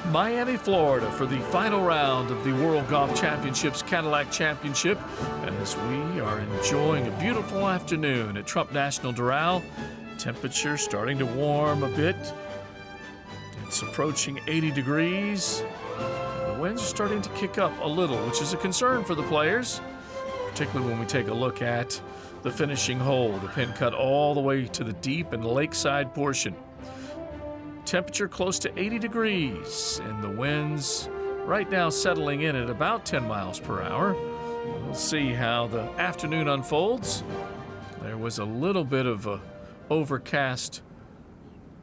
Miami, Florida for the final round of the World Golf Championships-Cadillac Championship as we are enjoying a beautiful afternoon at Trump National Doral. Temperature starting to warm a bit. It's approaching 80 degrees. The winds are starting to kick up a little, which is a concern for the players, particularly when we take a look at the finishing hole, the pin cut all the way to the deep and lakeside portion. Temperature close to 80 degrees, and the winds right now settling in at about 10 miles per hour. We'll see how the afternoon unfolds. There was a little bit of a overcast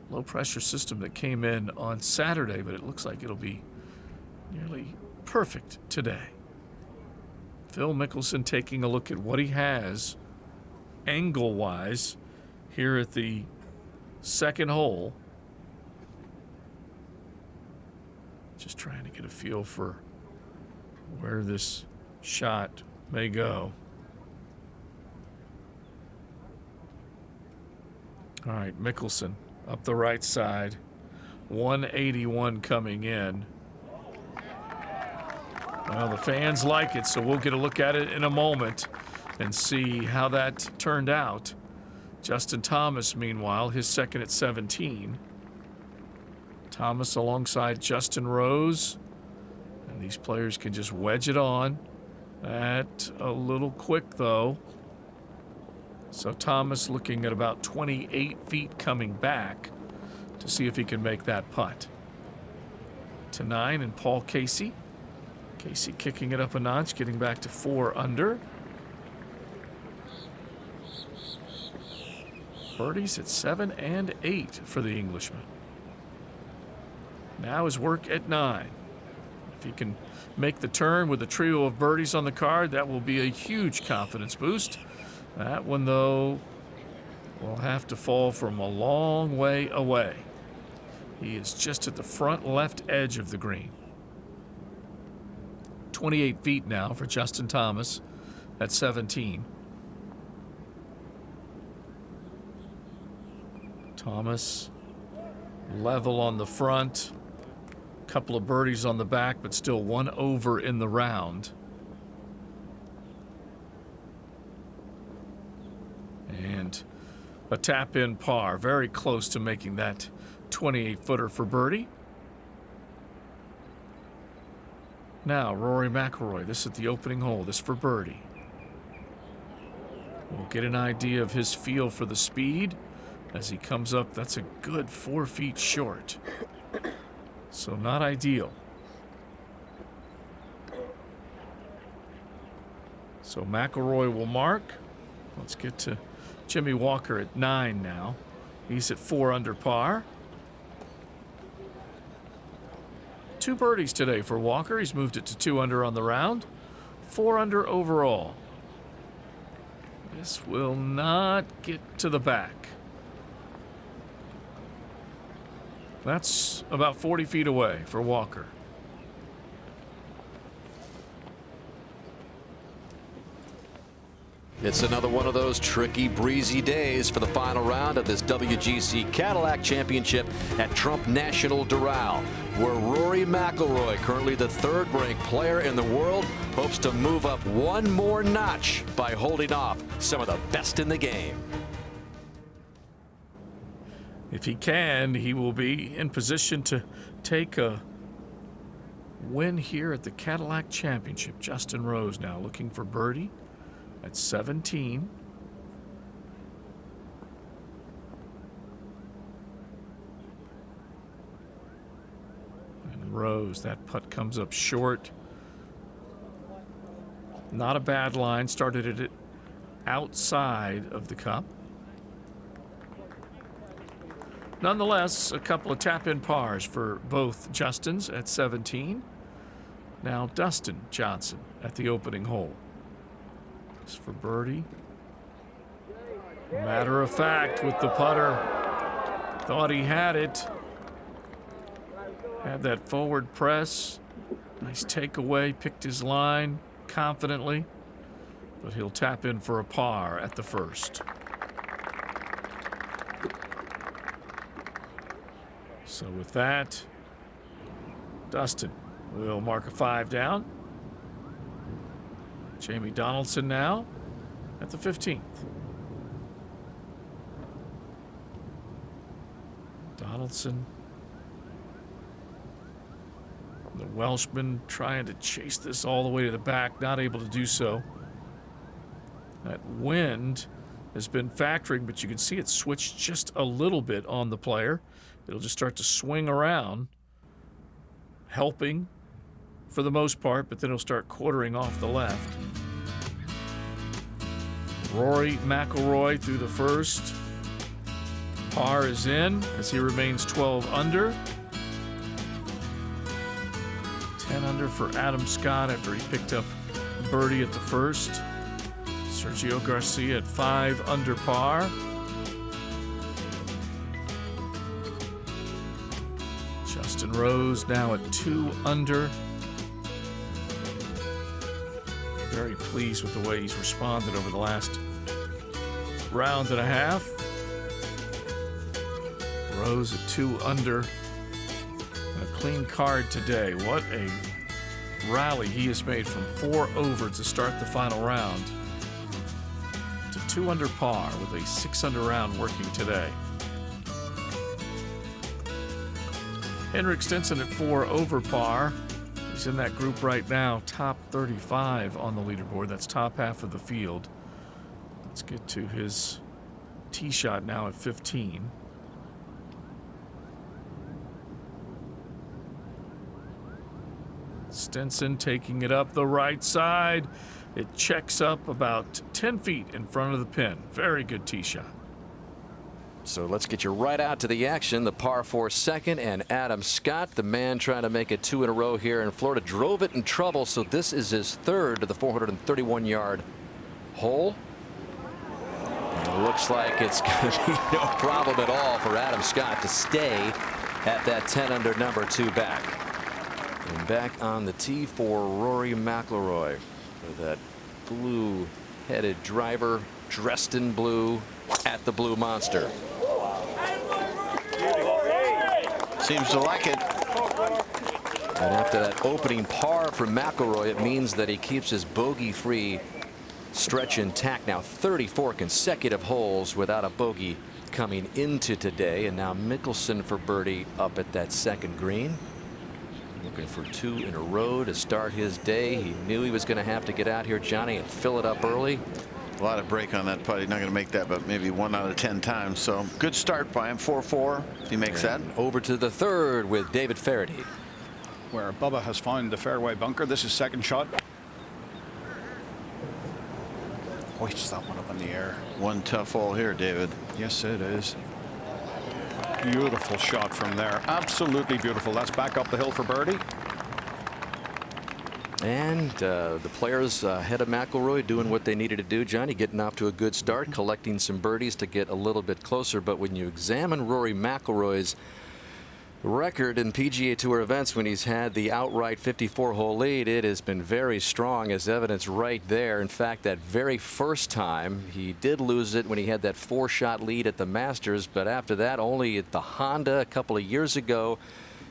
low-pressure system that came in on Saturday, but it looks like it'll be nearly perfect today. Phil Mickelson taking a look at what he has angle-wise here at the second hole. Just trying to get a feel for where this shot may go. All right, Mickelson up the right side, 181 coming in. Well, the fans like it, so we'll get a look at it in a moment and see how that turned out. Justin Thomas, meanwhile, his second at 17. Thomas alongside Justin Rose. And these players can just wedge it on. That a little quick, though. So Thomas looking at about 28 feet coming back to see if he can make that putt. To 9 and Paul Casey. Casey kicking it up a notch, getting back to 4 under. Birdies at 7 and 8 for the Englishman. Now his work at 9. If he can make the turn with a trio of birdies on the card, that will be a huge confidence boost. That one, though, will have to fall from a long way away. He is just at the front left edge of the green. 28 feet now for Justin Thomas at 17. Thomas level on the front. Couple of birdies on the back, but still 1 over in the round. And a tap-in par, very close to making that 28-footer for birdie. Now, Rory McIlroy, this at the opening hole, this for birdie. We'll get an idea of his feel for the speed as he comes up. That's a good 4 feet short. So not ideal. So McIlroy will mark. Let's get to Jimmy Walker at 9 now. He's at 4 under par. 2 birdies today for Walker. He's moved it to 2 under on the round. 4 under overall. This will not get to the back. That's about 40 feet away for Walker. It's another one of those tricky, breezy days for the final round of this WGC-Cadillac Championship at Trump National Doral, where Rory McIlroy, currently the 3rd-ranked player in the world, hopes to move up one more notch by holding off some of the best in the game. If he can, he will be in position to take a win here at the Cadillac Championship. Justin Rose now looking for birdie at 17. And Rose, that putt comes up short. Not a bad line. Started it outside of the cup. Nonetheless, a couple of tap-in pars for both Justins at 17. Now Dustin Johnson at the opening hole. This for birdie. Matter of fact with the putter. Thought he had it. Had that forward press. Nice takeaway. Picked his line confidently. But he'll tap in for a par at the first. So with that, Dustin will mark a 5 down. Jamie Donaldson now at the 15th. Donaldson, the Welshman, trying to chase this all the way to the back, not able to do so. That wind has been factoring, but you can see it switched just a little bit on the player. It'll just start to swing around, helping for the most part, but then it'll start quartering off the left. Rory McIlroy through the first. Par is in as he remains 12 under. 10 under for Adam Scott after he picked up birdie at the first. Sergio Garcia at 5 under par. Justin Rose now at 2 under. Very pleased with the way he's responded over the last round and a half. Rose at 2 under. And a clean card today. What a rally he has made from 4 over to start the final round to 2 under par with a 6 under round working today. Henrik Stenson at 4 over par. He's in that group right now, top 35 on the leaderboard. That's top half of the field. Let's get to his tee shot now at 15. Stenson taking it up the right side. It checks up about 10 feet in front of the pin. Very good tee shot. So let's get you right out to the action. The par 4 second, and Adam Scott, the man trying to make it 2 in a row here in Florida, drove it in trouble. So this is his third to the 431-yard hole. And it looks like it's going to be no problem at all for Adam Scott to stay at that 10 under number 2 back. And back on the tee for Rory McIlroy with that blue-headed driver dressed in blue at the Blue Monster. Seems to like it. And after that opening par for McIlroy, it means that he keeps his bogey-free stretch intact. Now 34 consecutive holes without a bogey coming into today. And now Mickelson for birdie up at that second green. Looking for 2 in a row to start his day. He knew he was going to have to get out here, Johnny, and fill it up early. A lot of break on that putt. He's not going to make that, but maybe 1 out of 10 times. So good start by him. 4-4 if he makes that. Over to the third with David Feherty. Where Bubba has found the fairway bunker. This is second shot. Hoists that one up in the air. One tough hole here, David. Yes, it is. Beautiful shot from there. Absolutely beautiful. That's back up the hill for birdie. And the players ahead of McIlroy doing what they needed to do, Johnny, getting off to a good start, collecting some birdies to get a little bit closer. But when you examine Rory McIlroy's record in PGA Tour events when he's had the outright 54-hole lead, it has been very strong, as evidence right there. In fact, that very first time he did lose it when he had that 4-shot lead at the Masters, but after that only at the Honda a couple of years ago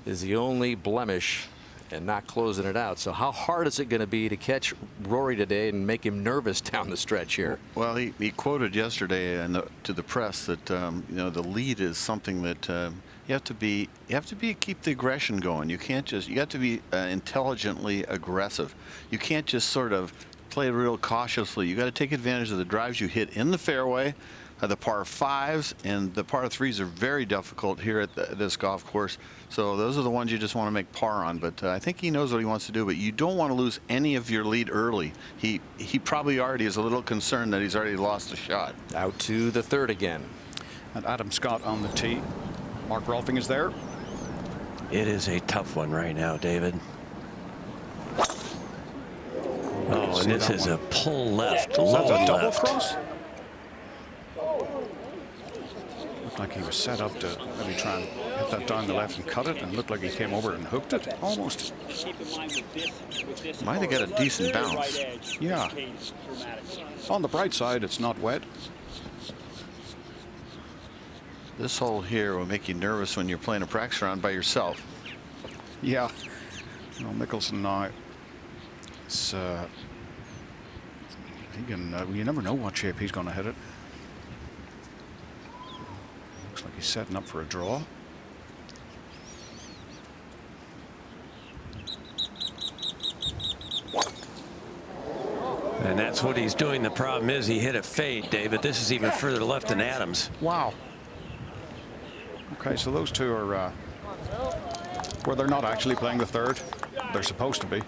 is the only blemish and not closing it out. So how hard is it going to be to catch Rory today and make him nervous down the stretch here? Well, he quoted yesterday to the press that you know, the lead is something that you have to keep the aggression going. You can't just, you have to be intelligently aggressive. You can't just sort of play real cautiously. You got to take advantage of the drives you hit in the fairway. The par 5s and the par 3s are very difficult here at this golf course. So those are the ones you just want to make par on. But I think he knows what he wants to do. But you don't want to lose any of your lead early. He probably already is a little concerned that he's already lost a shot. Out to the third again. And Adam Scott on the tee. Mark Rolfing is there. It is a tough one right now, David. Oh, and this is a pull left, low Is that a double left. cross? Looked like he was set up to maybe try and hit that down the left and cut it, and looked like he came over and hooked it almost. Might have got a decent bounce. Yeah. On the bright side, it's not wet. This hole here will make you nervous when you're playing a practice round by yourself. Yeah. Well, Mickelson now, it's, he can, you never know what shape he's going to hit it. Looks like he's setting up for a draw. And that's what he's doing. The problem is he hit a fade, David. This is even further left than Adams. Wow. Okay, so those two are, well, they're not actually playing the third. They're supposed to be.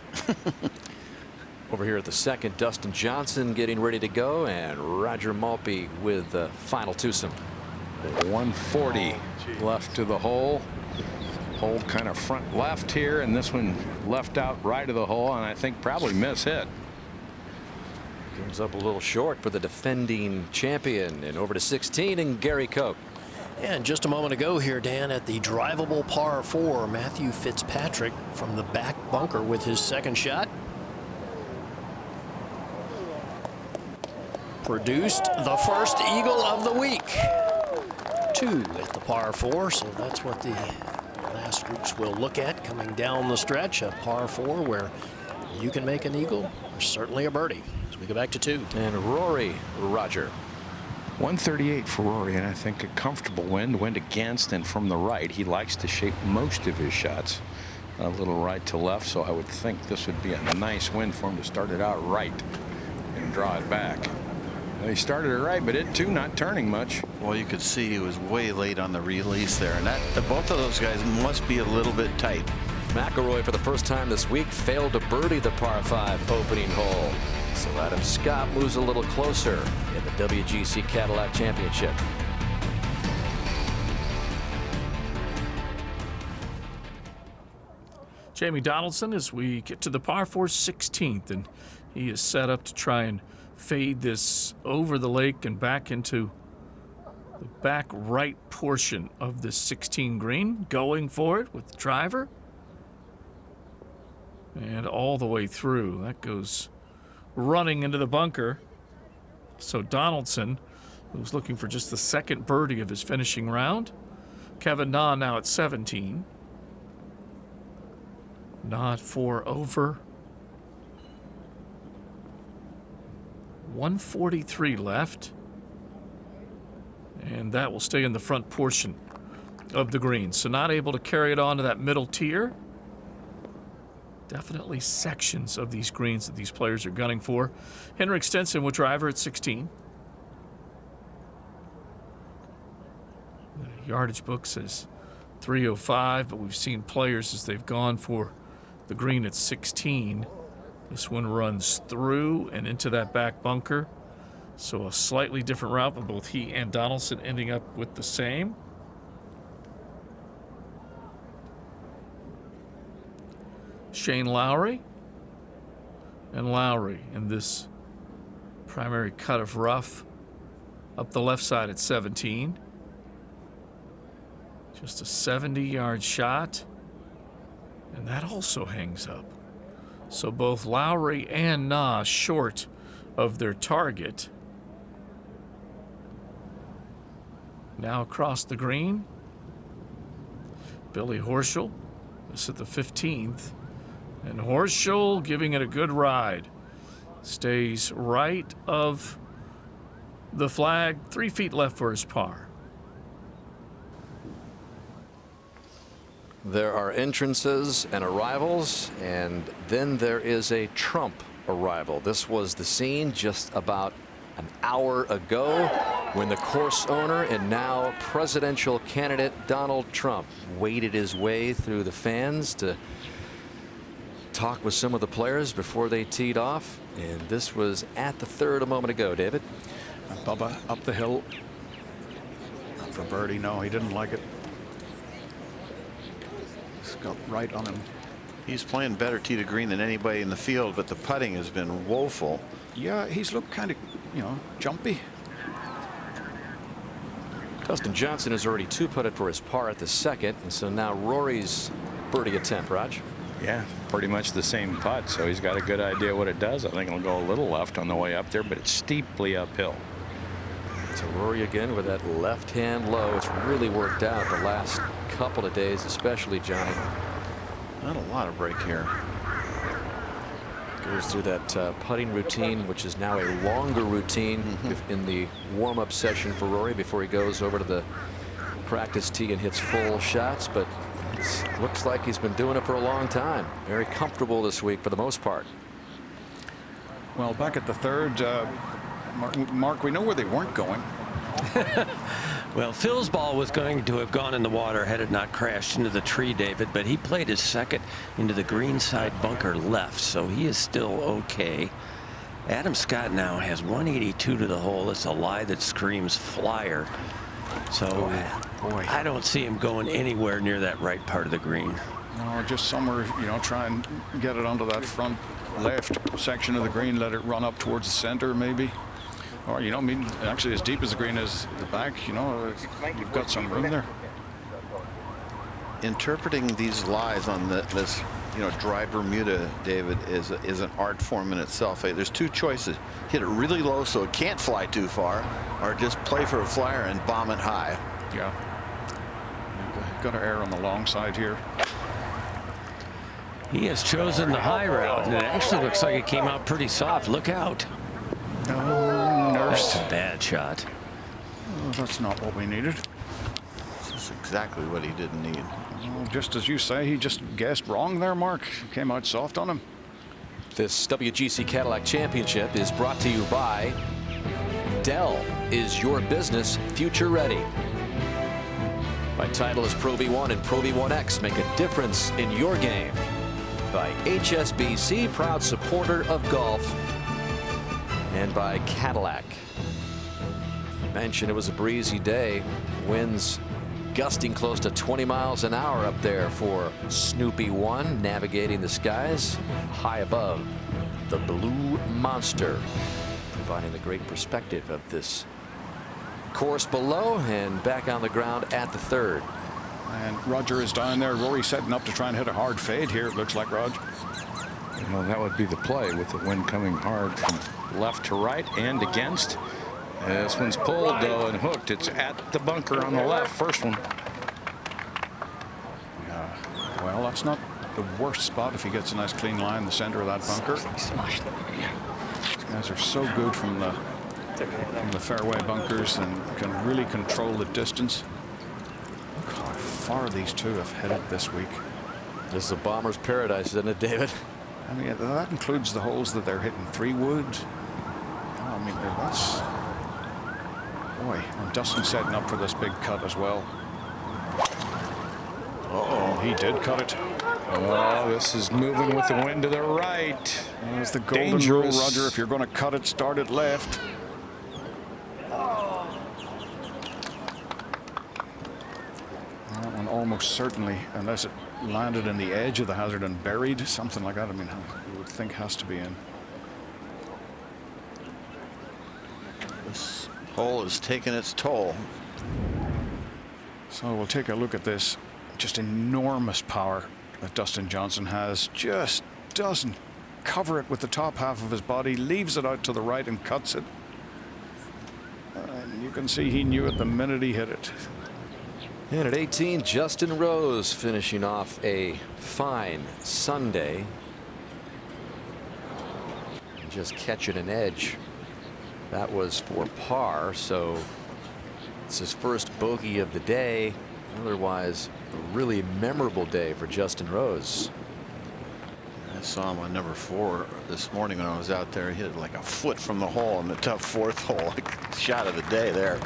Over here at the second, Dustin Johnson getting ready to go, and Roger Maltby with the final twosome. 140 left to the hole. Hole kind of front left here, and this one left out right of the hole, and I think probably miss hit. Comes up a little short for the defending champion, and over to 16 and Gary Koch. And just a moment ago here, Dan, at the drivable par 4, Matthew Fitzpatrick from the back bunker with his second shot. Produced the first eagle of the week. 2 at the par 4, so that's what the last groups will look at coming down the stretch. A par 4 where you can make an eagle, or certainly a birdie, as we go back to 2. And Rory, Roger. 138 for Rory, and I think a comfortable wind against and from the right. He likes to shape most of his shots a little right to left, so I would think this would be a nice wind for him to start it out right and draw it back. Well, he started it right, but it too not turning much. Well, you could see he was way late on the release there, and both of those guys must be a little bit tight. McIlroy, for the first time this week, failed to birdie the par 5 opening hole. So Adam Scott moves a little closer in the WGC-Cadillac Championship. Jamie Donaldson as we get to the par 4 16th, and he is set up to try and fade this over the lake and back into the back right portion of the 16 green, going for it with the driver. And all the way through. That goes running into the bunker. So Donaldson, who's looking for just the second birdie of his finishing round. Kevin Na now at 17. Na at 4 over. 143 left. And that will stay in the front portion of the green. So not able to carry it on to that middle tier. Definitely sections of these greens that these players are gunning for. Henrik Stenson with driver at 16. The yardage book says 305, but we've seen players as they've gone for the green at 16. This one runs through and into that back bunker. So a slightly different route, but both he and Donaldson ending up with the same. Shane Lowry, and Lowry in this primary cut of rough up the left side at 17. Just a 70-yard shot, and that also hangs up. So both Lowry and Na short of their target. Now across the green, Billy Horschel is at the 15th. And Horschel giving it a good ride. Stays right of the flag, 3 feet left for his par. There are entrances and arrivals, and then there is a Trump arrival. This was the scene just about an hour ago when the course owner and now presidential candidate Donald Trump waded his way through the fans to talk with some of the players before they teed off. And this was at the third a moment ago, David. And Bubba up the hill. Not for birdie, no, he didn't like it. He's got right on him. He's playing better tee to green than anybody in the field, but the putting has been woeful. Yeah, he's looked kind of, jumpy. Dustin Johnson has already 2-putted for his par at the second, and so now Rory's birdie attempt, Raj. Yeah, pretty much the same putt, so he's got a good idea what it does. I think it'll go a little left on the way up there, but it's steeply uphill. So Rory again with that left hand low. It's really worked out the last couple of days, especially, Johnny. Not a lot of break here. Goes through that putting routine, which is now a longer routine in the warm-up session for Rory before he goes over to the practice tee and hits full shots. But it looks like he's been doing it for a long time. Very comfortable this week for the most part. Well, back at the third, Mark, we know where they weren't going. Well, Phil's ball was going to have gone in the water had it not crashed into the tree, David, but he played his second into the green side bunker left, so he is still okay. Adam Scott now has 182 to the hole. It's a lie that screams flyer. So boy, I don't see him going anywhere near that right part of the green. No, just somewhere, you know, try and get it onto that front left section of the green, let it run up towards the center maybe. Or, you know, I mean, actually as deep as the green is the back, you know, you've got some room there. Interpreting these lies on this, you know, dry Bermuda, David, is an art form in itself. There's two choices: hit it really low so it can't fly too far, or just play for a flyer and bomb it high. Yeah. Got to err on the long side here. He has chosen the high route, and it actually looks like it came out pretty soft. Look out. Oh, That's nurse. a bad shot. Oh, that's not what we needed. That's exactly what he didn't need. Oh, just as you say, he just guessed wrong there, Mark. Came out soft on him. This WGC-Cadillac Championship is brought to you by Dell. Is your business future ready? By Titleist Pro V1 and Pro V1X. Make a difference in your game. By HSBC, proud supporter of golf. And by Cadillac. Mentioned it was a breezy day. Winds gusting close to 20 miles an hour up there for Snoopy 1, navigating the skies high above the Blue Monster, providing a great perspective of this course below and back on the ground at the third. And Roger is down there. Rory setting up to try and hit a hard fade here, it looks like, Rog. Well, that would be the play with the wind coming hard from left to right and against. This one's pulled, though, and hooked. It's at the bunker on the left, first one. Yeah. Well, that's not the worst spot if he gets a nice clean line in the center of that bunker. These guys are so good from the fairway bunkers and can really control the distance. Look how far these two have headed this week. This is a bomber's paradise, isn't it, David? I mean, that includes the holes that they're hitting 3-wood. Oh, I mean, that's... Boy, and Dustin setting up for this big cut as well. Uh-oh, he did cut it. Oh, this is moving with the wind to the right. There's the golden rule, Roger. If you're going to cut it, start it left. That one almost certainly, unless it landed in the edge of the hazard and buried, something like that, I mean, you would think has to be in. This hole is taking its toll. So we'll take a look at this. Just enormous power that Dustin Johnson has. Just doesn't cover it with the top half of his body, leaves it out to the right and cuts it. And you can see he knew it the minute he hit it. And at 18, Justin Rose finishing off a fine Sunday. Just catching an edge. That was for par, so it's his first bogey of the day. Otherwise, a really memorable day for Justin Rose. I saw him on number 4 this morning when I was out there. He hit it like a foot from the hole in the tough 4th hole. Like, shot of the day there.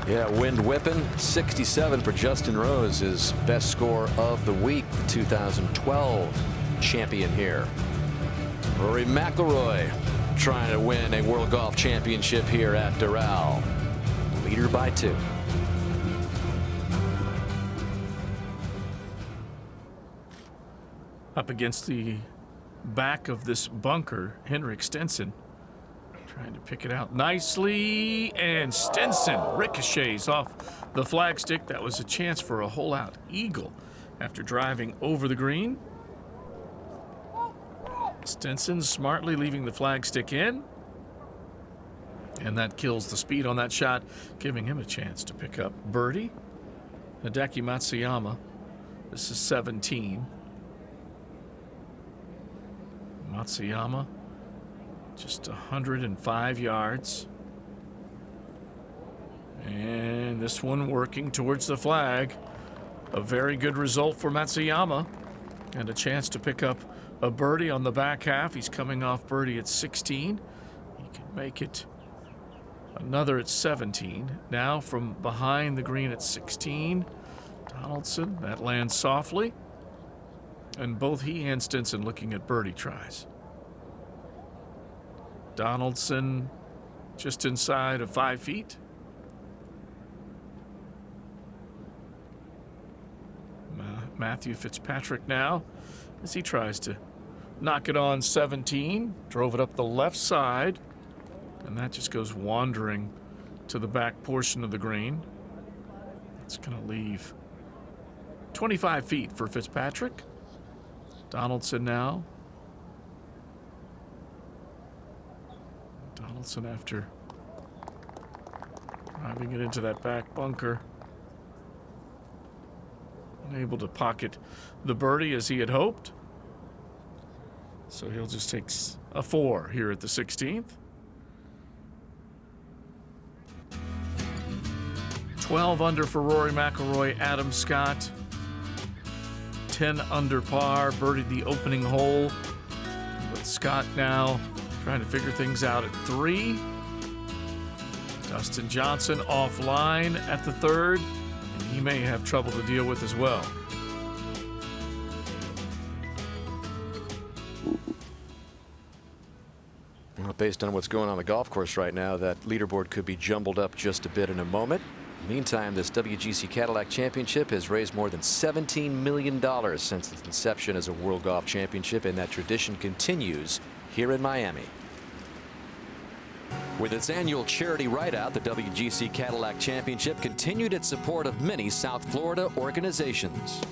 Yeah, wind whipping. 67 for Justin Rose, his best score of the week. 2012 champion here. Rory McIlroy trying to win a World Golf Championship here at Doral. Leader by 2. Up against the back of this bunker, Henrik Stenson trying to pick it out nicely, and Stenson ricochets off the flagstick. That was a chance for a hole-out eagle after driving over the green. Stenson smartly leaving the flagstick in, and that kills the speed on that shot, giving him a chance to pick up birdie. Hideki Matsuyama, this is 17. Matsuyama, just 105 yards. And this one working towards the flag. A very good result for Matsuyama, and a chance to pick up a birdie on the back half. He's coming off birdie at 16. He can make it another at 17. Now from behind the green at 16, Donaldson, that lands softly. And both he and Stinson looking at birdie tries. Donaldson just inside of 5 feet. Matthew Fitzpatrick now, as he tries to knock it on 17, drove it up the left side, and that just goes wandering to the back portion of the green. It's going to leave 25 feet for Fitzpatrick. Donaldson now. Donaldson, after driving it into that back bunker, unable to pocket the birdie as he had hoped. So he'll just take a 4 here at the 16th. 12 under for Rory McIlroy. Adam Scott, 10 under par, birdied the opening hole. But Scott now trying to figure things out at 3. Dustin Johnson offline at the 3rd. He may have trouble to deal with as well. Well, based on what's going on the golf course right now, that leaderboard could be jumbled up just a bit in a moment. Meantime, this WGC Cadillac Championship has raised more than $17 million since its inception as a World Golf Championship, and that tradition continues here in Miami. With its annual charity ride-out, the WGC Cadillac Championship continued its support of many South Florida organizations.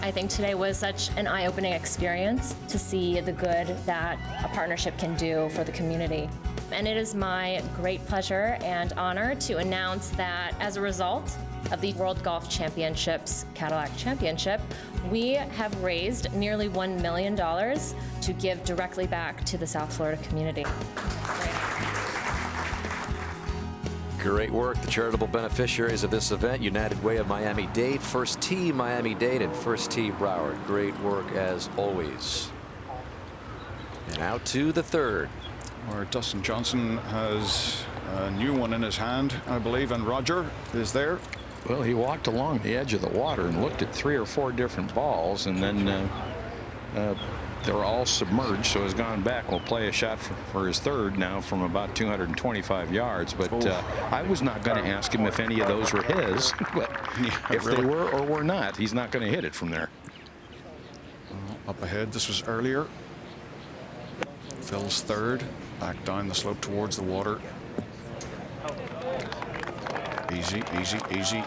I think today was such an eye-opening experience to see the good that a partnership can do for the community. And it is my great pleasure and honor to announce that as a result of the World Golf Championships-Cadillac Championship, we have raised nearly $1 million to give directly back to the South Florida community. Great work. The charitable beneficiaries of this event: United Way of Miami-Dade, First Tee Miami-Dade, and First Tee Broward. Great work as always. And out to the 3rd. Where Dustin Johnson has a new one in his hand, I believe, and Roger is there. Well, he walked along the edge of the water and looked at 3 or 4 different balls, and then they're all submerged, so he's gone back. We'll play a shot for his 3rd now from about 225 yards. But I was not going to ask him if any of those were his, but if they were or were not, he's not going to hit it from there. Up ahead, this was earlier. Phil's 3rd, back down the slope towards the water. Easy, easy, easy.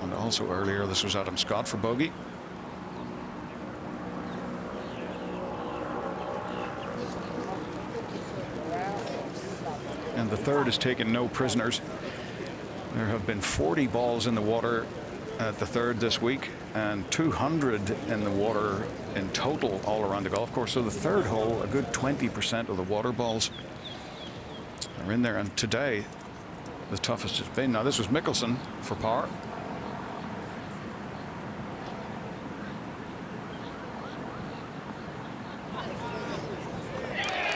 And also earlier, this was Adam Scott for bogey. And the 3rd has taken no prisoners. There have been 40 balls in the water at the 3rd this week, and 200 in the water in total all around the golf course. So the 3rd hole, a good 20% of the water balls are in there. And today, the toughest it's been. Now, this was Mickelson for par.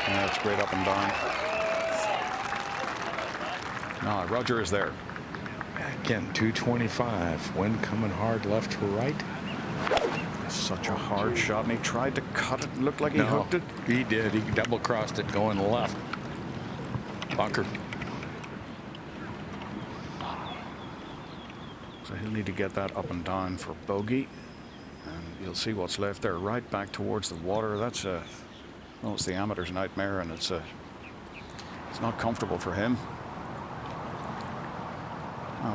That's great up and down. No, Roger is there. Again, 225. Wind coming hard left to right. Such a hard shot, and he tried to cut it. Looked like he hooked it. He did. He double crossed it going left. Bunker. So he'll need to get that up and down for bogey. And you'll see what's left there, right back towards the water. That's a, well, it's the amateur's nightmare, and it's not comfortable for him.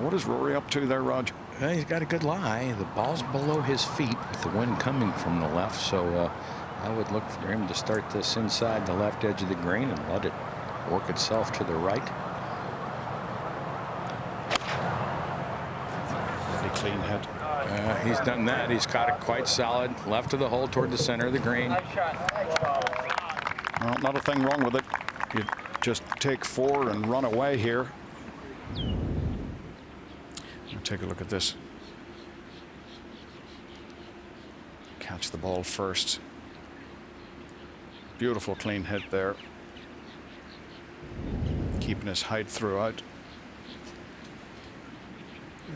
What is Rory up to there, Rog? Well, he's got a good lie. The ball's below his feet with the wind coming from the left, so I would look for him to start this inside the left edge of the green and let it work itself to the right. clean hit. He's done that. He's caught it quite solid. Left of the hole toward the center of the green. Well, not a thing wrong with it. You just take 4 and run away here. Take a look at this. Catch the ball first. Beautiful clean hit there. Keeping his height throughout.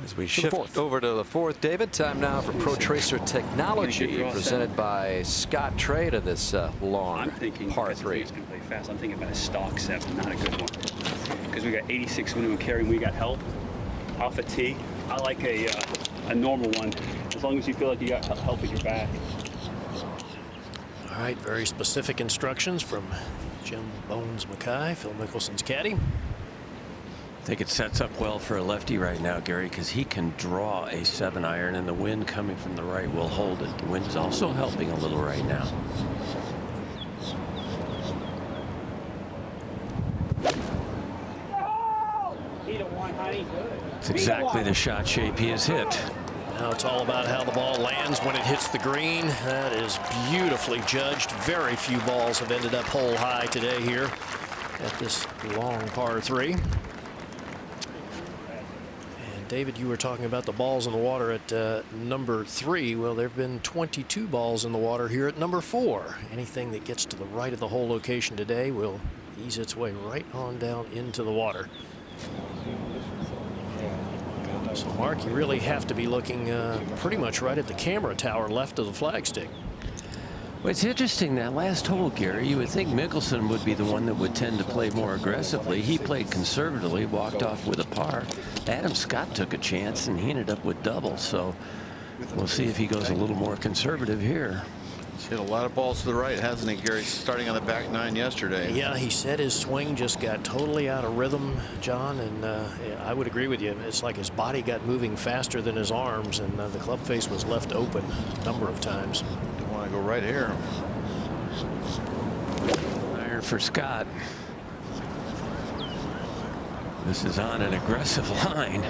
As we shift over to the 4th, David, time now for Pro Tracer Technology, presented by Scott Trey to this long par 3. Going to play fast. I'm thinking about a stock 7, not a good one, because we got 86 minimum carry and we got help off the tee. I like a normal one, as long as you feel like you got help at your back. All right, very specific instructions from Jim Bones Mackay, Phil Mickelson's caddy. I think it sets up well for a lefty right now, Gary, because he can draw a 7-iron, and the wind coming from the right will hold it. The wind is also helping a little right now. It's exactly the shot shape he has hit. Now it's all about how the ball lands when it hits the green. That is beautifully judged. Very few balls have ended up hole high today here at this long par 3. And David, you were talking about the balls in the water at number 3. Well, there have been 22 balls in the water here at number 4. Anything that gets to the right of the hole location today will ease its way right on down into the water. So, Mark, you really have to be looking pretty much right at the camera tower left of the flagstick. Well, it's interesting, that last hole, Gary, you would think Mickelson would be the one that would tend to play more aggressively. He played conservatively, walked off with a par. Adam Scott took a chance, and he ended up with double. So we'll see if he goes a little more conservative here. He's hit a lot of balls to the right, hasn't he, Gary? Starting on the back 9 yesterday. Yeah, he said his swing just got totally out of rhythm, John, and I would agree with you. It's like his body got moving faster than his arms, and the club face was left open a number of times. Don't want to go right here. Iron for Scott. This is on an aggressive line.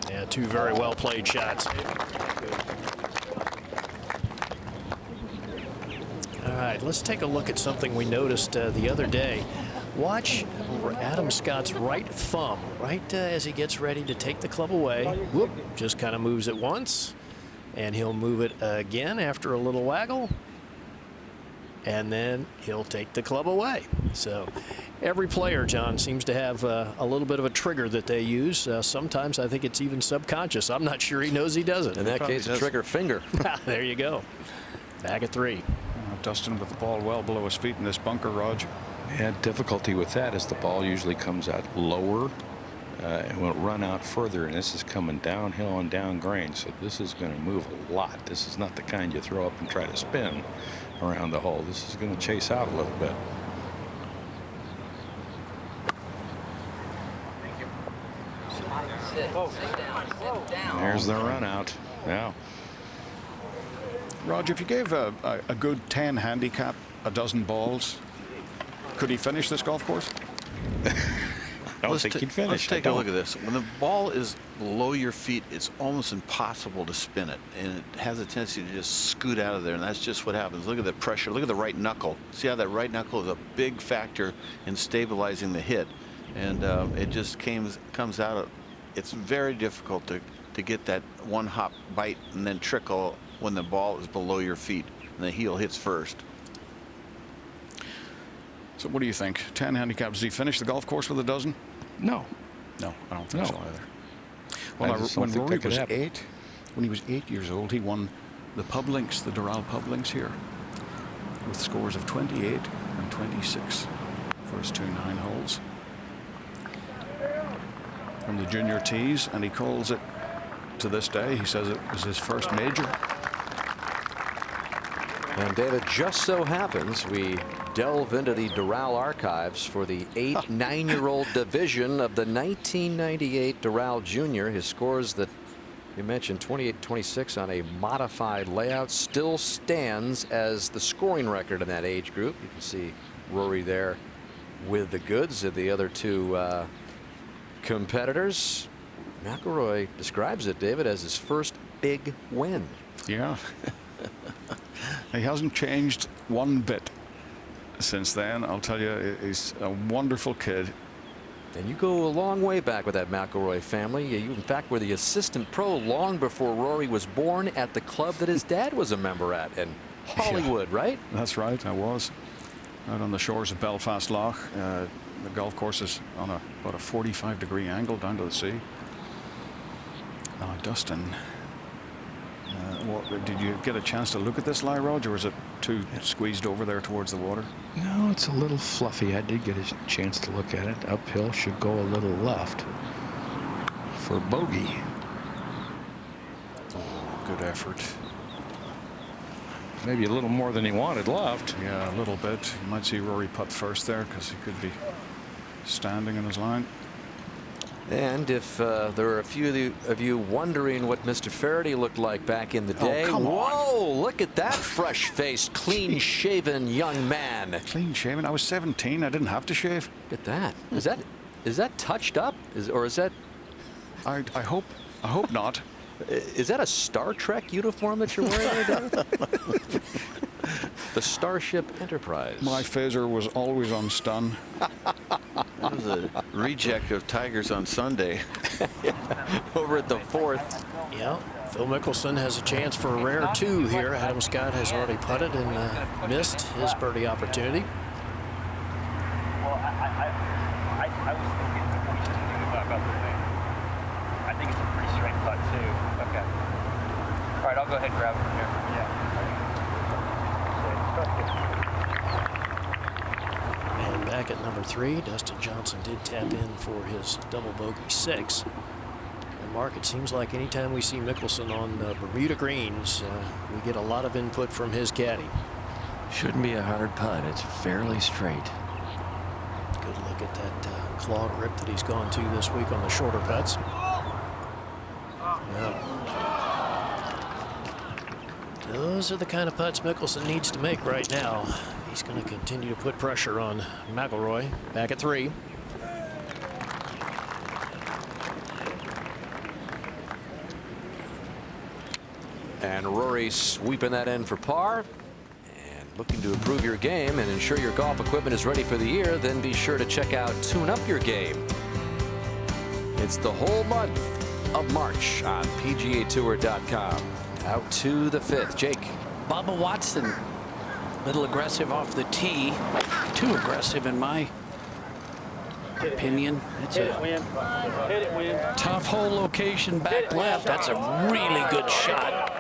Yeah, 2 very well played shots. All right, let's take a look at something we noticed the other day. Watch Adam Scott's right thumb, right as he gets ready to take the club away. Whoop, just kind of moves it once, and he'll move it again after a little waggle, and then he'll take the club away. So every player, John, seems to have a little bit of a trigger that they use. Sometimes I think it's even subconscious. I'm not sure he knows he does it. In that case, a trigger finger. There you go. Back at 3. Dustin with the ball well below his feet in this bunker, Rog. Yeah, difficulty with that is the ball usually comes out lower and will run out further, and this is coming downhill and down grain, so this is going to move a lot. This is not the kind you throw up and try to spin around the hole. This is going to chase out a little bit. And there's the run out. Now, Rog, if you gave a good 10 handicap, a dozen balls, could he finish this golf course? I don't think he'd finish. Let's take a look at this. When the ball is below your feet, it's almost impossible to spin it, and it has a tendency to just scoot out of there, and that's just what happens. Look at the pressure. Look at the right knuckle. See how that right knuckle is a big factor in stabilizing the hit, and it just comes out of. It's very difficult to get that one hop bite and then trickle when the ball is below your feet and the heel hits first. So what do you think? 10 handicap. Does he finish the golf course with a dozen? No. No, I don't think No. so either. Well, when think Rory that could was happen. 8, when he was 8 years old, he won the pub links, the Doral pub links here, with scores of 28 and 26 for his 2 9-holes from the junior tees, and he calls it, to this day, he says it was his first major. And David, just so happens we delve into the Doral archives for the 8-9-year-old division of the 1998 Doral Junior. His scores that you mentioned, 28-26 on a modified layout, still stands as the scoring record in that age group. You can see Rory there with the goods of the other 2 competitors. McIlroy describes it, David, as his first big win. Yeah. He hasn't changed one bit since then. I'll tell you, he's a wonderful kid. And you go a long way back with that McIlroy family. You, in fact, were the assistant pro long before Rory was born at the club that his dad was a member at in Hollywood, right? That's right. I was out on the shores of Belfast Lough. The golf course is on about a 45-degree angle down to the sea. Now, Dustin, did you get a chance to look at this lie, Rog, or was it too squeezed over there towards the water? No, it's a little fluffy. I did get a chance to look at it. Uphill should go a little left for bogey. Good effort. Maybe a little more than he wanted left. Yeah, a little bit. You might see Rory putt first there because he could be standing in his line. And if there are a few of you wondering what Mr. Faraday looked like back in the day, whoa, look at that fresh-faced, clean-shaven young man. Clean-shaven? I was 17. I didn't have to shave. Look at that. Is that touched up? Or is that? I hope not. Is that a Star Trek uniform that you're wearing there, Doug? The Starship Enterprise. My phaser was always on stun. That was a reject of Tigers on Sunday. Over at the 4th. Yeah, Phil Mickelson has a chance for a rare 2 here. Adam Scott has already putted and missed his birdie opportunity. Well, I was thinking about the thing. I think it's a pretty straight putt too. Okay. All right, I'll go ahead and grab it from here. And back at number 3, Dustin Johnson did tap in for his double bogey 6. And Mark, it seems like anytime we see Mickelson on Bermuda greens, we get a lot of input from his caddy. Shouldn't be a hard putt. It's fairly straight. Good look at that claw grip that he's gone to this week on the shorter putts. Those are the kind of putts Mickelson needs to make right now. He's going to continue to put pressure on McIlroy. Back at 3. And Rory sweeping that in for par. And looking to improve your game and ensure your golf equipment is ready for the year, then be sure to check out Tune Up Your Game. It's the whole month of March on PGATour.com. Out to the 5th. Jake. Bubba Watson, a little aggressive off the tee. Too aggressive in my opinion. It's a tough hole location back left. That's a really good shot.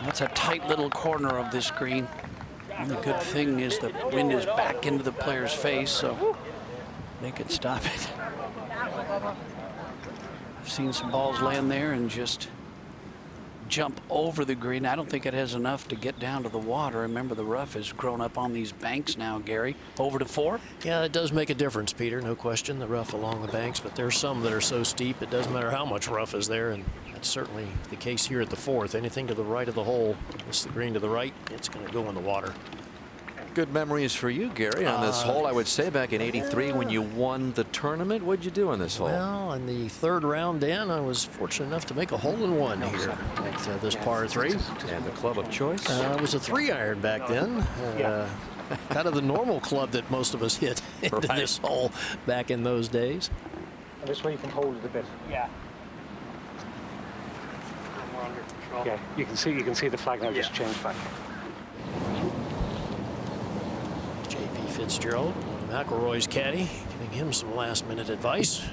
That's a tight little corner of this green. And the good thing is the wind is back into the player's face, so they can stop it. I've seen some balls land there and just jump over the green. I don't think it has enough to get down to the water. Remember, the rough has grown up on these banks now, Gary. Over to 4? Yeah, it does make a difference, Peter. No question, the rough along the banks, but there's some that are so steep it doesn't matter how much rough is there, and that's certainly the case here at the 4th. Anything to the right of the hole, it's the green to the right, it's going to go in the water. Good memories for you, Gary, on this hole, I would say, back in '83 when you won the tournament. What'd you do on this hole? Well, in the 3rd round, Dan, I was fortunate enough to make a hole-in-one here at this par 3. And the club of choice? It was a 3-iron back then. Kind of the normal club that most of us hit into this hole back in those days. And this way you can hold it a bit. Yeah. More under control. Yeah, you can see the flag now just changed back. J.P. Fitzgerald, McIlroy's caddy, giving him some last-minute advice.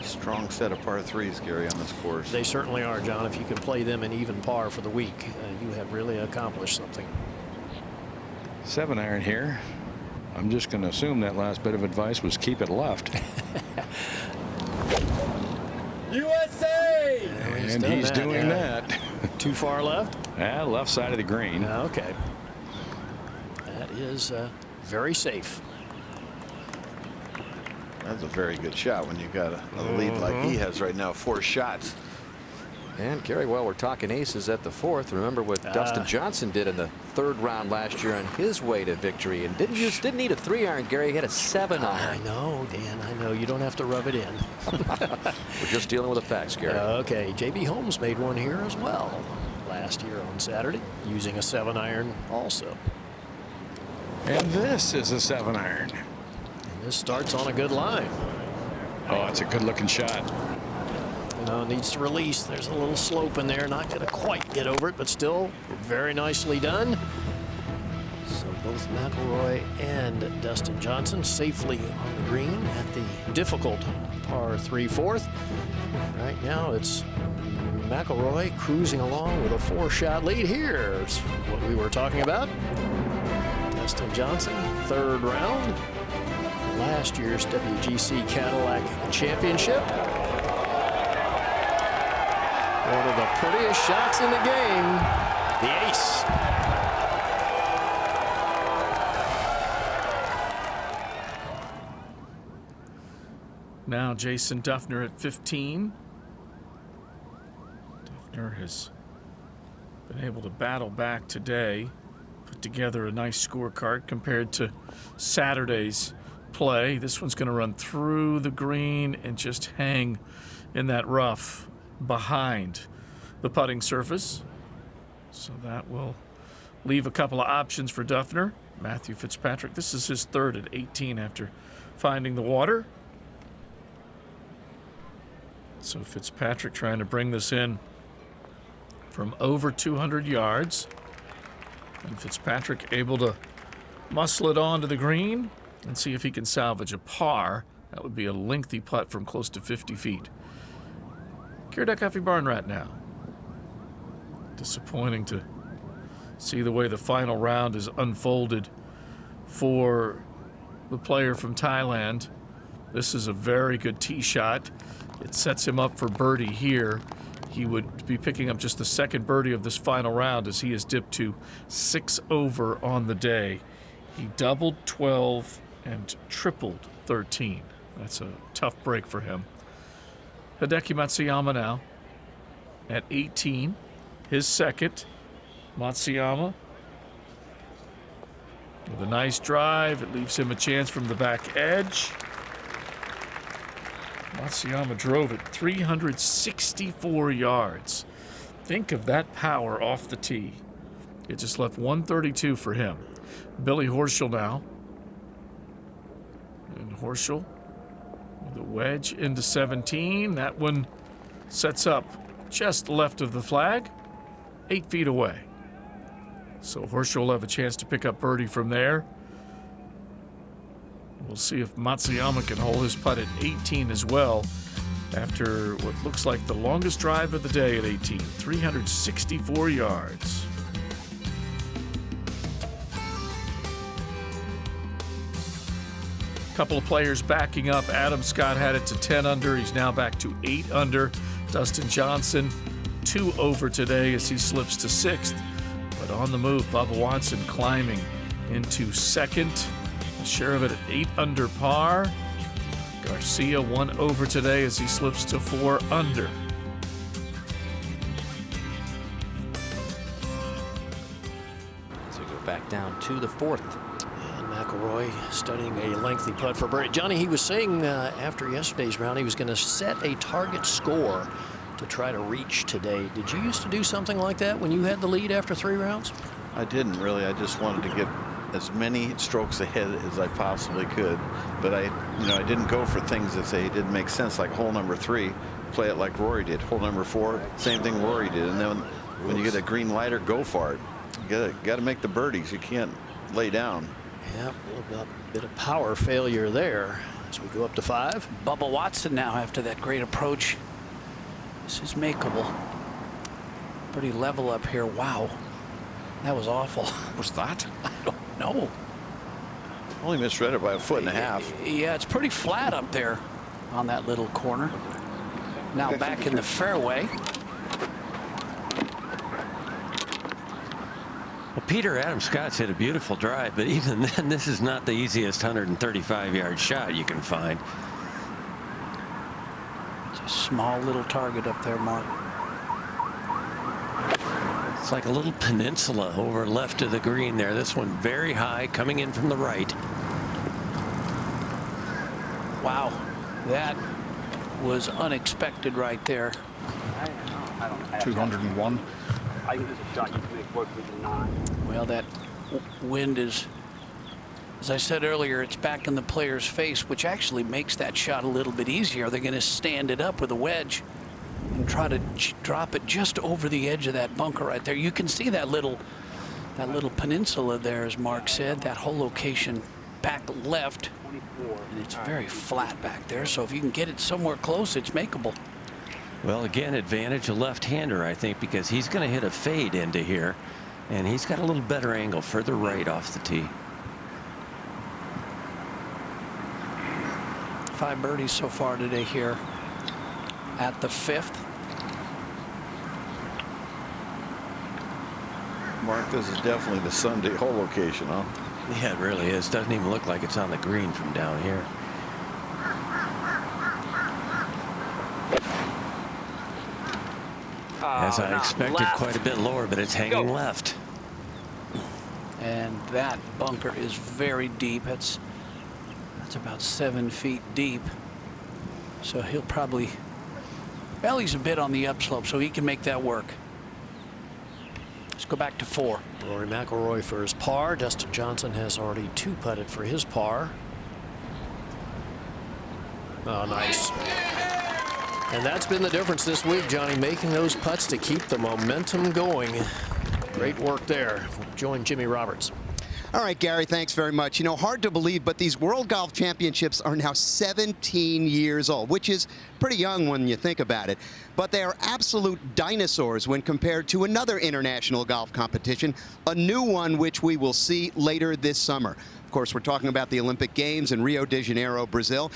Strong set of par 3s, Gary, on this course. They certainly are, John. If you can play them in even par for the week, you have really accomplished something. 7-iron here. I'm just going to assume that last bit of advice was keep it left. USA! And he's doing that. Too far left? Yeah, left side of the green. Okay. That is very safe. That's a very good shot when you got a lead like he has right now, 4 shots. And Gary, while we're talking aces at the 4th, remember what Dustin Johnson did in the third round last year on his way to victory, and didn't need a 3-iron, Gary. He had a 7-iron. I know, Dan. I know. You don't have to rub it in. We're just dealing with the facts, Gary. Okay. J.B. Holmes made one here as well last year on Saturday, using a 7-iron also. And this is a 7-iron. And this starts on a good line. Oh, it's a good-looking shot. Needs to release. There's a little slope in there. Not going to quite get over it, but still very nicely done. So both McIlroy and Dustin Johnson safely on the green at the difficult par 3 4th. Right now it's McIlroy cruising along with a 4-shot lead. Here's what we were talking about. Dustin Johnson, third round. Last year's WGC-Cadillac Championship. One of the prettiest shots in the game, the ace. Now Jason Dufner at 15. Dufner has been able to battle back today, put together a nice scorecard compared to Saturday's play. This one's going to run through the green and just hang in that rough behind the putting surface. So that will leave a couple of options for Dufner. Matthew Fitzpatrick, this is his third at 18 after finding the water. So Fitzpatrick trying to bring this in from over 200 yards. And Fitzpatrick able to muscle it onto the green and see if he can salvage a par. That would be a lengthy putt from close to 50 feet. Kirdak Coffee Barn Rat now. Disappointing to see the way the final round is unfolded for the player from Thailand. This is a very good tee shot. It sets him up for birdie here. He would be picking up just the second birdie of this final round as he has dipped to 6 over on the day. He doubled 12 and tripled 13. That's a tough break for him. Hideki Matsuyama now at 18, his second. Matsuyama with a nice drive. It leaves him a chance from the back edge. Matsuyama drove it 364 yards. Think of that power off the tee. It just left 132 for him. Billy Horschel now. And Horschel with a wedge into 17. That one sets up just left of the flag, 8 feet away. So Horschel will have a chance to pick up birdie from there. We'll see if Matsuyama can hold his putt at 18 as well after what looks like the longest drive of the day at 18, 364 yards. Couple of players backing up. Adam Scott had it to 10 under. He's now back to 8 under. Dustin Johnson 2 over today as he slips to 6th. But on the move, Bubba Watson climbing into second. A share of it at 8 under par. Garcia 1 over today as he slips to 4 under. So we go back down to the 4th. McIlroy studying a lengthy putt for birdie. Johnny, he was saying after yesterday's round he was going to set a target score to try to reach today. Did you used to do something like that when you had the lead after 3 rounds? I didn't really. I just wanted to get as many strokes ahead as I possibly could. But I didn't go for things that say didn't make sense, like hole number 3, play it like Rory did. Hole number 4, same thing Rory did. And then when you get a green lighter, go for it. You got to make the birdies. You can't lay down. Yeah, a little bit of power failure there as we go up to 5. Bubba Watson now after that great approach. This is makeable. Pretty level up here. Wow. That was awful. Was that? I don't know. Only misread it by 1.5 feet. Yeah, it's pretty flat up there on that little corner. Now back in the fairway. Well, Peter Adam Scott's hit a beautiful drive, but even then, this is not the easiest 135-yard shot you can find. It's a small little target up there, Mark. It's like a little peninsula over left of the green there. This one very high, coming in from the right. Wow, that was unexpected right there. 201. I think there's a shot you can make work with a 9. Well, that wind is, as I said earlier, it's back in the player's face, which actually makes that shot a little bit easier. They're going to stand it up with a wedge and try to drop it just over the edge of that bunker right there. You can see that little peninsula there, as Mark said, that whole location back left, and it's very flat back there. So if you can get it somewhere close, it's makeable. Well, again, advantage a left-hander, I think, because he's going to hit a fade into here, and he's got a little better angle further right off the tee. 5 birdies so far today here at the 5th. Mark, this is definitely the Sunday hole location, huh? Yeah, it really is. Doesn't even look like it's on the green from down here. As I expected, left. quite a bit lower, but it's hanging left. And that bunker is very deep. That's about 7 feet deep. So he'll probably, well, he's a bit on the upslope, so he can make that work. Let's go back to 4. Rory McIlroy for his par. Dustin Johnson has already 2-putted for his par. Oh, nice. And that's been the difference this week, Johnny, making those putts to keep the momentum going. Great work there. Join Jimmy Roberts. All right, Gary, thanks very much. You know, hard to believe, but these World Golf Championships are now 17 years old, which is pretty young when you think about it. But they are absolute dinosaurs when compared to another international golf competition, a new one which we will see later this summer. Of course, we're talking about the Olympic Games in Rio de Janeiro, Brazil.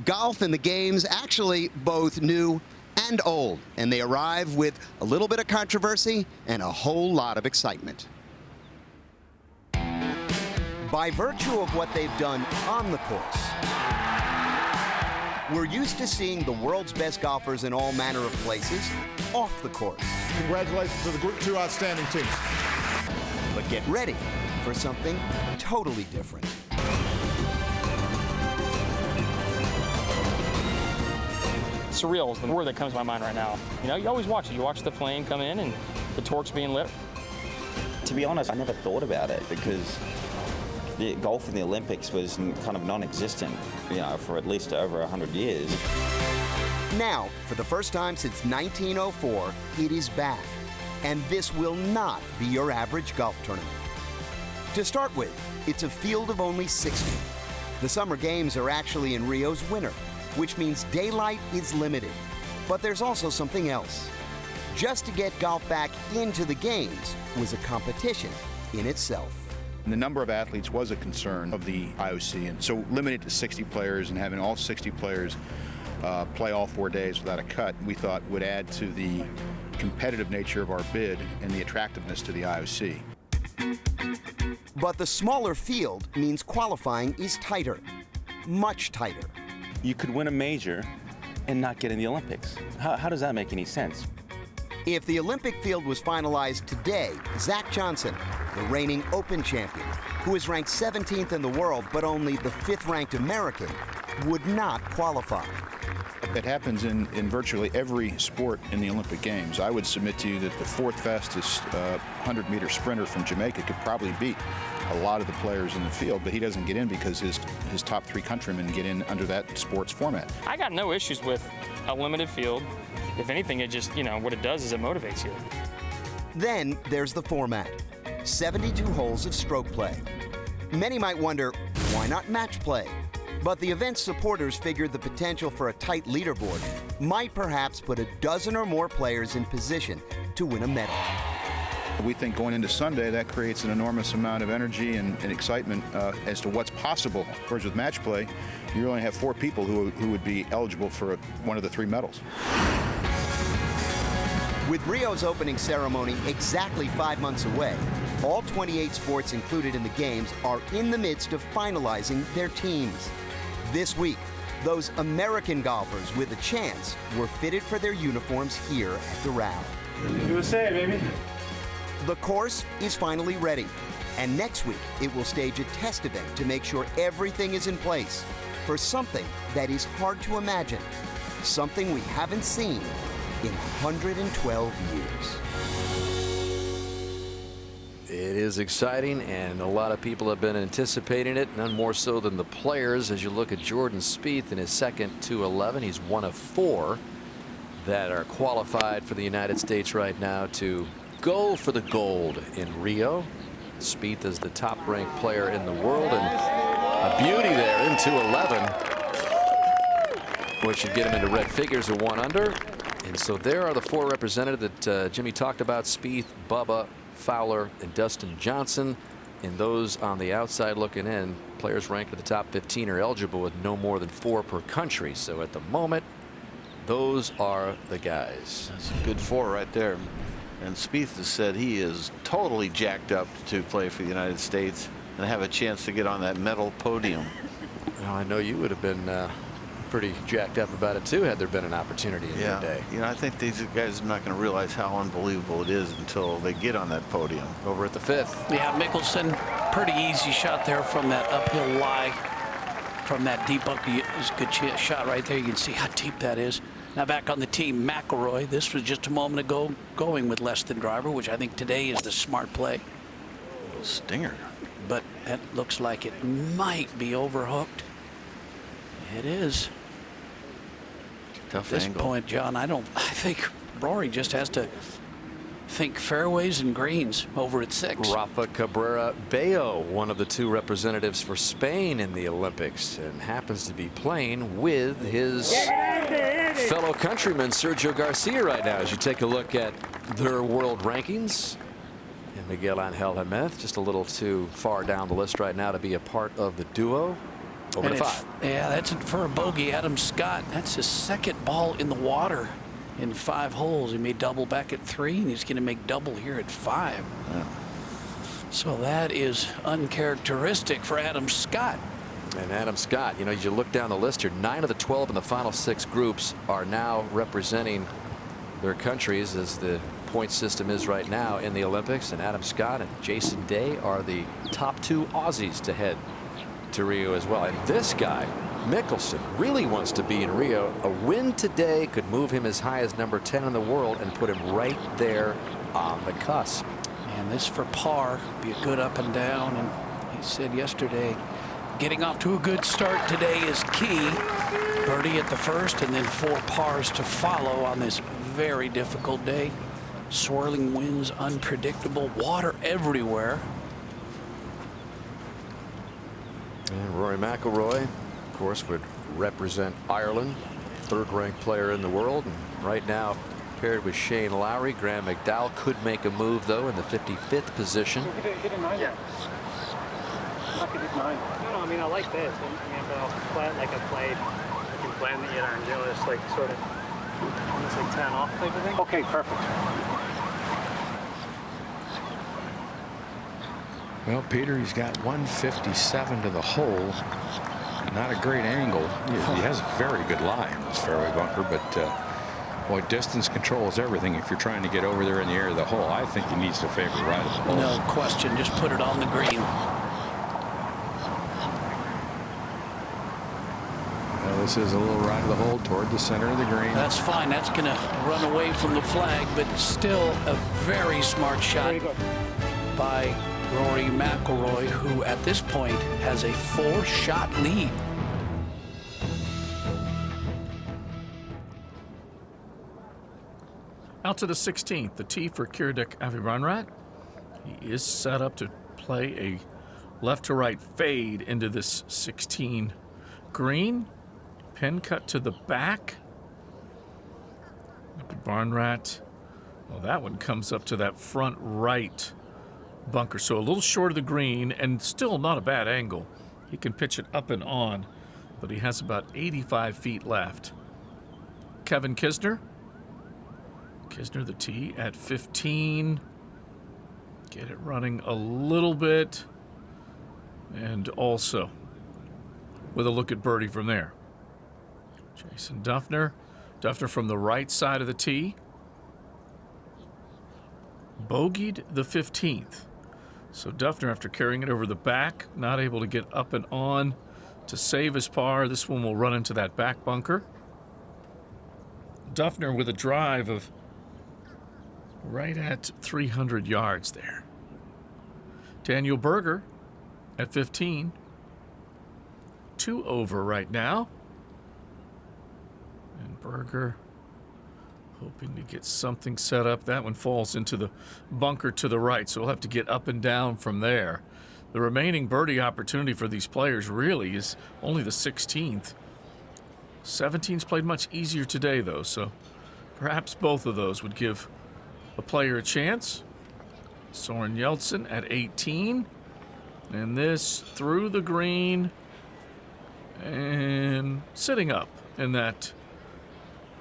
Golf and the games actually both new and old, and they arrive with a little bit of controversy and a whole lot of excitement. By virtue of what they've done on the course, we're used to seeing the world's best golfers in all manner of places off the course. Congratulations to the group, 2 outstanding teams. But get ready for something totally different. Surreal is the word that comes to my mind right now. You know, you always watch it. You watch the plane come in and the torch being lit. To be honest, I never thought about it because the golf in the Olympics was kind of non-existent, you know, for at least over 100 years. Now, for the first time since 1904, it is back. And this will not be your average golf tournament. To start with, it's a field of only 60. The Summer Games are actually in Rio's winter, which means daylight is limited. But there's also something else. Just to get golf back into the games was a competition in itself. The number of athletes was a concern of the IOC, and so limited to 60 players and having all 60 players play all 4 days without a cut, we thought would add to the competitive nature of our bid and the attractiveness to the IOC. But the smaller field means qualifying is tighter, much tighter. You could win a major and not get in the Olympics. How does that make any sense? If the Olympic field was finalized today, Zach Johnson, the reigning Open champion, who is ranked 17th in the world but only the 5th-ranked American, would not qualify. It happens in virtually every sport in the Olympic Games. I would submit to you that the 4th fastest 100-meter sprinter from Jamaica could probably beat a lot of the players in the field, but he doesn't get in because his top 3 countrymen get in under that sports format. I got no issues with a limited field. If anything, it just, you know, what it does is it motivates you. Then there's the format. 72 holes of stroke play. Many might wonder, why not match play? But the event's supporters figured the potential for a tight leaderboard might perhaps put a dozen or more players in position to win a medal. We think going into Sunday, that creates an enormous amount of energy and excitement as to what's possible. Whereas with match play, you only have 4 people who would be eligible for one of the 3 medals. With Rio's opening ceremony exactly 5 months away, all 28 sports included in the games are in the midst of finalizing their teams. This week, those American golfers with a chance were fitted for their uniforms here at Doral. USA, baby. The course is finally ready, and next week it will stage a test event to make sure everything is in place for something that is hard to imagine, something we haven't seen in 112 years. It is exciting, and a lot of people have been anticipating it, none more so than the players. As you look at Jordan Spieth in his second 211, he's one of 4 that are qualified for the United States right now to go for the gold in Rio. Spieth is the top-ranked player in the world, and a beauty there in 211, which should get him into red figures of 1 under. And so there are the 4 representatives that Jimmy talked about: Spieth, Bubba, Fowler, and Dustin Johnson. And those on the outside looking in, players ranked at the top 15 are eligible with no more than 4 per country. So at the moment, those are the guys. That's a good 4 right there. And Spieth has said he is totally jacked up to play for the United States and have a chance to get on that medal podium. Well, I know you would have been pretty jacked up about it too had there been an opportunity in your day. You know, I think these guys are not going to realize how unbelievable it is until they get on that podium. Over at the 5th. Yeah, Mickelson, pretty easy shot there from that uphill lie. From that deep bunker, it's a good shot right there. You can see how deep that is. Now back on the tee, McIlroy. This was just a moment ago going with less than driver, which I think today is the smart play. Little stinger. But that looks like it might be overhooked. It is. Tough At this angle. point, John, I think Rory just has to think fairways and greens over at 6. Rafa Cabrera Bello, one of the 2 representatives for Spain in the Olympics, and happens to be playing with his fellow countryman Sergio Garcia right now. As you take a look at their world rankings, and Miguel Angel Jimenez just a little too far down the list right now to be a part of the duo. Over to 5. Yeah, that's it for a bogey. Adam Scott, that's his 2nd ball in the water in 5 holes. He made double back at 3, and he's going to make double here at 5. Yeah. So that is uncharacteristic for Adam Scott. And Adam Scott, you know, as you look down the list here, 9 of the 12 in the final 6 groups are now representing their countries as the point system is right now in the Olympics. And Adam Scott and Jason Day are the top 2 Aussies to head to Rio as well. And this guy, Mickelson, really wants to be in Rio. A win today could move him as high as number 10 in the world and put him right there on the cusp. And this for par, be a good up and down. And he said yesterday, getting off to a good start today is key. Birdie at the first, and then 4 pars to follow on this very difficult day. Swirling winds, unpredictable, water everywhere. And Rory McIlroy, of course, would represent Ireland, 3rd-ranked player in the world. And right now, paired with Shane Lowry, Graham McDowell could make a move, though, in the 55th position. Hit a 9. Yeah. I could hit 9. No, I mean, I like this. I mean, but I'll play it like I played. I can blend it, you know, and do this, like, sort of almost like 10 off type of thing. Okay, perfect. Well, Peter, he's got 157 to the hole. Not a great angle. He has a very good lie in this fairway bunker, but boy, distance control is everything if you're trying to get over there in the area of the hole. I think he needs to favor right of the hole. No question. Just put it on the green. Well, this is a little right of the hole toward the center of the green. That's fine. That's going to run away from the flag, but still a very smart shot by Rory McIlroy, who at this point has a 4-shot lead. Out to the 16th, the tee for Kiradech Aviranrat. He is set up to play a left to right fade into this 16 green. Pin cut to the back. Barnrat. Well, that one comes up to that front right bunker, so a little short of the green and still not a bad angle. He can pitch it up and on, but he has about 85 feet left. Kevin Kisner. Kisner, the tee at 15. Get it running a little bit. And also with a look at birdie from there. Jason Duffner. Duffner from the right side of the tee. bogeyed the 15th. So Dufner, after carrying it over the back, not able to get up and on to save his par. This one will run into that back bunker. Dufner with a drive of right at 300 yards there. Daniel Berger at 15. 2 over right now. And Berger hoping to get something set up. That one falls into the bunker to the right, so we'll have to get up and down from there. The remaining birdie opportunity for these players really is only the 16th. 17's played much easier today, though, so perhaps both of those would give a player a chance. Soren Yeltsin at 18. And this through the green and sitting up in that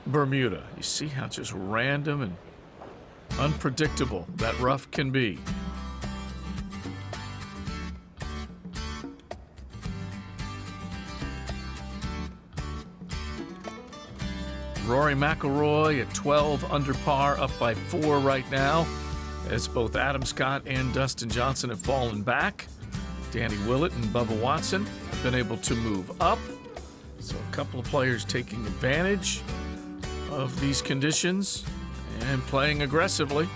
Bermuda. You see how just random and unpredictable that rough can be. Rory McIlroy at 12 under par, up by 4 right now, as both Adam Scott and Dustin Johnson have fallen back. Danny Willett and Bubba Watson have been able to move up. So a couple of players taking advantage of these conditions and playing aggressively.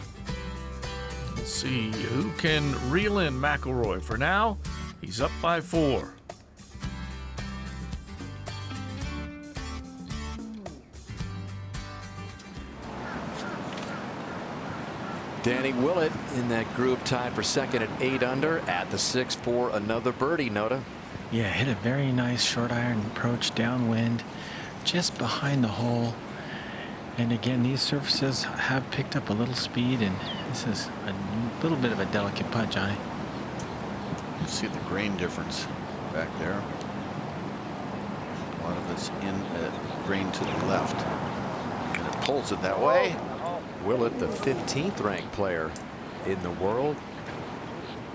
Let's see who can reel in McIlroy. For now, he's up by 4. Danny Willett in that group tied for second at 8 under at the 6 for another birdie, Noda. Yeah, hit a very nice short iron approach downwind just behind the hole. And again, these surfaces have picked up a little speed, and this is a little bit of a delicate putt, Johnny. You see the grain difference back there. A lot of it's in grain to the left. And it pulls it that way. Willett, the 15th ranked player in the world.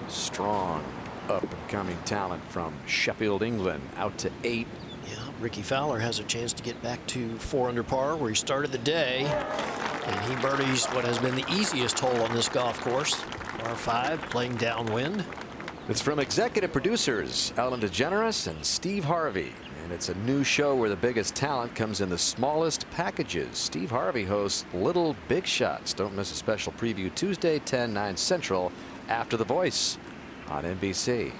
Strong up-and-coming talent from Sheffield, England, out to 8. Yeah, Ricky Fowler has a chance to get back to 4 under par where he started the day, and he birdies what has been the easiest hole on this golf course, par 5, playing downwind. It's from executive producers Ellen DeGeneres and Steve Harvey, and it's a new show where the biggest talent comes in the smallest packages. Steve Harvey hosts Little Big Shots. Don't miss a special preview Tuesday, 10/9 Central, after The Voice on NBC.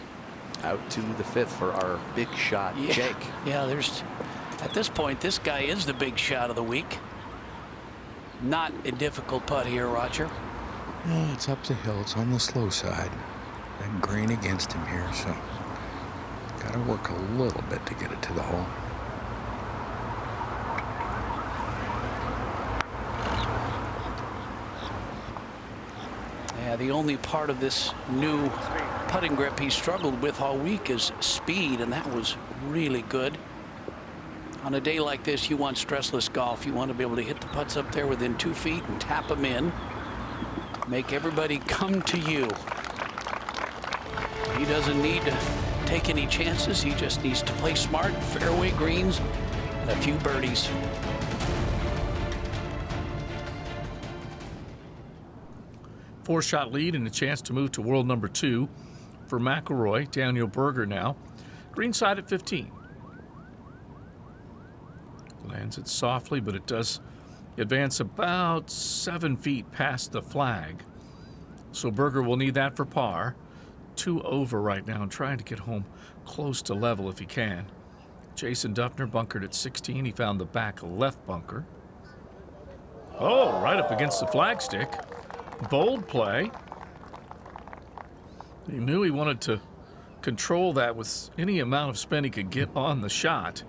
Out to the 5th for our big shot, Jake. Yeah, at this point, this guy is the big shot of the week. Not a difficult putt here, Roger. No, it's up the hill. It's on the slow side. That green against him here, so got to work a little bit to get it to the hole. Yeah, the only part of this new putting grip he struggled with all week is speed, and that was really good. On a day like this, you want stressless golf. You want to be able to hit the putts up there within 2 feet and tap them in. Make everybody come to you. He doesn't need to take any chances. He just needs to play smart, fairway greens, and a few birdies. Four-shot lead and a chance to move to world number 2 for McIlroy. Daniel Berger now. Green side at 15. Lands it softly, but it does advance about 7 feet past the flag. So Berger will need that for par. 2 over right now and trying to get home close to level if he can. Jason Dufner bunkered at 16. He found the back left bunker. Oh, right up against the flagstick. Bold play. He knew he wanted to control that with any amount of spin he could get on the shot,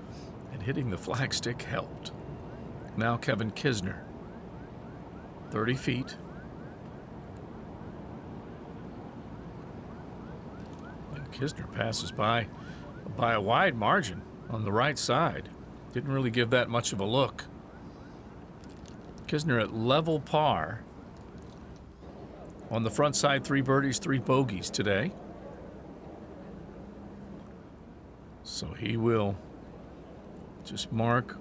and hitting the flagstick helped. Now Kevin Kisner. 30 feet. And Kisner passes by a wide margin on the right side. Didn't really give that much of a look. Kisner at level par. On the front side, 3 birdies, 3 bogeys today. So he will just mark.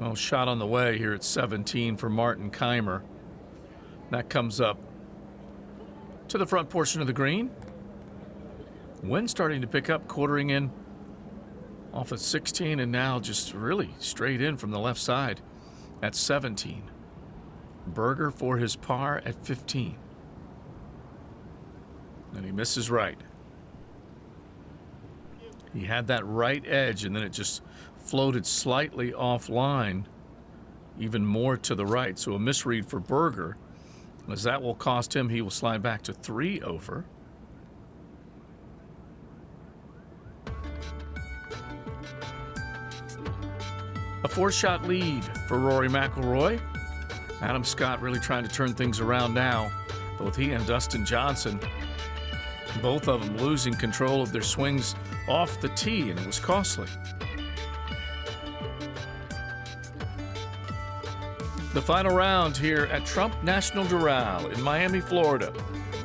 Oh, shot on the way here at 17 for Martin Keimer. That comes up to the front portion of the green. Wind starting to pick up, quartering in off at 16, and now just really straight in from the left side at 17. Berger for his par at 15. And he misses right. He had that right edge, and then it just floated slightly offline, even more to the right. So a misread for Berger, as that will cost him. He will slide back to 3 over. A 4-shot lead for Rory McIlroy. Adam Scott really trying to turn things around now. Both he and Dustin Johnson, both of them losing control of their swings off the tee, and it was costly. The final round here at Trump National Doral in Miami, Florida,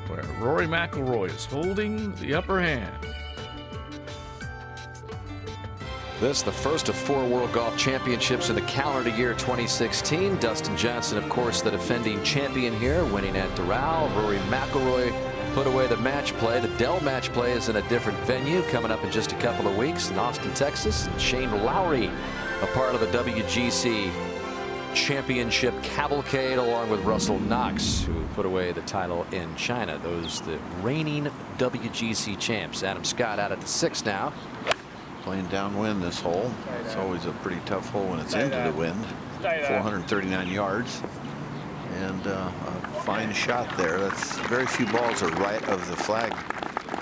where Rory McIlroy is holding the upper hand. This, the first of 4 World Golf Championships in the calendar year 2016. Dustin Johnson, of course, the defending champion here, winning at Doral. Rory McIlroy put away the match play. The Dell match play is in a different venue coming up in just a couple of weeks in Austin, Texas. And Shane Lowry, a part of the WGC Championship cavalcade, along with Russell Knox, who put away the title in China. Those the reigning WGC champs. Adam Scott out at the 6 now. Playing downwind this hole. It's always a pretty tough hole when it's into the wind. 439 yards. And a fine shot there. That's very few balls are right of the flag.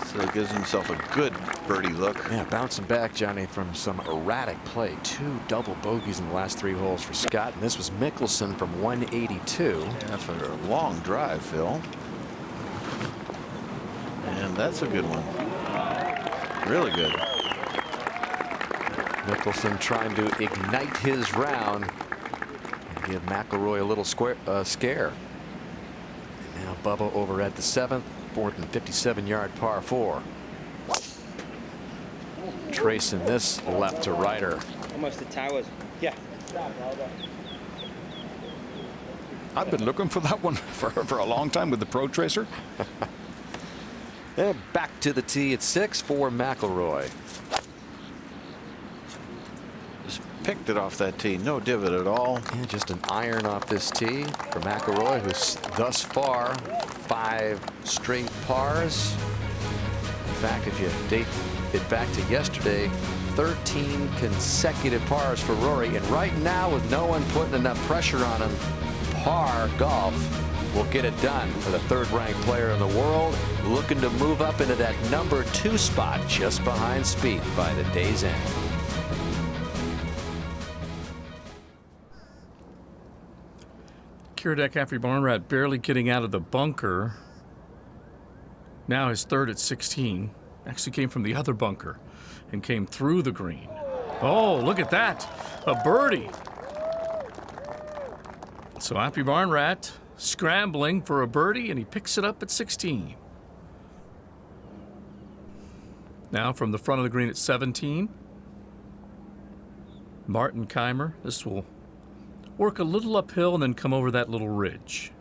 So it gives himself a good birdie look. Yeah, bouncing back, Johnny, from some erratic play. 2 double bogeys in the last 3 holes for Scott. And this was Mickelson from 182. Yeah, for a long drive, Phil. And that's a good one. Really good. Mickelson trying to ignite his round and give McIlroy a little scare. And now Bubba over at the 7th, 457-yard par 4. Tracing this left to righter. Almost the towers. Yeah. I've been looking for that one for a long time with the Pro Tracer. And back to the tee at 6 for McIlroy. Picked it off that tee. No divot at all. And just an iron off this tee for McIlroy, who's thus far 5 straight pars. In fact, if you date it back to yesterday, 13 consecutive pars for Rory. And right now, with no one putting enough pressure on him, par golf will get it done for the 3rd-ranked player in the world, looking to move up into that number 2 spot just behind Spieth by the day's end. Kiradech after Barnrat barely getting out of the bunker. Now his 3rd at 16. Actually came from the other bunker and came through the green. Oh, look at that. A birdie. So Appy Barnrat scrambling for a birdie, and he picks it up at 16. Now from the front of the green at 17. Martin Keimer. This will work a little uphill and then come over that little ridge.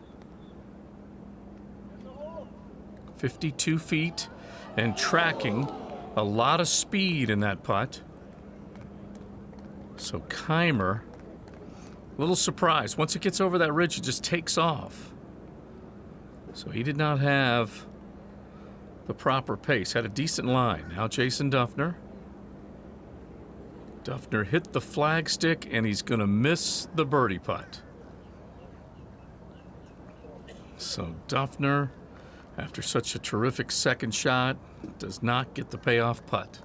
52 feet and tracking. A lot of speed in that putt. So Keimer, a little surprised. Once it gets over that ridge, it just takes off. So he did not have the proper pace. Had a decent line. Now Jason Duffner. Duffner hit the flagstick, and he's going to miss the birdie putt. So Duffner, after such a terrific second shot, does not get the payoff putt.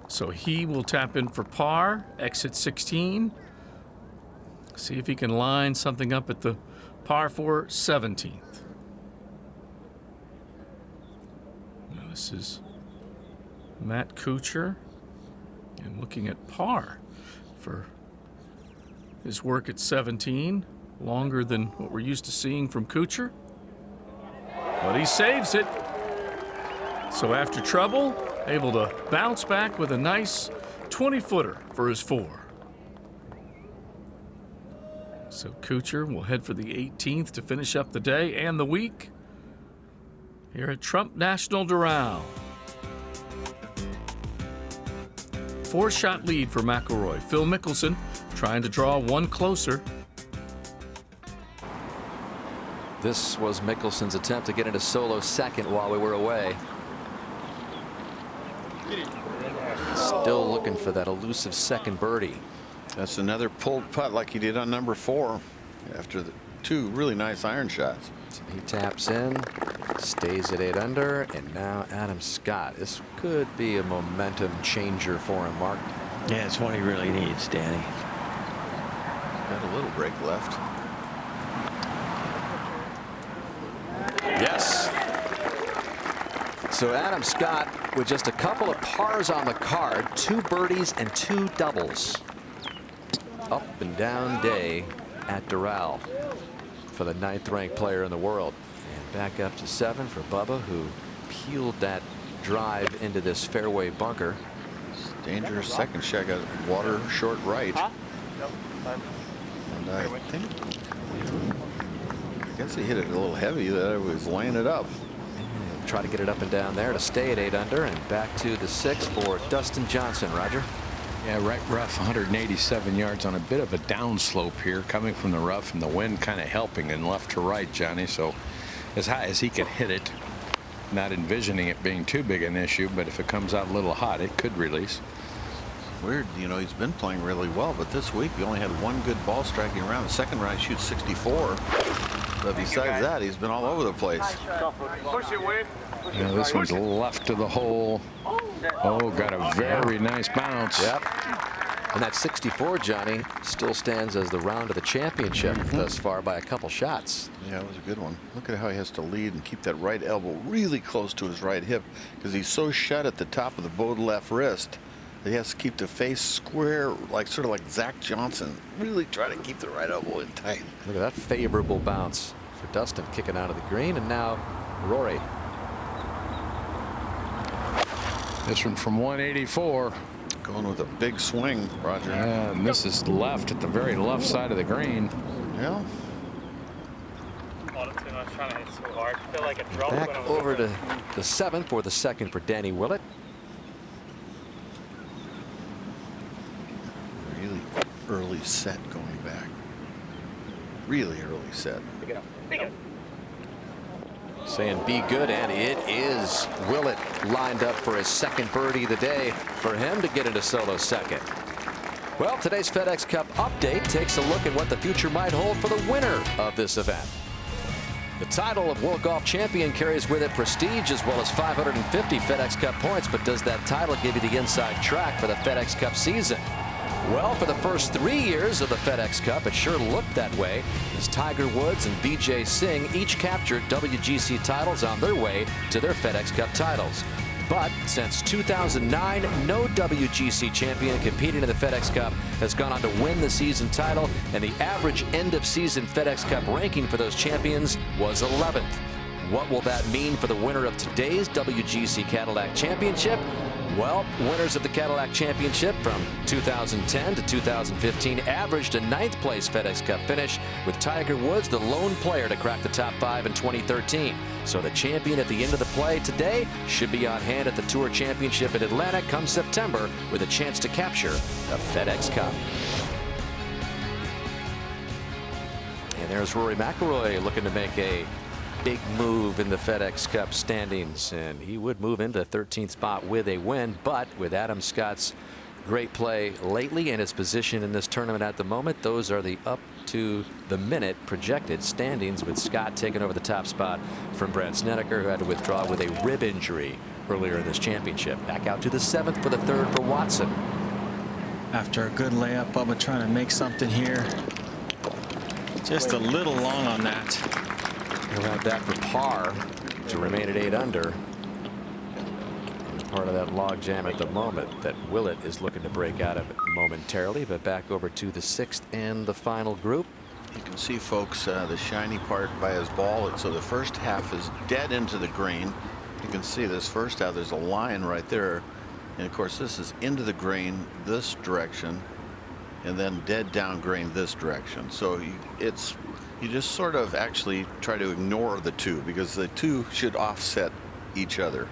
So he will tap in for par, exit 16. See if he can line something up at the par 4 17th. Now this is Matt Kuchar. And looking at par for his work at 17, longer than what we're used to seeing from Kuchar. But he saves it. So after trouble, able to bounce back with a nice 20-footer for his 4. So Kuchar will head for the 18th to finish up the day and the week. here at Trump National Doral. 4-shot lead for McIlroy. Phil Mickelson trying to draw one closer. This was Mickelson's attempt to get into solo second while we were away. Still looking for that elusive second birdie. That's another pulled putt like he did on number 4 after the 2 really nice iron shots. So he taps in, stays at 8 under, and now Adam Scott. This could be a momentum changer for him, Mark. Yeah, it's what he really needs, Danny. Got a little break left. Yes. So Adam Scott with just a couple of pars on the card, 2 birdies and 2 doubles. Up and down day at Doral for the 9th ranked player in the world. And back up to 7 for Bubba, who peeled that drive into this fairway bunker. Dangerous second shot, got water short right. Huh? And I guess he hit it a little heavy that I was laying it up. Try to get it up and down there to stay at 8 under, and back to the 6 for Dustin Johnson. Roger. Yeah, right rough, 187 yards on a bit of a downslope here, coming from the rough, and the wind kind of helping in left to right, Johnny. So as high as he could hit it, not envisioning it being too big an issue, but if it comes out a little hot, it could release. Weird, you know, he's been playing really well, but this week he only had 1 good ball striking around. The second round he shoots 64. But besides that, he's been all over the place. Push it, Wade. Yeah, this one's left to the hole. Oh, got a very nice bounce. Yep. And that 64, Johnny, still stands as the round of the championship thus far by a couple shots. Yeah, it was a good one. Look at how he has to lead and keep that right elbow really close to his right hip, because he's so shut at the top of the bowed left wrist. He has to keep the face square, like sort of like Zach Johnson. Really try to keep the right elbow in tight. Look at that favorable bounce for Dustin, kicking out of the green, and now Rory. This one from 184. Going with a big swing, Roger. And this is left at the very left side of the green. Yeah. Trying to hit so hard. I feel like a drop. Back over to the 7th for the second for Danny Willett. Really early set going back. Really early set. Saying be good, and it is. Willett lined up for his second birdie of the day for him to get into solo second. Well, today's FedEx Cup update takes a look at what the future might hold for the winner of this event. The title of World Golf Champion carries with it prestige as well as 550 FedEx Cup points, but does that title give you the inside track for the FedEx Cup season? Well, for the first 3 years of the FedEx Cup, it sure looked that way, as Tiger Woods and Vijay Singh each captured WGC titles on their way to their FedEx Cup titles. But since 2009, no WGC champion competing in the FedEx Cup has gone on to win the season title, and the average end-of-season FedEx Cup ranking for those champions was 11th. What will that mean for the winner of today's WGC-Cadillac Championship? Well, winners of the Cadillac Championship from 2010 to 2015 averaged a 9th place FedEx Cup finish, with Tiger Woods the lone player to crack the top 5 in 2013. So the champion at the end of the play today should be on hand at the Tour Championship in Atlanta come September with a chance to capture the FedEx Cup. And there's Rory McIlroy looking to make a big move in the FedEx Cup standings, and he would move into the 13th spot with a win, but with Adam Scott's great play lately and his position in this tournament at the moment, those are the up to the minute projected standings, with Scott taking over the top spot from Brad Snedeker, who had to withdraw with a rib injury earlier in this championship. Back out to the 7th for the 3rd for Watson. After a good layup, Bubba trying to make something here. Just a little long on that. He'll have that for par to remain at 8 under. It's part of that log jam at the moment that Willett is looking to break out of it momentarily. But back over to the 6th and the final group. You can see, folks, the shiny part by his ball. So the first half is dead into the green. You can see this first half, there's a line right there. And of course, this is into the green this direction, and then dead down green this direction. So it's You just sort of actually try to ignore the 2 because the 2 should offset each other.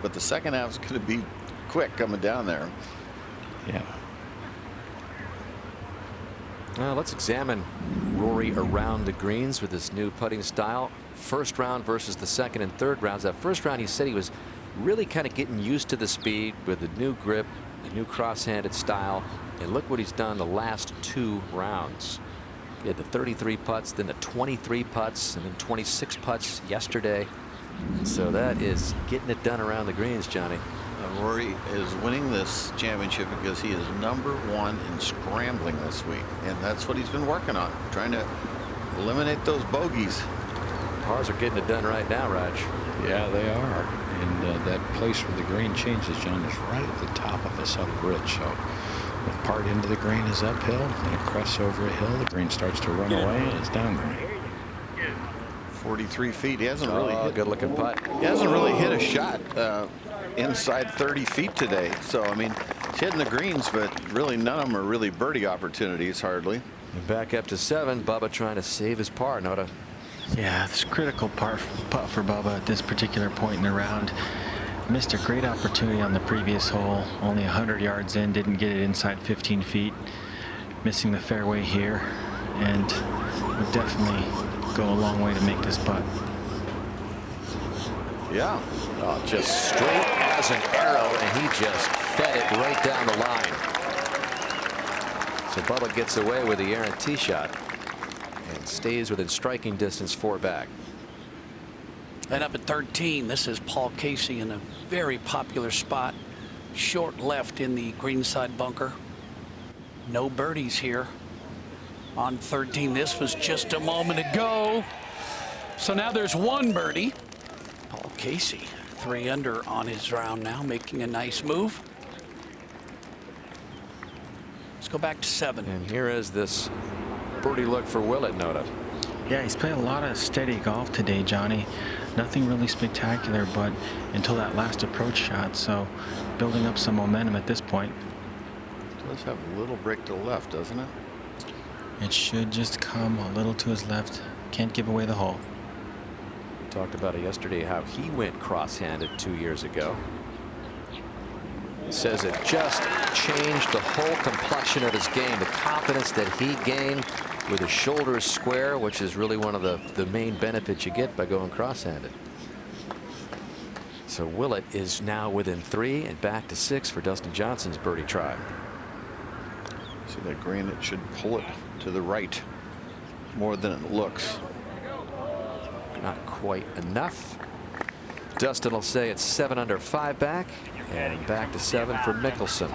But the second half is going to be quick coming down there. Yeah. Well, let's examine Rory around the greens with this new putting style. First round versus the second and third rounds. That first round, he said he was really kind of getting used to the speed with the new grip, the new cross-handed style. And look what he's done the last 2 rounds. He had the 33 putts, then the 23 putts, and then 26 putts yesterday. So that is getting it done around the greens, Johnny. Rory is winning this championship because he is #1 in scrambling this week, and that's what he's been working on, trying to eliminate those bogeys. Pars are getting it done right now, Raj. Yeah, they are. And that place where the green changes, John, is right at the top of the subtle ridge. So the part into the green is uphill, then it crests over a hill. The green starts to run away, and it's down green. 43 feet. He hasn't really hit. Good looking putt. He hasn't really hit a shot inside 30 feet today. So, I mean, he's hitting the greens, but really none of them are really birdie opportunities, hardly. And back up to 7. Bubba trying to save his par. Nota. Yeah, this critical putt for Bubba at this particular point in the round. Missed a great opportunity on the previous hole. Only 100 yards in, didn't get it inside 15 feet. Missing the fairway here, and would definitely go a long way to make this putt. Yeah. Oh, just straight as an arrow, and he just fed it right down the line. So Bubba gets away with the errant tee shot and stays within striking distance 4 back. And up at 13, this is Paul Casey in a very popular spot. Short left in the greenside bunker. No birdies here on 13. This was just a moment ago. So now there's 1 birdie. Paul Casey, 3 under on his round now, making a nice move. Let's go back to 7. And here is this birdie look for Willett, Nota. Yeah, he's played a lot of steady golf today, Johnny. Nothing really spectacular, but until that last approach shot, so building up some momentum at this point. It does have a little break to the left, doesn't it? It should just come a little to his left. Can't give away the hole. We talked about it yesterday, how he went cross-handed 2 years ago. He says it just changed the whole complexion of his game. The confidence that he gained with his shoulders square, which is really one of the main benefits you get by going cross-handed. So Willett is now within 3 and back to 6 for Dustin Johnson's birdie try. See that green? It should pull it to the right more than it looks. Not quite enough. Dustin will say it's 7 under 5 back, and back to 7 for Mickelson.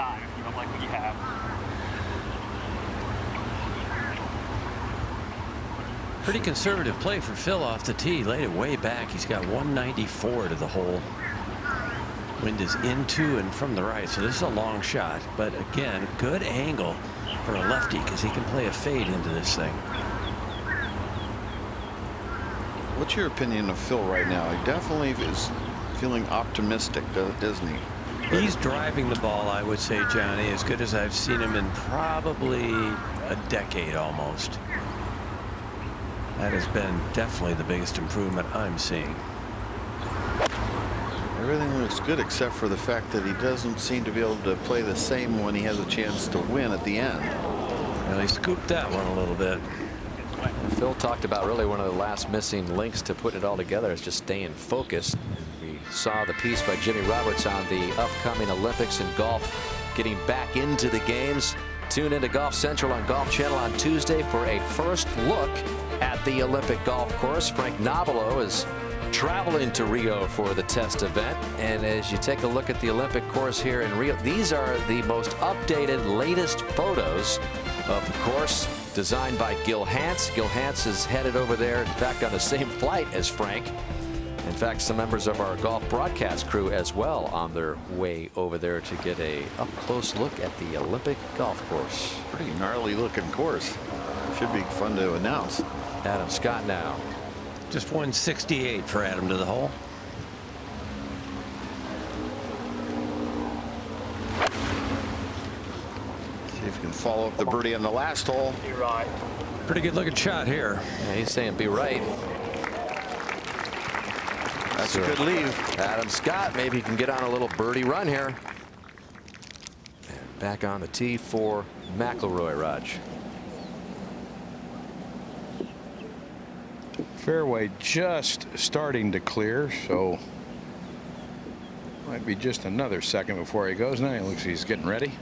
Pretty conservative play for Phil off the tee. Laid it way back. He's got 194 to the hole. Wind is into and from the right, so this is a long shot. But again, good angle for a lefty because he can play a fade into this thing. What's your opinion of Phil right now? He definitely is feeling optimistic, isn't he? He's driving the ball, I would say, Johnny, as good as I've seen him in probably a decade almost. That has been definitely the biggest improvement I'm seeing. Everything looks good except for the fact that he doesn't seem to be able to play the same when he has a chance to win at the end. Well, he scooped that one a little bit. Phil talked about really one of the last missing links to put it all together is just staying focused. We saw the piece by Jimmy Roberts on the upcoming Olympics in golf, getting back into the games. Tune into Golf Central on Golf Channel on Tuesday for a first look at the Olympic golf course. Frank Nobilo is traveling to Rio for the test event, and as you take a look at the Olympic course here in Rio, these are the most updated, latest photos of the course, designed by Gil Hance. Gil Hance is headed over there, in fact, on the same flight as Frank. In fact, some members of our golf broadcast crew as well on their way over there to get a up-close look at the Olympic golf course. Pretty gnarly looking course. Should be fun to announce. Adam Scott now. Just 168 for Adam to the hole. See if you can follow up the birdie on the last hole. Pretty good looking shot here. Yeah, he's saying be right. That's a good leave. Adam Scott, maybe he can get on a little birdie run here. And back on the tee for McIlroy, Raj. Fairway just starting to clear, so might be just another second before he goes. Now he looks he's getting ready.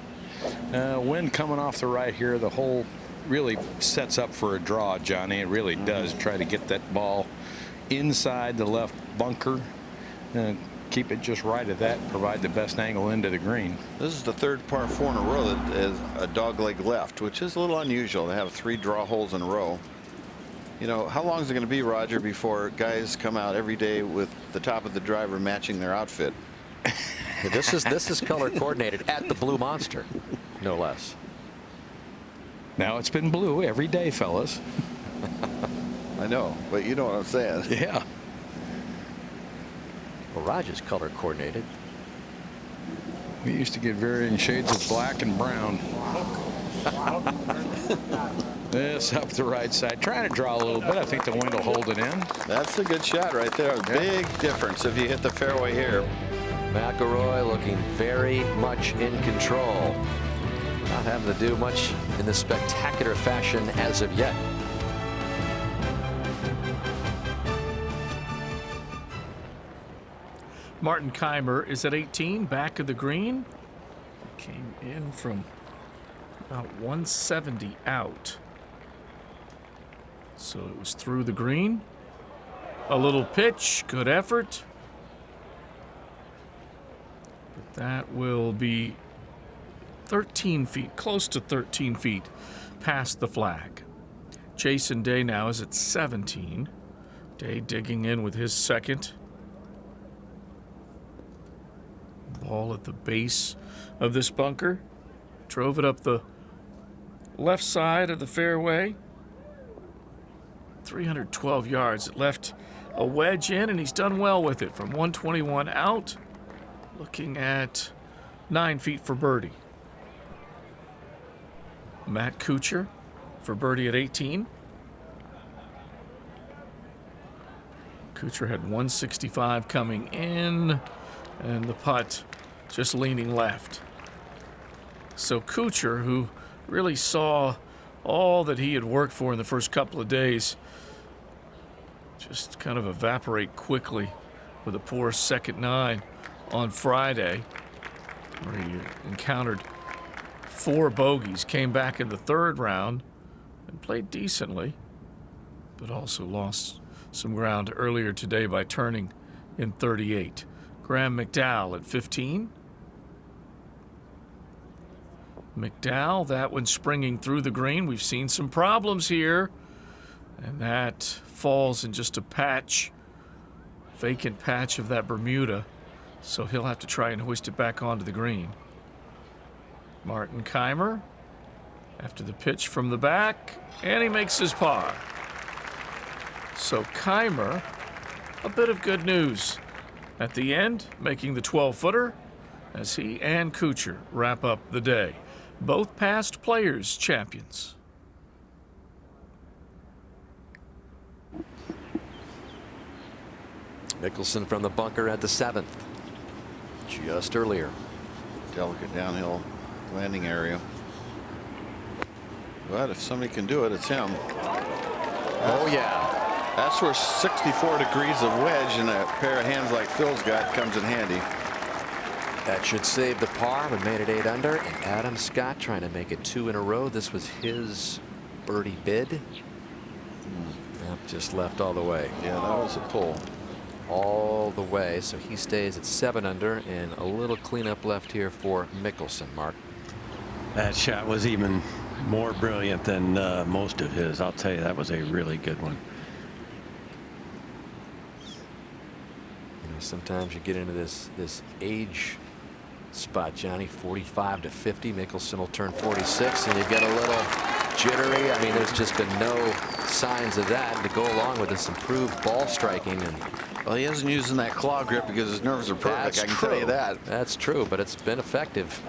Wind coming off the right here. The hole really sets up for a draw, Johnny. It really does. Try to get that ball inside the left bunker and keep it just right at that, provide the best angle into the green. This is the third par 4 in a row that is a dogleg left, which is a little unusual. They have 3 draw holes in a row. You know, how long is it going to be, Roger, before guys come out every day with the top of the driver matching their outfit? This is color coordinated at the Blue Monster, no less. Now it's been blue every day, fellas. I know, but you know what I'm saying. Yeah. Well, Raj is color coordinated. We used to get varying shades of black and brown. This up the right side, trying to draw a little bit. I think the wind will hold it in. That's a good shot right there. A big difference if you hit the fairway here. McIlroy looking very much in control. Not having to do much in this spectacular fashion as of yet. Martin Keimer is at 18, back of the green. Came in from about 170 out. So it was through the green. A little pitch, good effort. But that will be 13 feet, close to 13 feet past the flag. Jason Day now is at 17. Day digging in with his second. Ball at the base of this bunker. Drove it up the left side of the fairway. 312 yards. It left a wedge in, and he's done well with it from 121 out. Looking at 9 feet for birdie. Matt Kuchar for birdie at 18. Kuchar had 165 coming in, and the putt just leaning left. So Kuchar, who really saw all that he had worked for in the first couple of days, just kind of evaporate quickly with a poor second 9 on Friday, where he encountered 4 bogeys, came back in the third round and played decently, but also lost some ground earlier today by turning in 38. Graham McDowell at 15. McDowell, that one springing through the green. We've seen some problems here, and that falls in just a patch, vacant patch of that Bermuda, so he'll have to try and hoist it back onto the green. Martin Keimer after the pitch from the back, and he makes his par. So Keimer, a bit of good news at the end, making the 12-footer as he and Kuchar wrap up the day. Both past players champions. Mickelson from the bunker at the 7th. Just earlier. Delicate downhill landing area. But if somebody can do it, it's him. Oh, yeah. That's where 64 degrees of wedge and a pair of hands like Phil's got comes in handy. That should save the par, but made it 8 under. And Adam Scott trying to make it 2 in a row. This was his birdie bid. Yep, just left all the way. Yeah, that was a pull. All the way, so he stays at 7 under, and a little cleanup left here for Mickelson. Mark. That shot was even more brilliant than most of his. I'll tell you, that was a really good one. You know, sometimes you get into this age spot, Johnny. 45 to 50. Mickelson will turn 46, and you get a little jittery. I mean, there's just been no signs of that. To go along with this improved ball striking, and well, he isn't using that claw grip because his nerves are perfect. I can tell you that. That's true, but it's been effective.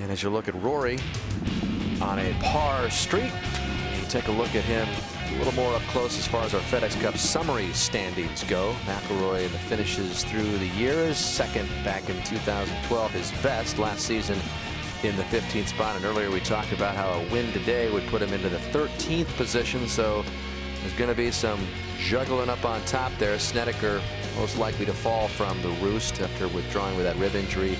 And as you look at Rory on a par streak, you take a look at him a little more up close as far as our FedEx Cup summary standings go. McIlroy in the finishes through the year is second back in 2012, his best last season in the 15th spot. And earlier we talked about how a win today would put him into the 13th position. So there's going to be some juggling up on top there. Snedeker most likely to fall from the roost after withdrawing with that rib injury.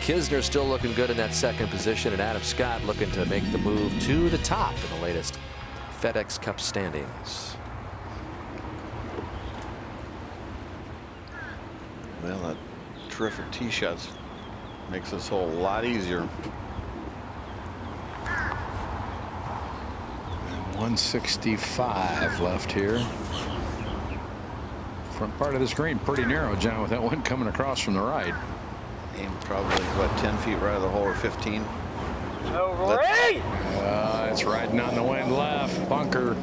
Kisner still looking good in that second position, and Adam Scott looking to make the move to the top in the latest FedEx Cup standings. Well, that terrific tee shots makes this hole a lot easier. 165 left here. Front part of the screen pretty narrow, John, with that one coming across from the right. Aim probably, what, 10 feet right of the hole or 15? It's riding on the wind left. Bunker.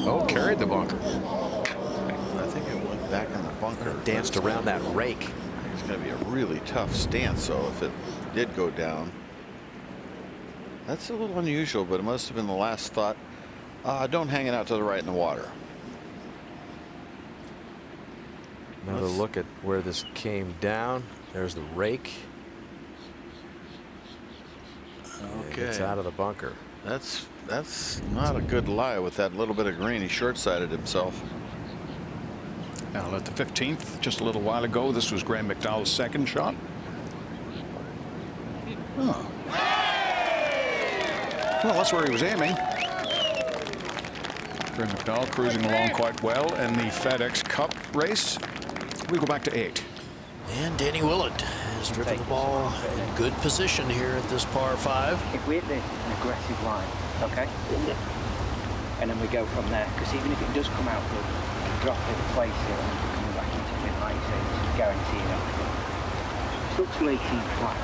Oh, carried the bunker. I think it went back in the bunker. Danced around that rake. It's going to be a really tough stance, so if it did go down. That's a little unusual, but it must have been the last thought. Don't hang it out to the right in the water. Another look at where this came down. There's the rake. Okay. It's out of the bunker. That's not a good lie with that little bit of green. He short-sided himself. Now at the 15th, just a little while ago, this was Graham McDowell's second shot. Oh. Well, that's where he was aiming. Graham McDowell cruising along quite well in the FedEx Cup race. We go back to 8. And Danny Willett has driven the ball in good position here at this par 5. If we hit an aggressive line, okay? And then we go from there, because even if it does come out good, we can drop it, place it, and coming back into it, like you say, it's guaranteeing everything. It's up to 18 flat.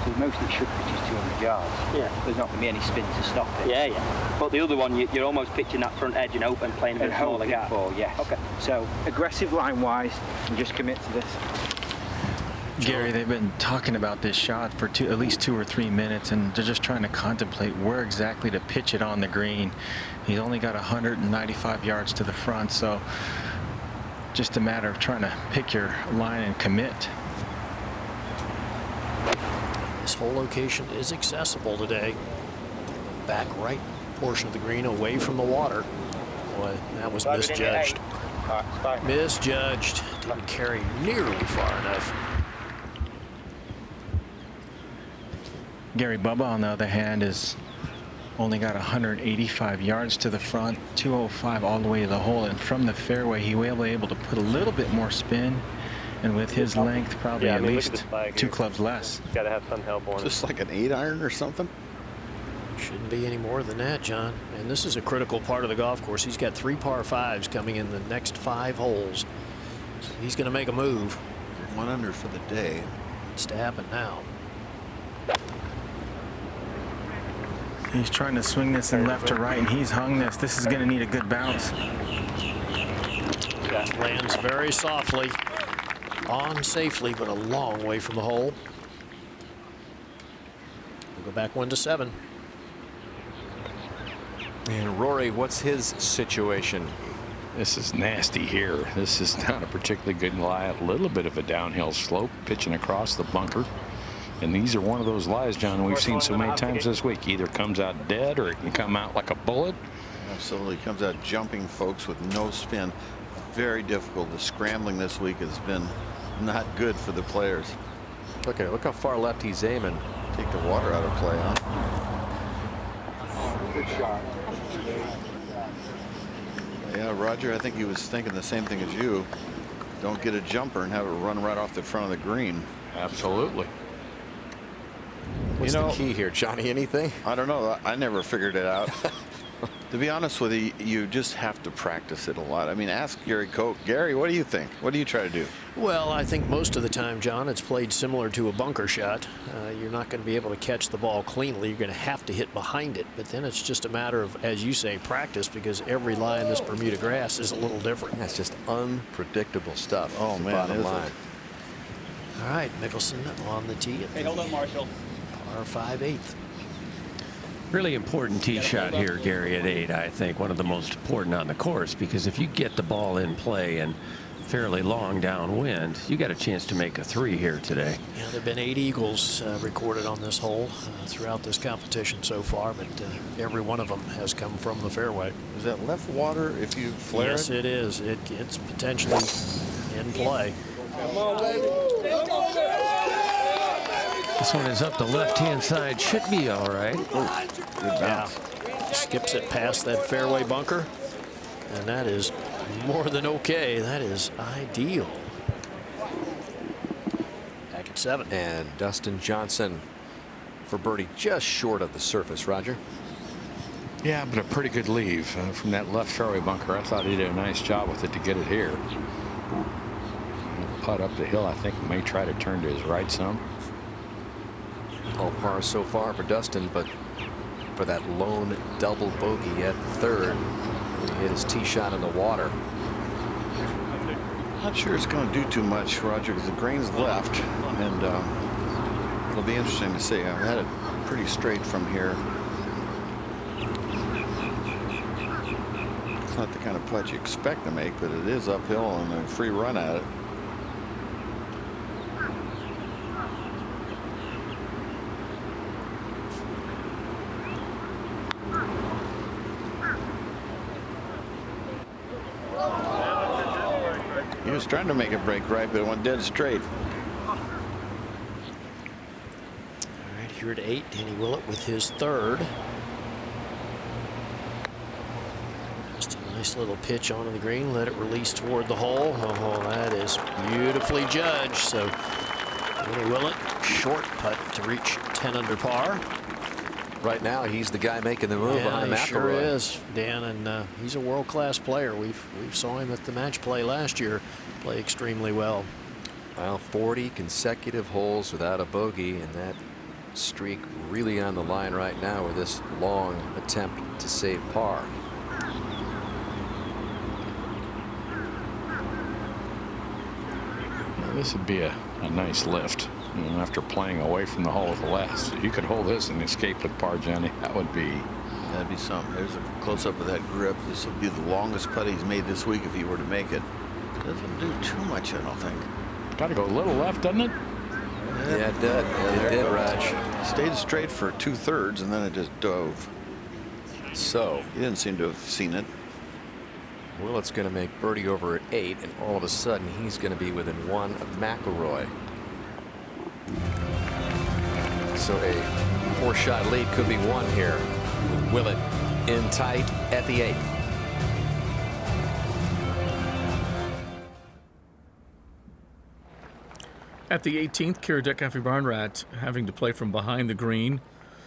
So most of it should pitch is 200 yards. Yeah. There's not going to be any spin to stop it. Yeah, yeah. But the other one, you're almost pitching that front edge and open, playing a bit smaller gap. Yes. Okay. So aggressive line-wise, and just commit to this. Gary, they've been talking about this shot for at least 2 or 3 minutes, and they're just trying to contemplate where exactly to pitch it on the green. He's only got 195 yards to the front, so just a matter of trying to pick your line and commit. This whole location is accessible today. Back right portion of the green away from the water. Boy, that was misjudged. Misjudged. Didn't carry nearly far enough. Gary Bubba, on the other hand, is only got 185 yards to the front, 205 all the way to the hole, and from the fairway he will be able to put a little bit more spin, and with his length probably at least 2 clubs less. Got to have some help on it. Just like an 8-iron or something? Shouldn't be any more than that, John. And this is a critical part of the golf course. He's got 3 par 5s coming in the next 5 holes. So he's going to make a move. 1 under for the day. It's to happen now. He's trying to swing this in left to right, and he's hung this. This is going to need a good bounce. That lands very softly. On safely, but a long way from the hole. We'll go back 1 to 7. And Rory, what's his situation? This is nasty here. This is not a particularly good lie. A little bit of a downhill slope pitching across the bunker. And these are one of those lies, John, we've seen so many times this week. Either comes out dead or it can come out like a bullet. Absolutely. Comes out jumping, folks, with no spin. Very difficult. The scrambling this week has been not good for the players. Look at it. Look how far left he's aiming. Take the water out of play, huh? Good shot. Yeah, Roger, I think he was thinking the same thing as you. Don't get a jumper and have it run right off the front of the green. Absolutely. What's the key here, Johnny? Anything? I don't know. I never figured it out. To be honest with you, you just have to practice it a lot. I mean, ask Gary Koch. Gary, what do you think? What do you try to do? Well, I think most of the time, John, it's played similar to a bunker shot. You're not going to be able to catch the ball cleanly. You're going to have to hit behind it. But then it's just a matter of, as you say, practice, because every lie in this Bermuda grass is a little different. That's just unpredictable stuff. Oh, man, bottom is line. it? All right, Mickelson on the tee. Hey, hold on, Marshall. Par 5/8. Really important tee shot here, Gary, at 8. I think one of the most important on the course, because if you get the ball in play and fairly long downwind, you got a chance to make a 3 here today. Yeah, there have been 8 eagles recorded on this hole throughout this competition so far, but every one of them has come from the fairway. Is that left water if you flare Yes, it is. It's potentially in play. This one is up the left-hand side. Should be all right. Good bounce. Skips it past that fairway bunker, and that is more than okay. That is ideal. Back at 7. And Dustin Johnson for birdie just short of the surface, Roger. Yeah, but a pretty good leave from that left fairway bunker. I thought he did a nice job with it to get it here. Putt up the hill, I think may try to turn to his right some. All par so far for Dustin, but for that lone double bogey at the 3rd, he hit his tee shot in the water. Not sure it's going to do too much, Roger, because the grain's left, and it'll be interesting to see. I've had it pretty straight from here. It's not the kind of putt you expect to make, but it is uphill and a free run at it. He was trying to make it break right, but it went dead straight. All right, here at 8, Danny Willett with his 3rd. Just a nice little pitch onto the green, let it release toward the hole. Oh, that is beautifully judged. So Danny Willett, short putt to reach 10 under par. Right now, he's the guy making the move behind McIlroy. Sure is, Dan, and he's a world-class player. We saw him at the match play last year play extremely well. Well, 40 consecutive holes without a bogey, and that streak really on the line right now with this long attempt to save par. Well, this would be a nice lift. And after playing away from the hole with the last, you could hold this and escape with par, Johnny. That'd be something. There's a close-up of that grip. This will be the longest putt he's made this week if he were to make it. Doesn't do too much, I don't think. Got to go a little left, doesn't it? Yeah, it did. It did, Raj. Stayed straight for 2/3, and then it just dove. So he didn't seem to have seen it. Willett's going to make birdie over at 8, and all of a sudden he's going to be within 1 of McIlroy. So a 4-shot lead could be won here with Willett in tight at the 8th. At the 18th, Kiradech Barnrat having to play from behind the green.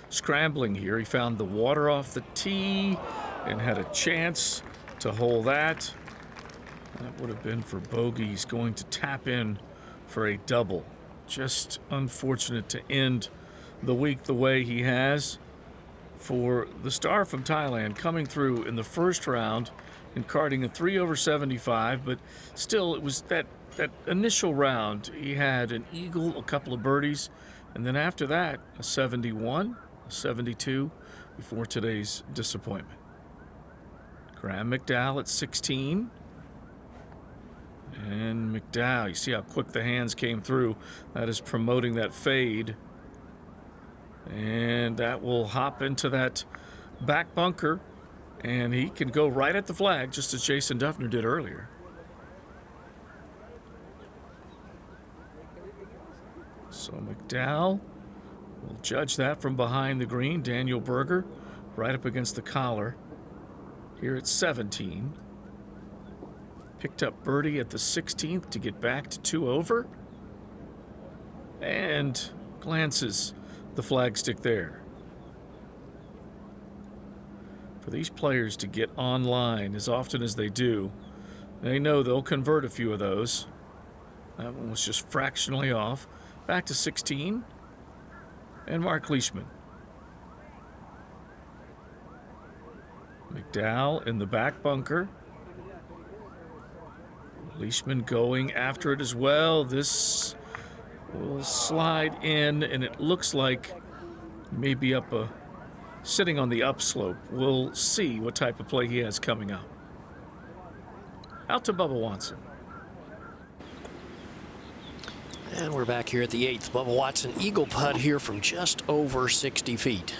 Scrambling here, he found the water off the tee and had a chance to hole that. That would have been for bogey. He's going to tap in for a double. Just unfortunate to end the week the way he has for the star from Thailand, coming through in the first round and carding a 3 over 75, but still it was that initial round. He had an eagle, a couple of birdies, and then after that a 71, a 72 before today's disappointment. Graham McDowell at 16. And McDowell, you see how quick the hands came through. That is promoting that fade. And that will hop into that back bunker. And he can go right at the flag, just as Jason Duffner did earlier. So McDowell will judge that from behind the green. Daniel Berger right up against the collar here at 17. Picked up birdie at the 16th to get back to 2 over. And glances the flagstick there. For these players to get online as often as they do, they know they'll convert a few of those. That one was just fractionally off. Back to 16. And Mark Leishman. McDowell in the back bunker. Leishman going after it as well. This will slide in, and it looks like May be up sitting on the upslope. We'll see what type of play he has coming up. Out to Bubba Watson. And we're back here at the 8th. Bubba Watson eagle putt here from just over 60 feet.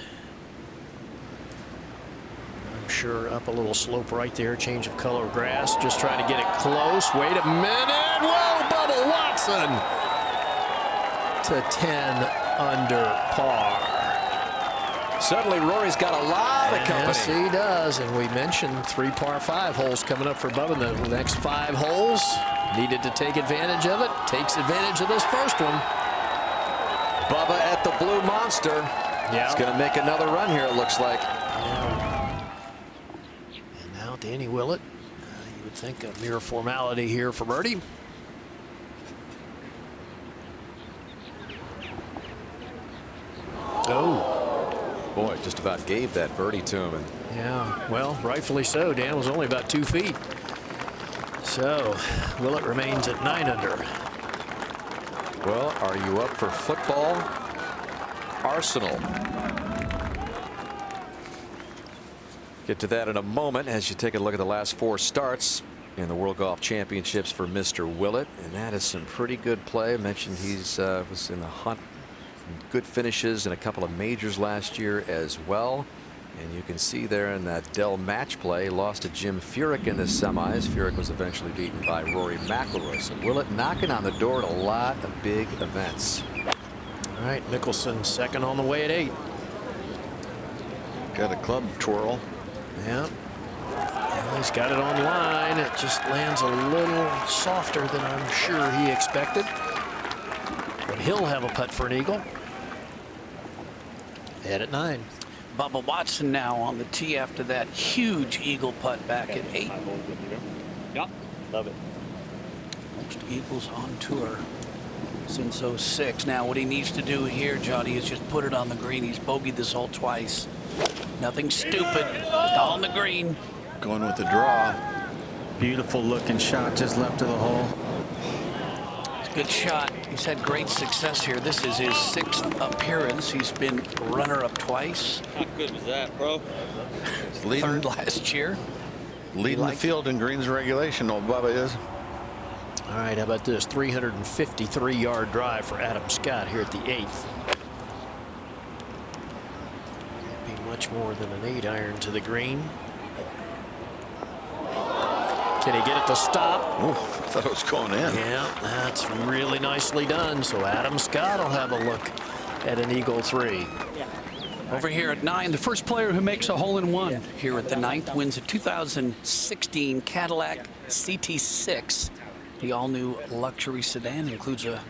I'm sure up a little slope right there. Change of color of grass. Just trying to get it close. Wait a minute. Whoa, Bubba Watson to 10 under par. Suddenly, Rory's got a lot of company. Yes, he does. And we mentioned 3 par 5 holes coming up for Bubba. The next 5 holes. Needed to take advantage of it. Takes advantage of this first one. Bubba at the Blue Monster. Yeah. He's going to make another run here, it looks like. Yeah. And now Danny Willett. You would think a mere formality here for birdie. Oh. Boy, just about gave that birdie to him. Yeah, well, rightfully so. Dan was only about 2 feet. So, Willett remains at 9 under. Well, are you up for football? Arsenal. Get to that in a moment as you take a look at the last 4 starts in the World Golf Championships for Mr. Willett. And that is some pretty good play. I mentioned he's was in the hunt. Good finishes in a couple of majors last year as well. And you can see there in that Dell match play, lost to Jim Furyk in the semis. Furyk was eventually beaten by Rory McIlroy. So Willett knocking on the door at a lot of big events. All right, Mickelson second on the way at 8. Got a club twirl. Yeah. Well, he's got it on line. It just lands a little softer than I'm sure he expected. But he'll have a putt for an eagle. Head at 9. Bubba Watson now on the tee after that huge eagle putt back at 8. Yep. Love it. Most eagles on tour since 06. Now what he needs to do here, Johnny, is just put it on the green. He's bogeyed this hole twice. Nothing stupid. On the green. Going with the draw. Beautiful looking shot just left of the hole. It's a good shot. He's had great success here. This is his 6th appearance. He's been runner-up twice. How good was that, bro? Third last year. Leading the field in greens regulation, old Bubba is. All right, how about this 353-yard drive for Adam Scott here at the 8th. Be much more than an 8-iron to the green. Can he get it to stop? Oh, I thought it was going in. Yeah, that's really nicely done. So Adam Scott will have a look at an eagle 3. Over here at 9, the first player who makes a hole-in-one here at the 9th wins a 2016 Cadillac CT6. The all-new luxury sedan includes a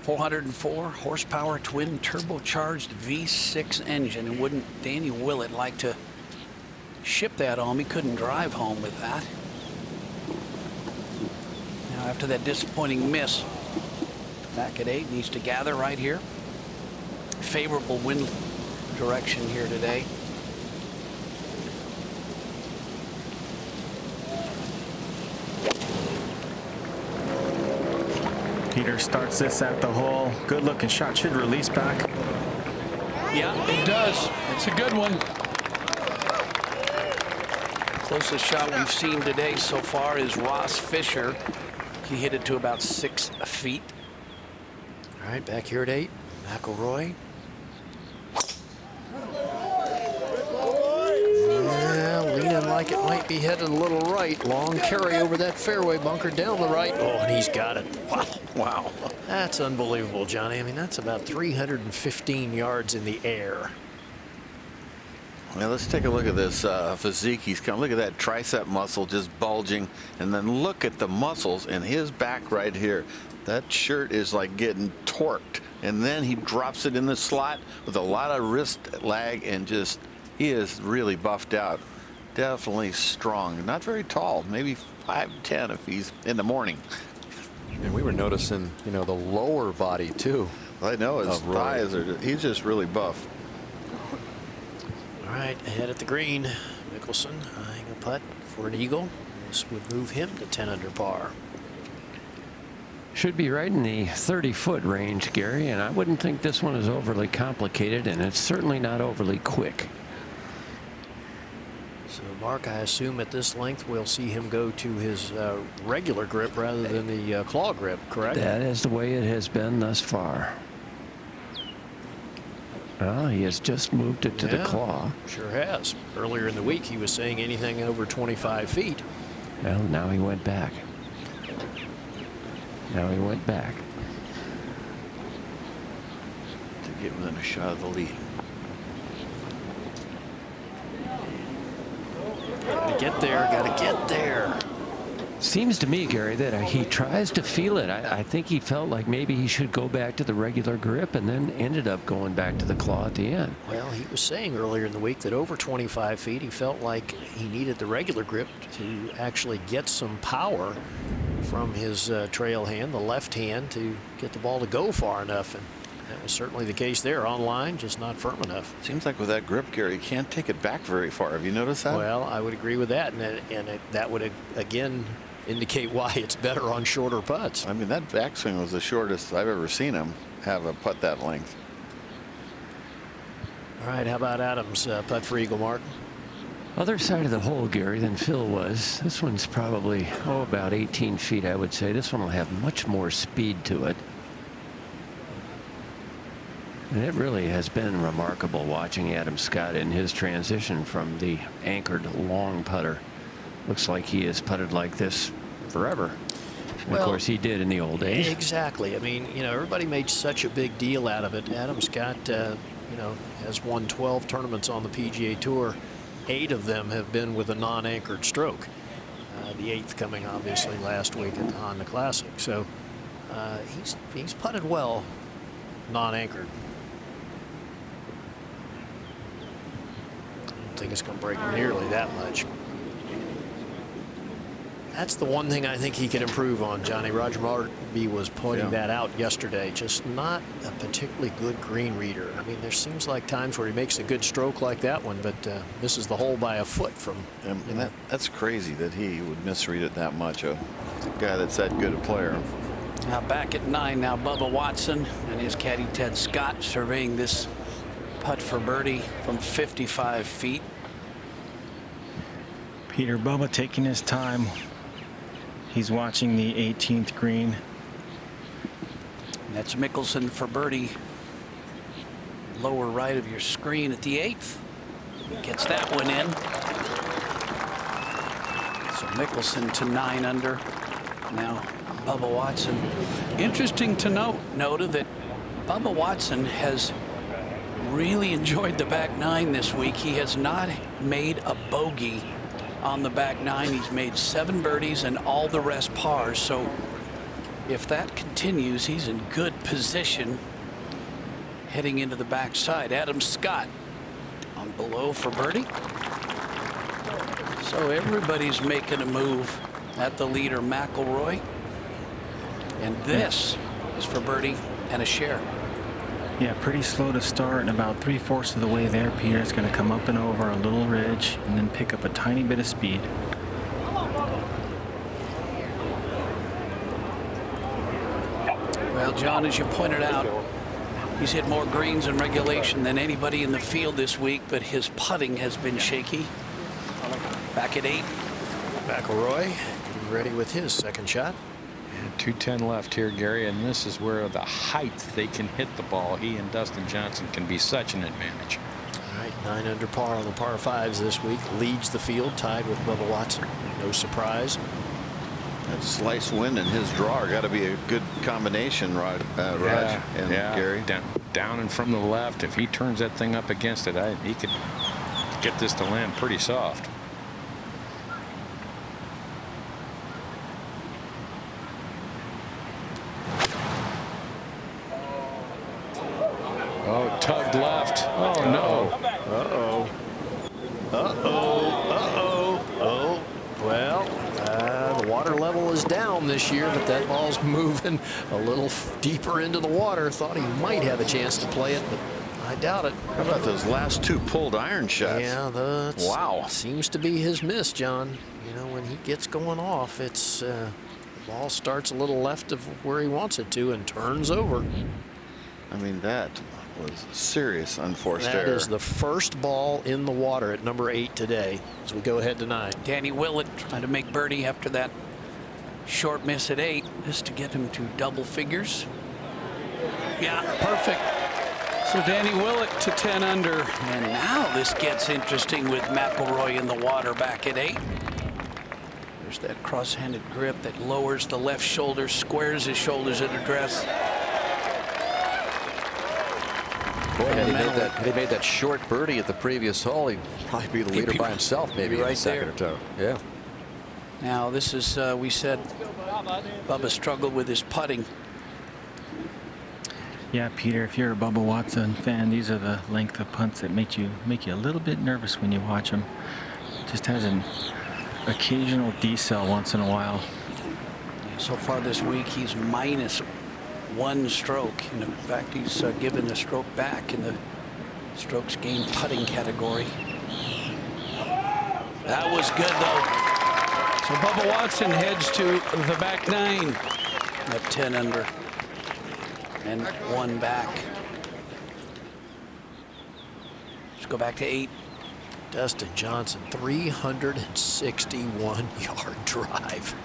404 horsepower twin turbocharged V6 engine. And wouldn't Danny Willett like to ship that home? He couldn't drive home with that. Now after that disappointing miss back at 8, needs to gather right here. Favorable wind direction here today. Peter starts this at the hole. Good looking shot, should release back. Yeah, it does. It's a good one. Closest shot we've seen today so far is Ross Fisher. He hit it to about 6 feet. All right, back here at 8, McIlroy. Yeah, leaning like it might be headed a little right. Long carry over that fairway bunker down the right. Oh, and he's got it. Wow. Wow. That's unbelievable, Johnny. I mean, that's about 315 yards in the air. Now let's take a look at this physique he's come. Look at that tricep muscle just bulging, and then look at the muscles in his back right here. That shirt is like getting torqued, and then he drops it in the slot with a lot of wrist lag, and just he is really buffed out. Definitely strong. Not very tall, maybe 5'10" if he's in the morning. And we were noticing, you know, the lower body too. I know his thighs are. He's just really buff. All right, ahead at the green, Mickelson eyeing a putt for an eagle. This would move him to 10 under par. Should be right in the 30-foot range, Gary, and I wouldn't think this one is overly complicated, and it's certainly not overly quick. So, Mark, I assume at this length we'll see him go to his regular grip rather than the claw grip, correct? That is the way it has been thus far. Well, he has just moved it to the claw. Sure has. Earlier in the week, he was saying anything over 25 feet. Well, now he went back. Now he went back. To get within a shot of the lead. Gotta get there, gotta get there. Seems to me, Gary, that he tries to feel it. I think he felt like maybe he should go back to the regular grip and then ended up going back to the claw at the end. Well, he was saying earlier in the week that over 25 feet, he felt like he needed the regular grip to actually get some power from his trail hand, the left hand, to get the ball to go far enough. And that was certainly the case there. Online, just not firm enough. Seems like with that grip, Gary, you can't take it back very far. Have you noticed that? Well, I would agree with that. And that would, again, indicate why it's better on shorter putts. I mean, that backswing was the shortest I've ever seen him have a putt that length. All right, how about Adams' putt for eagle, Mark? Other side of the hole, Gary, than Phil was. This one's probably, about 18 feet, I would say. This one will have much more speed to it. And it really has been remarkable watching Adam Scott in his transition from the anchored long putter. Looks like he has putted like this forever. Well, of course, he did in the old days. Exactly. I mean, everybody made such a big deal out of it. Adam Scott, has won 12 tournaments on the PGA Tour. 8 of them have been with a non-anchored stroke. The 8th coming, obviously, last week at the Honda Classic. So he's putted well, non-anchored. I don't think it's going to break nearly that much. That's the one thing I think he could improve on, Johnny. Roger Marby was pointing that out yesterday. Just not a particularly good green reader. I mean, there seems like times where he makes a good stroke like that one, but misses the hole by a foot from. And that's crazy that he would misread it that much. A guy that's that good a player. Now back at 9 now, Bubba Watson and his caddy Ted Scott surveying this putt for birdie from 55 feet. Peter Bubba taking his time. He's watching the 18th green. And that's Mickelson for birdie. Lower right of your screen at the 8th. Gets that one in. So Mickelson to 9 under. Now Bubba Watson. Interesting to note that Bubba Watson has really enjoyed the back 9 this week. He has not made a bogey on the back 9. He's made 7 birdies and all the rest pars. So if that continues, he's in good position heading into the backside. Adam Scott on below for birdie. So everybody's making a move at the leader, McIlroy. And this is for birdie and a share. Yeah, pretty slow to start, and about 3/4 of the way there, Peter's going to come up and over a little ridge and then pick up a tiny bit of speed. Well, John, as you pointed out, he's hit more greens in regulation than anybody in the field this week, but his putting has been shaky. Back at 8. McIlroy getting ready with his second shot. 210 left here, Gary, and this is where the height they can hit the ball. He and Dustin Johnson can be such an advantage. All right, 9 under par on the par 5s this week. Leads the field, tied with Bubba Watson. No surprise. That slice wind and his draw got to be a good combination, Raj and Gary. Down and from the left. If he turns that thing up against it, he could get this to land pretty soft. Oh, tugged left. Oh, no. Uh-oh. Uh-oh. Uh-oh. Oh. Well, the water level is down this year, but that ball's moving a little deeper into the water. Thought he might have a chance to play it, but I doubt it. How about those last 2 pulled iron shots? Yeah, wow. Seems to be his miss, John. When he gets going off, it's Ball starts a little left of where he wants it to and turns over. I mean, that was serious unforced error. That is the first ball in the water at number 8 today as we go ahead to 9. Danny Willett trying to make birdie after that short miss at 8, just to get him to double figures. Yeah, perfect. So Danny Willett to 10 under. And now this gets interesting with McIlroy in the water back at 8. There's that cross-handed grip that lowers the left shoulder, squares his shoulders at address. Boy, had he made that short birdie at the previous hole, he'd probably be the leader by himself, maybe right in the second or two. Yeah. Now this is, we said, Bubba struggled with his putting. Yeah, Peter, if you're a Bubba Watson fan, these are the length of punts that make you a little bit nervous when you watch him. Just has an occasional decel once in a while. So far this week, he's -1 stroke. In fact, he's given a stroke back in the strokes gained putting category. That was good, though. So Bubba Watson heads to the back 9 at 10 under. And 1 back. Let's go back to 8. Dustin Johnson, 361-yard drive.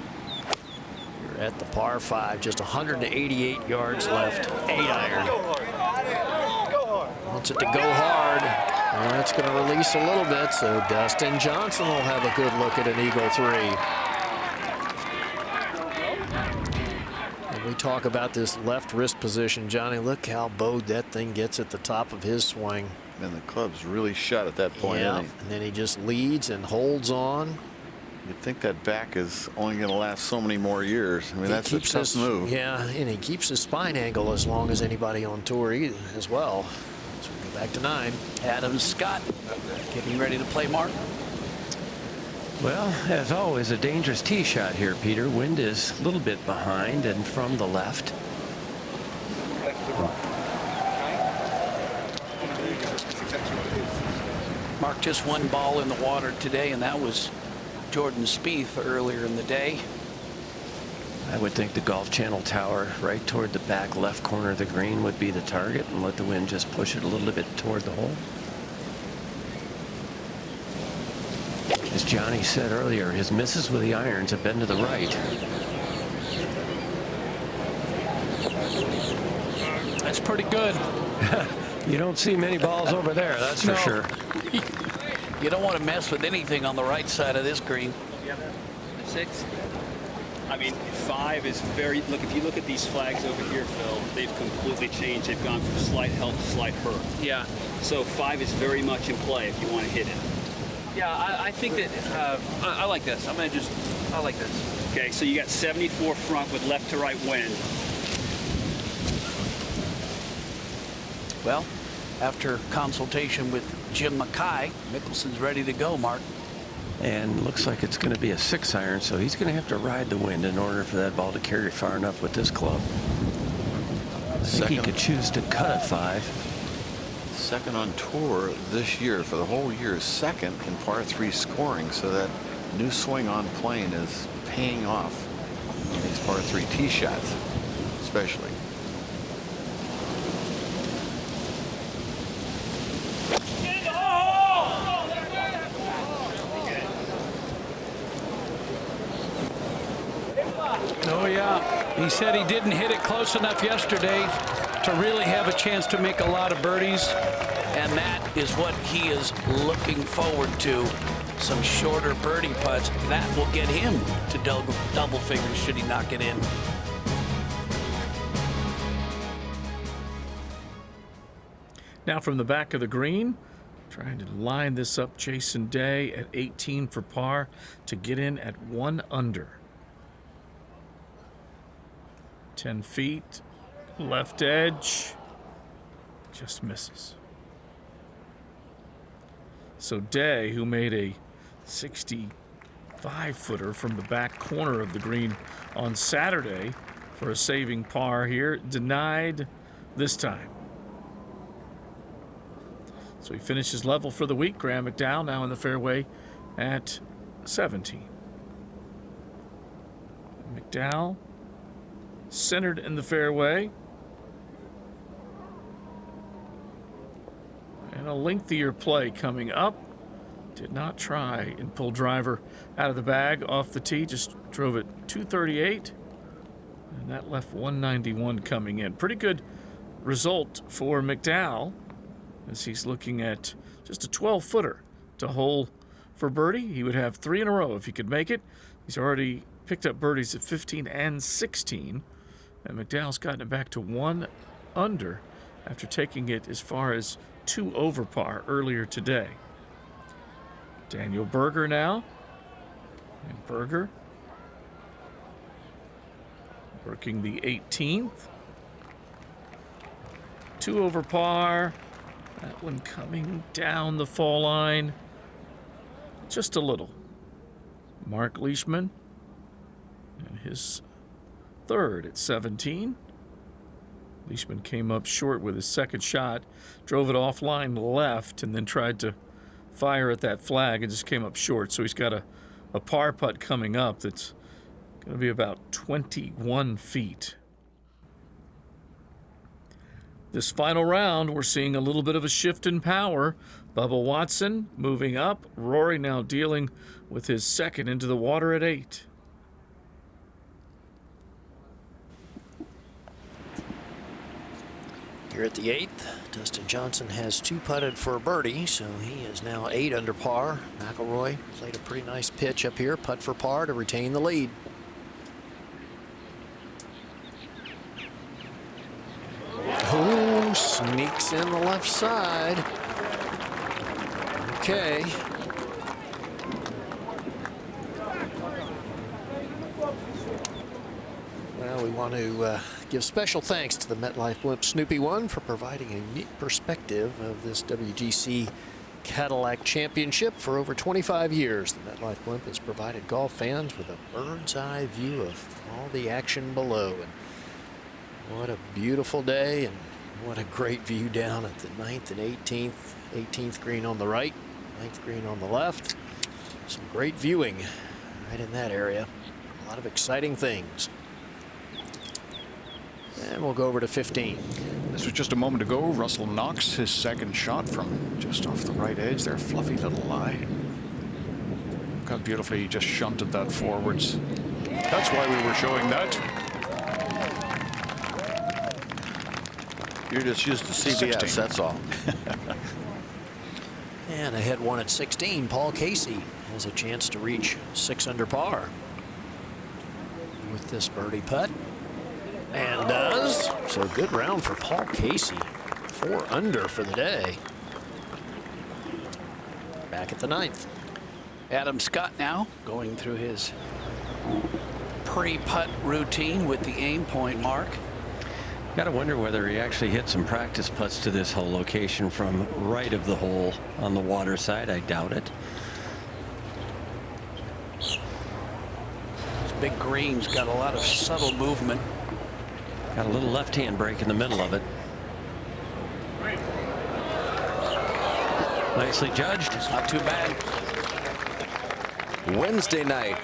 You're at the par 5, just 188 yards left. 8-iron. Wants it to go hard. Well, that's going to release a little bit, so Dustin Johnson will have a good look at an eagle 3. We talk about this left wrist position, Johnny. Look how bowed that thing gets at the top of his swing. And the club's really shut at that point. Yeah, and then he just leads and holds on. You'd think that back is only going to last so many more years. I mean, that's a tough move. Yeah, and he keeps his spine angle as long as anybody on tour as well. So we go back to 9. Adam Scott getting ready to play, Mark. Well, as always, a dangerous tee shot here, Peter. Wind is a little bit behind and from the left. Mark, just 1 ball in the water today, and that was Jordan Spieth earlier in the day. I would think the Golf Channel tower right toward the back left corner of the green would be the target, and let the wind just push it a little bit toward the hole. As Johnny said earlier, his misses with the irons have been to the right. That's pretty good. You don't see many balls over there, that's for sure. You don't want to mess with anything on the right side of this green. Yep. 6. I mean, 5 is very, look, if you look at these flags over here, Phil, they've completely changed. They've gone from slight help to slight hurt. Yeah. So 5 is very much in play if you want to hit it. Yeah, I think that I like this. I like this. Okay, so you got 74 front with left to right wind. Well, after consultation with Jim Mackay, Mickelson's ready to go, Mark. And looks like it's going to be a 6-iron, so he's going to have to ride the wind in order for that ball to carry far enough with this club. I think he could choose to cut a 5. Second on tour this year for the whole year, second in par 3 scoring, so that new swing on plane is paying off in these par 3 tee shots especially. Oh yeah, he said he didn't hit it close enough yesterday to really have a chance to make a lot of birdies, and that is what he is looking forward to. Some shorter birdie putts that will get him to double figures should he knock it in. Now from the back of the green, trying to line this up, Jason Day at 18 for par to get in at 1 under. 10 feet, left edge, just misses. So Day, who made a 65-footer from the back corner of the green on Saturday for a saving par here, denied this time. So he finishes level for the week. Graham McDowell now in the fairway at 17. McDowell centered in the fairway. And a lengthier play coming up. Did not try and pull driver out of the bag off the tee. Just drove it 238. And that left 191 coming in. Pretty good result for McDowell, as he's looking at just a 12-footer to hole for birdie. He would have 3 in a row if he could make it. He's already picked up birdies at 15 and 16. And McDowell's gotten it back to 1 under after taking it as far as 2 over par earlier today. Daniel Berger now. And Berger working the 18th. 2 over par. That one coming down the fall line just a little. Mark Leishman and his 3rd at 17. Leishman came up short with his 2nd shot, drove it offline left, and then tried to fire at that flag and just came up short. So he's got a par putt coming up that's going to be about 21 feet. This final round, we're seeing a little bit of a shift in power. Bubba Watson moving up. Rory now dealing with his 2nd into the water at 8. Here at the 8th, Dustin Johnson has 2 putted for a birdie, so he is now 8 under par. McIlroy played a pretty nice pitch up here, putt for par to retain the lead. Oh, sneaks in the left side. Okay. Well, we want to give special thanks to the MetLife Blimp Snoopy 1 for providing a neat perspective of this WGC-Cadillac Championship. For over 25 years, the MetLife Blimp has provided golf fans with a bird's eye view of all the action below. And what a beautiful day, and what a great view down at the 9th and 18th. 18th green on the right, 9th green on the left. Some great viewing right in that area. A lot of exciting things. And we'll go over to 15. This was just a moment ago. Russell Knox, his 2nd shot from just off the right edge there. Fluffy little lie. Look how beautifully he just shunted that forwards. That's why we were showing that. You're just used to CBS, 16. that's all. And ahead 1 at 16, Paul Casey has a chance to reach 6 under par with this birdie putt. And does. So good round for Paul Casey. 4 under for the day. Back at the 9th. Adam Scott now going through his pre-putt routine with the aim point mark. Got to wonder whether he actually hit some practice putts to this whole location from right of the hole on the water side. I doubt it. This big green's got a lot of subtle movement. Got a little left-hand break in the middle of it. Nicely judged. It's not too bad. Wednesday night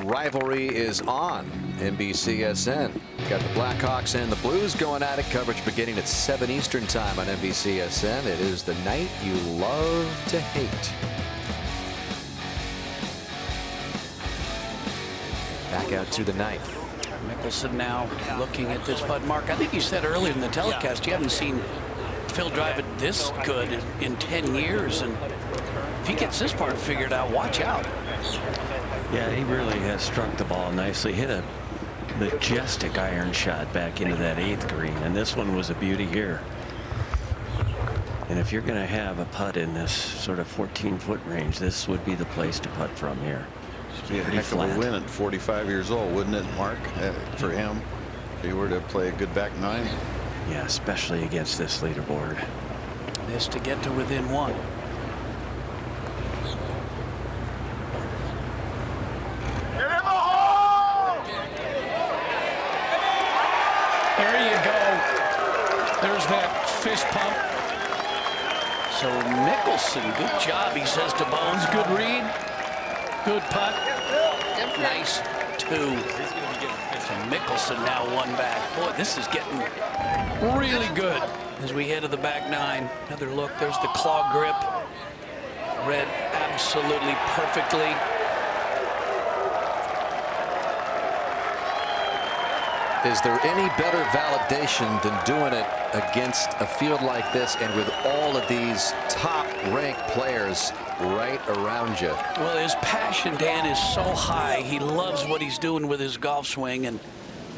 rivalry is on NBCSN. Got the Blackhawks and the Blues going at it. Coverage beginning at 7 Eastern time on NBCSN. It is the night you love to hate. Back out to the 9th. Mickelson now looking at this putt mark. I think you said earlier in the telecast you haven't seen Phil drive it this good in 10 years. And if he gets this part figured out, watch out. Yeah, he really has struck the ball nicely. Hit a majestic iron shot back into that 8th green. And this one was a beauty here. And if you're going to have a putt in this sort of 14-foot range, this would be the place to putt from here. Be a heck of a win at 45 years old, wouldn't it, Mark, for him, if he were to play a good back 9? Yeah, especially against this leaderboard. This to get to within 1. There you go. There's that fist pump. So Mickelson, good job, he says to Bones. Good read. Good putt. Nice 2. So Mickelson now 1 back. Boy, this is getting really good as we head to the back 9. Another look. There's the claw grip. Read absolutely perfectly. Is there any better validation than doing it against a field like this and with all of these top-ranked players right around you? Well, his passion, Dan, is so high. He loves what he's doing with his golf swing, and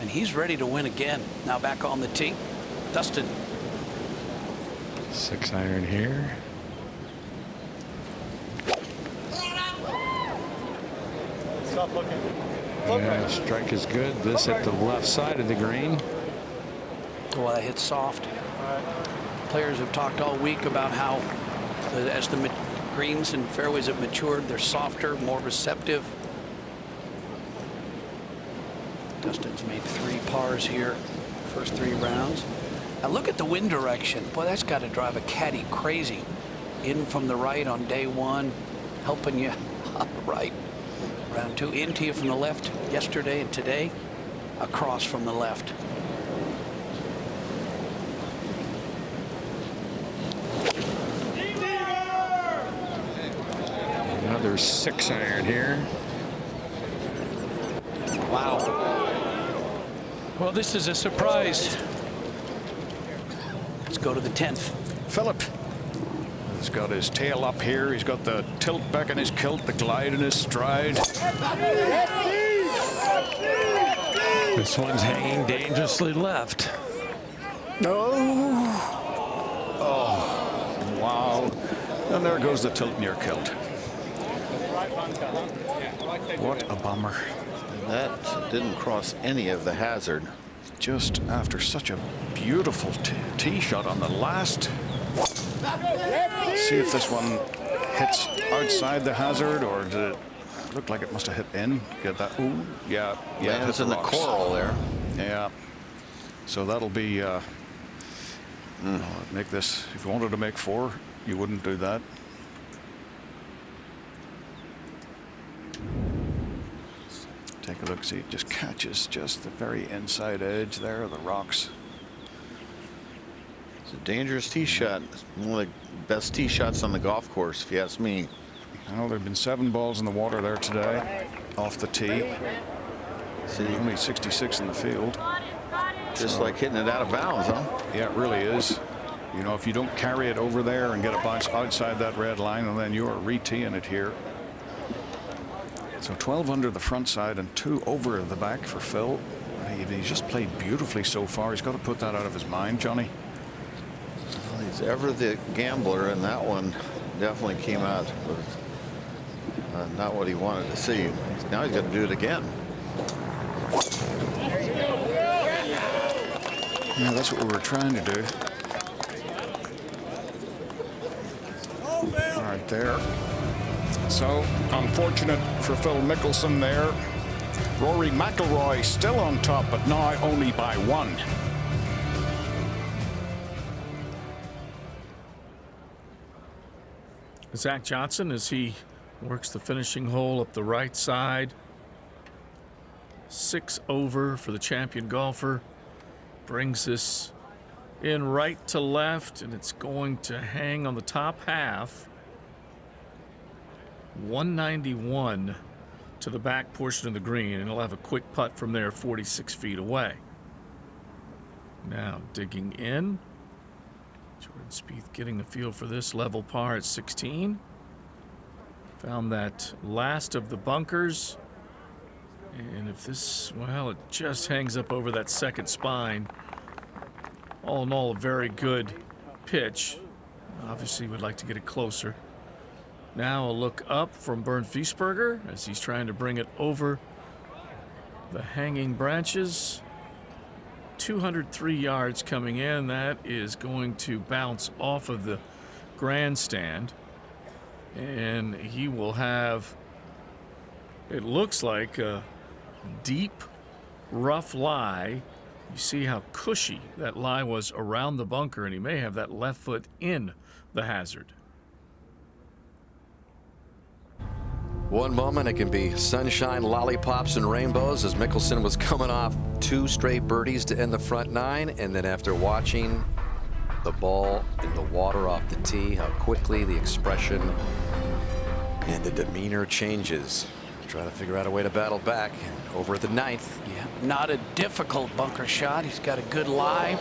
he's ready to win again. Now back on the tee, Dustin. 6 iron here. Stop looking. Yeah, strike is good. This at the left side of the green. Well, that hit soft. Players have talked all week about how as the greens and fairways have matured, they're softer, more receptive. Dustin's made 3 pars here, first 3 rounds. Now look at the wind direction. Boy, that's got to drive a caddy crazy. In from the right on day 1, helping you on the right. Round 2, into you from the left yesterday and today, across from the left. Another 6 iron here. Wow. Well, this is a surprise. Let's go to the 10th. Philip. He's got his tail up here. He's got the tilt back in his kilt, the glide in his stride. This one's hanging dangerously left. Oh, wow. And there goes the tilt in your kilt. What a bummer. That didn't cross any of the hazard. Just after such a beautiful tee shot on the last. See if this one hits outside the hazard, or did it look like it must have hit in? Get that? Ooh, yeah. Lands in the coral there. Yeah. So that'll be. Make this. If you wanted to make 4, you wouldn't do that. Take a look. See, it just catches just the very inside edge there of the rocks. It's a dangerous tee shot. It's one of the best tee shots on the golf course, if you ask me. Well, there have been 7 balls in the water there today, off the tee. See, only 66 in the field. Just like hitting it out of bounds, huh? Yeah, it really is. You know, if you don't carry it over there and get a bounce outside that red line, and then you are re-teeing it here. So 12 under the front side and 2 over the back for Phil. He's just played beautifully so far. He's got to put that out of his mind, Johnny. Well, he's ever the gambler, and that one definitely came out with not what he wanted to see. Now he's got to do it again. Yeah, that's what we were trying to do. All right, there. So, unfortunate for Phil Mickelson there. Rory McIlroy still on top, but now only by 1. Zach Johnson, as he works the finishing hole up the right side. 6 over for the champion golfer. Brings this in right to left, and it's going to hang on the top half. 191 to the back portion of the green, and he'll have a quick putt from there 46 feet away. Now digging in. Jordan Spieth getting the feel for this level par at 16. Found that last of the bunkers. And if this, well, it just hangs up over that second spine. All in all, a very good pitch. Obviously, would like to get it closer. Now a look up from Bernd Wiesberger as he's trying to bring it over the hanging branches. 203 yards coming in. That is going to bounce off of the grandstand. And he will have, it looks like a deep, rough lie. You see how cushy that lie was around the bunker, and he may have that left foot in the hazard. One moment it can be sunshine, lollipops, and rainbows as Mickelson was coming off 2 straight birdies to end the front 9, and then after watching the ball in the water off the tee, how quickly the expression and the demeanor changes. Try to figure out a way to battle back. And over at the 9th. Yeah, not a difficult bunker shot. He's got a good lie.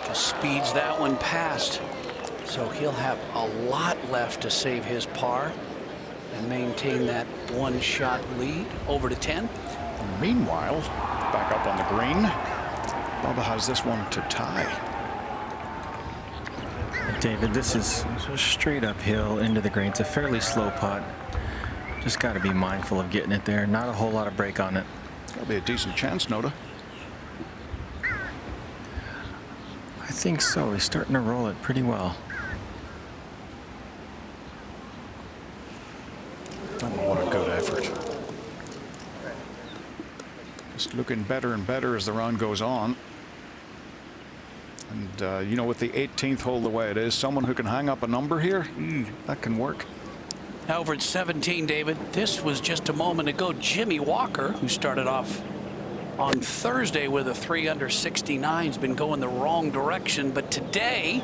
Just speeds that one past. So he'll have a lot left to save his par and maintain that 1-shot lead. Over to 10. And meanwhile, back up on the green, Bubba has this one to tie. David, this is straight uphill into the green. It's a fairly slow putt. Just got to be mindful of getting it there. Not a whole lot of break on it. That'll be a decent chance, Noda. I think so. He's starting to roll it pretty well. Oh, what a good effort. Just looking better and better as the round goes on. And, you know, with the 18th hole the way it is, someone who can hang up a number here, that can work. Over at 17, David. This was just a moment ago. Jimmy Walker, who started off on Thursday with a 3 under 69, has been going the wrong direction. But today,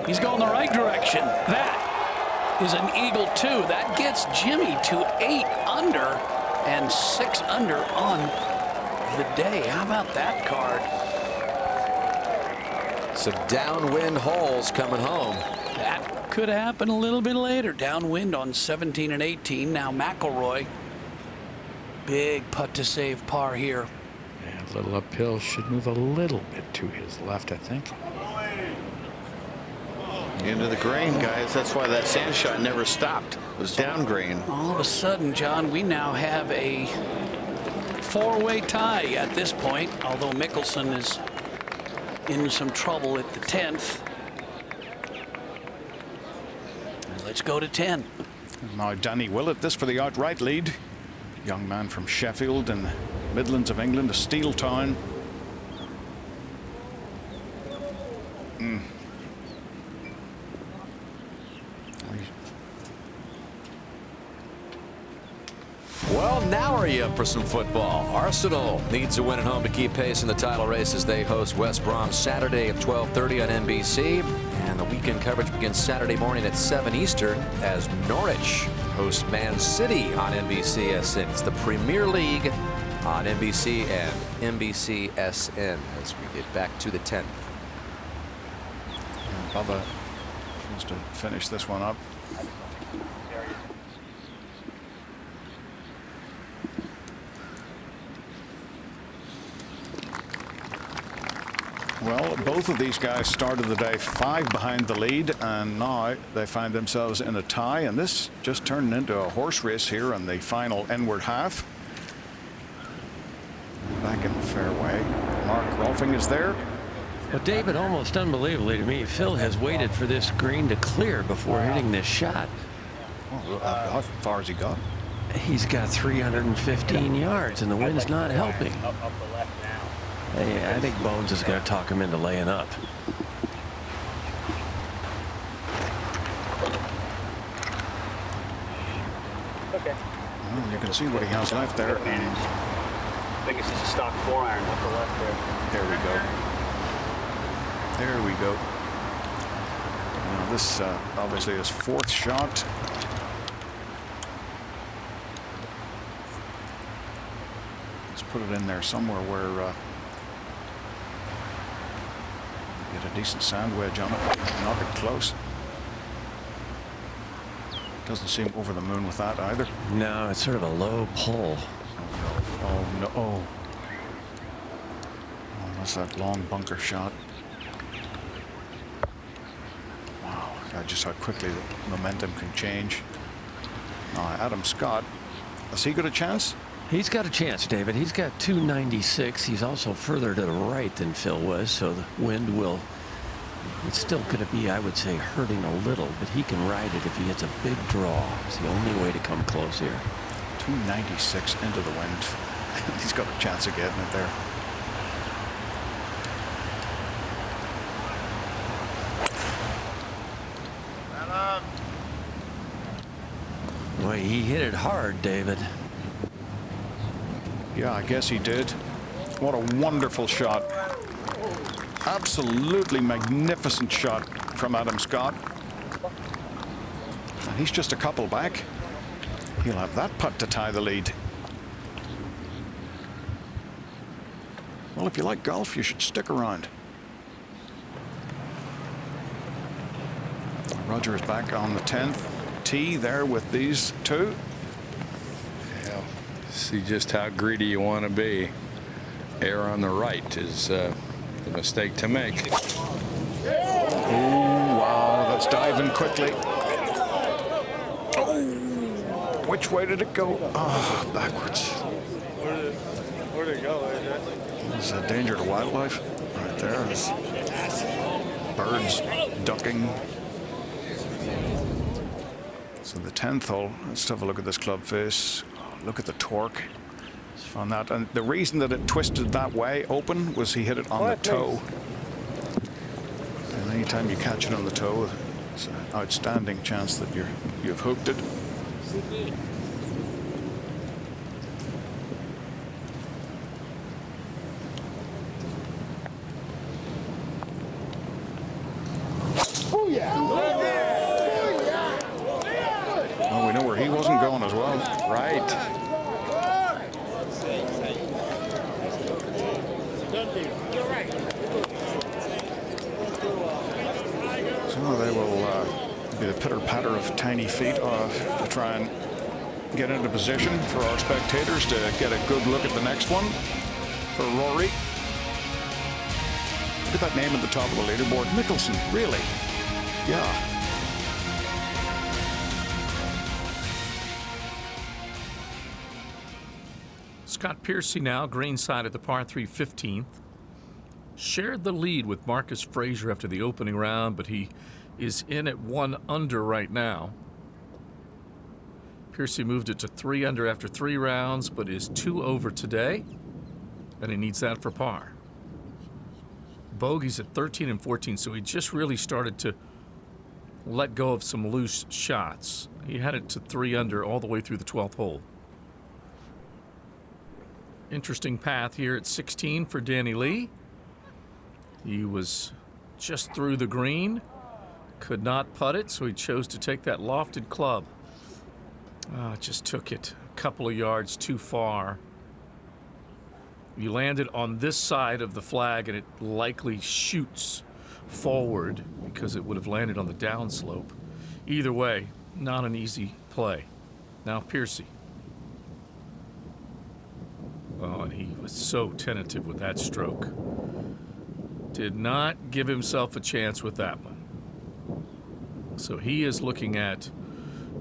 he's going the right direction. That is an eagle 2. That gets Jimmy to 8 under and 6 under on the day. How about that card? Some downwind holes coming home. That could happen a little bit later. Downwind on 17 and 18. Now McIlroy. Big putt to save par here. Yeah, a little uphill. Should move a little bit to his left, I think. Into the green, guys. That's why that sand shot never stopped. It was down green. All of a sudden, John, we now have a 4-way tie at this point, although Mickelson is in some trouble at the 10th. Let's go to 10. Now Danny Willett, this for the outright lead. Young man from Sheffield in the Midlands of England, a steel town. Well, now are you up for some football? Arsenal needs a win at home to keep pace in the title race as they host West Brom Saturday at 12:30 on NBC. And the weekend coverage begins Saturday morning at 7 Eastern as Norwich hosts Man City on NBCSN. It's the Premier League on NBC and NBCSN as we get back to the 10th. And Bubba wants to finish this one up. Well, both of these guys started the day 5 behind the lead, and now they find themselves in a tie, and this just turned into a horse race here in the final inward half. Back in the fairway, Mark Rolfing is there. Well, David, almost unbelievably to me, Phil has waited for this green to clear before hitting this shot. Oh, how far has he got? He's got 315 yards, and the wind's not helping. Up the left now. Hey, I think Bones is going to talk him into laying up. Okay. Well, you can see what he has left there. And I think it's just a stock 4-iron up the left there. there we go. There we go. Now this obviously is 4th shot. Let's put it in there somewhere where get a decent sand wedge on it. Knock it close. Doesn't seem over the moon with that either. No, it's sort of a low pull. Oh no. Oh, that's that long bunker shot. Wow, just how quickly the momentum can change. Adam Scott, has he got a chance? He's got a chance, David. He's got 296. He's also further to the right than Phil was, so the wind will, it's still going to be, I would say, hurting a little, but he can ride it if he hits a big draw. It's the only way to come close here. 296 into the wind. He's got a chance of getting it there. Boy, he hit it hard, David. Yeah, I guess he did. What a wonderful shot. Absolutely magnificent shot from Adam Scott. And he's just a couple back. He'll have that putt to tie the lead. Well, if you like golf, you should stick around. Roger is back on the 10th tee there with these two. Yeah, see just how greedy you want to be. Air on the right is the mistake to make. Oh, wow, that's diving quickly. Oh, which way did it go? Oh, backwards. Where'd it go? There's a danger to wildlife right there. There's birds ducking. So the 10th hole, let's have a look at this club face. Look at the torque on that. And the reason that it twisted that way open was he hit it on the toe. And anytime you catch it on the toe, it's an outstanding chance that you've hooked it. Oh, yeah. Well, we know where he wasn't going as well. Right. So they will be the pitter-patter of tiny feet to try and get into position for our spectators to get a good look at the next one for Rory. Look at that name at the top of the leaderboard. Mickelson, really? Yeah. Scott Piercy now, green side at the par 3 15th. Shared the lead with Marcus Frazier after the opening round, but he is in at 1 under right now. Piercy moved it to 3 under after 3 rounds, but is 2 over today, and he needs that for par. Bogeys at 13 and 14, so he just really started to let go of some loose shots. He had it to 3 under all the way through the 12th hole. Interesting path here at 16 for Danny Lee. He was just through the green, could not putt it, so he chose to take that lofted club. Just took it a couple of yards too far. You landed on this side of the flag, and it likely shoots forward because it would have landed on the downslope. Either way, not an easy play. Now Piercy. Oh, and he was so tentative with that stroke. Did not give himself a chance with that one. So he is looking at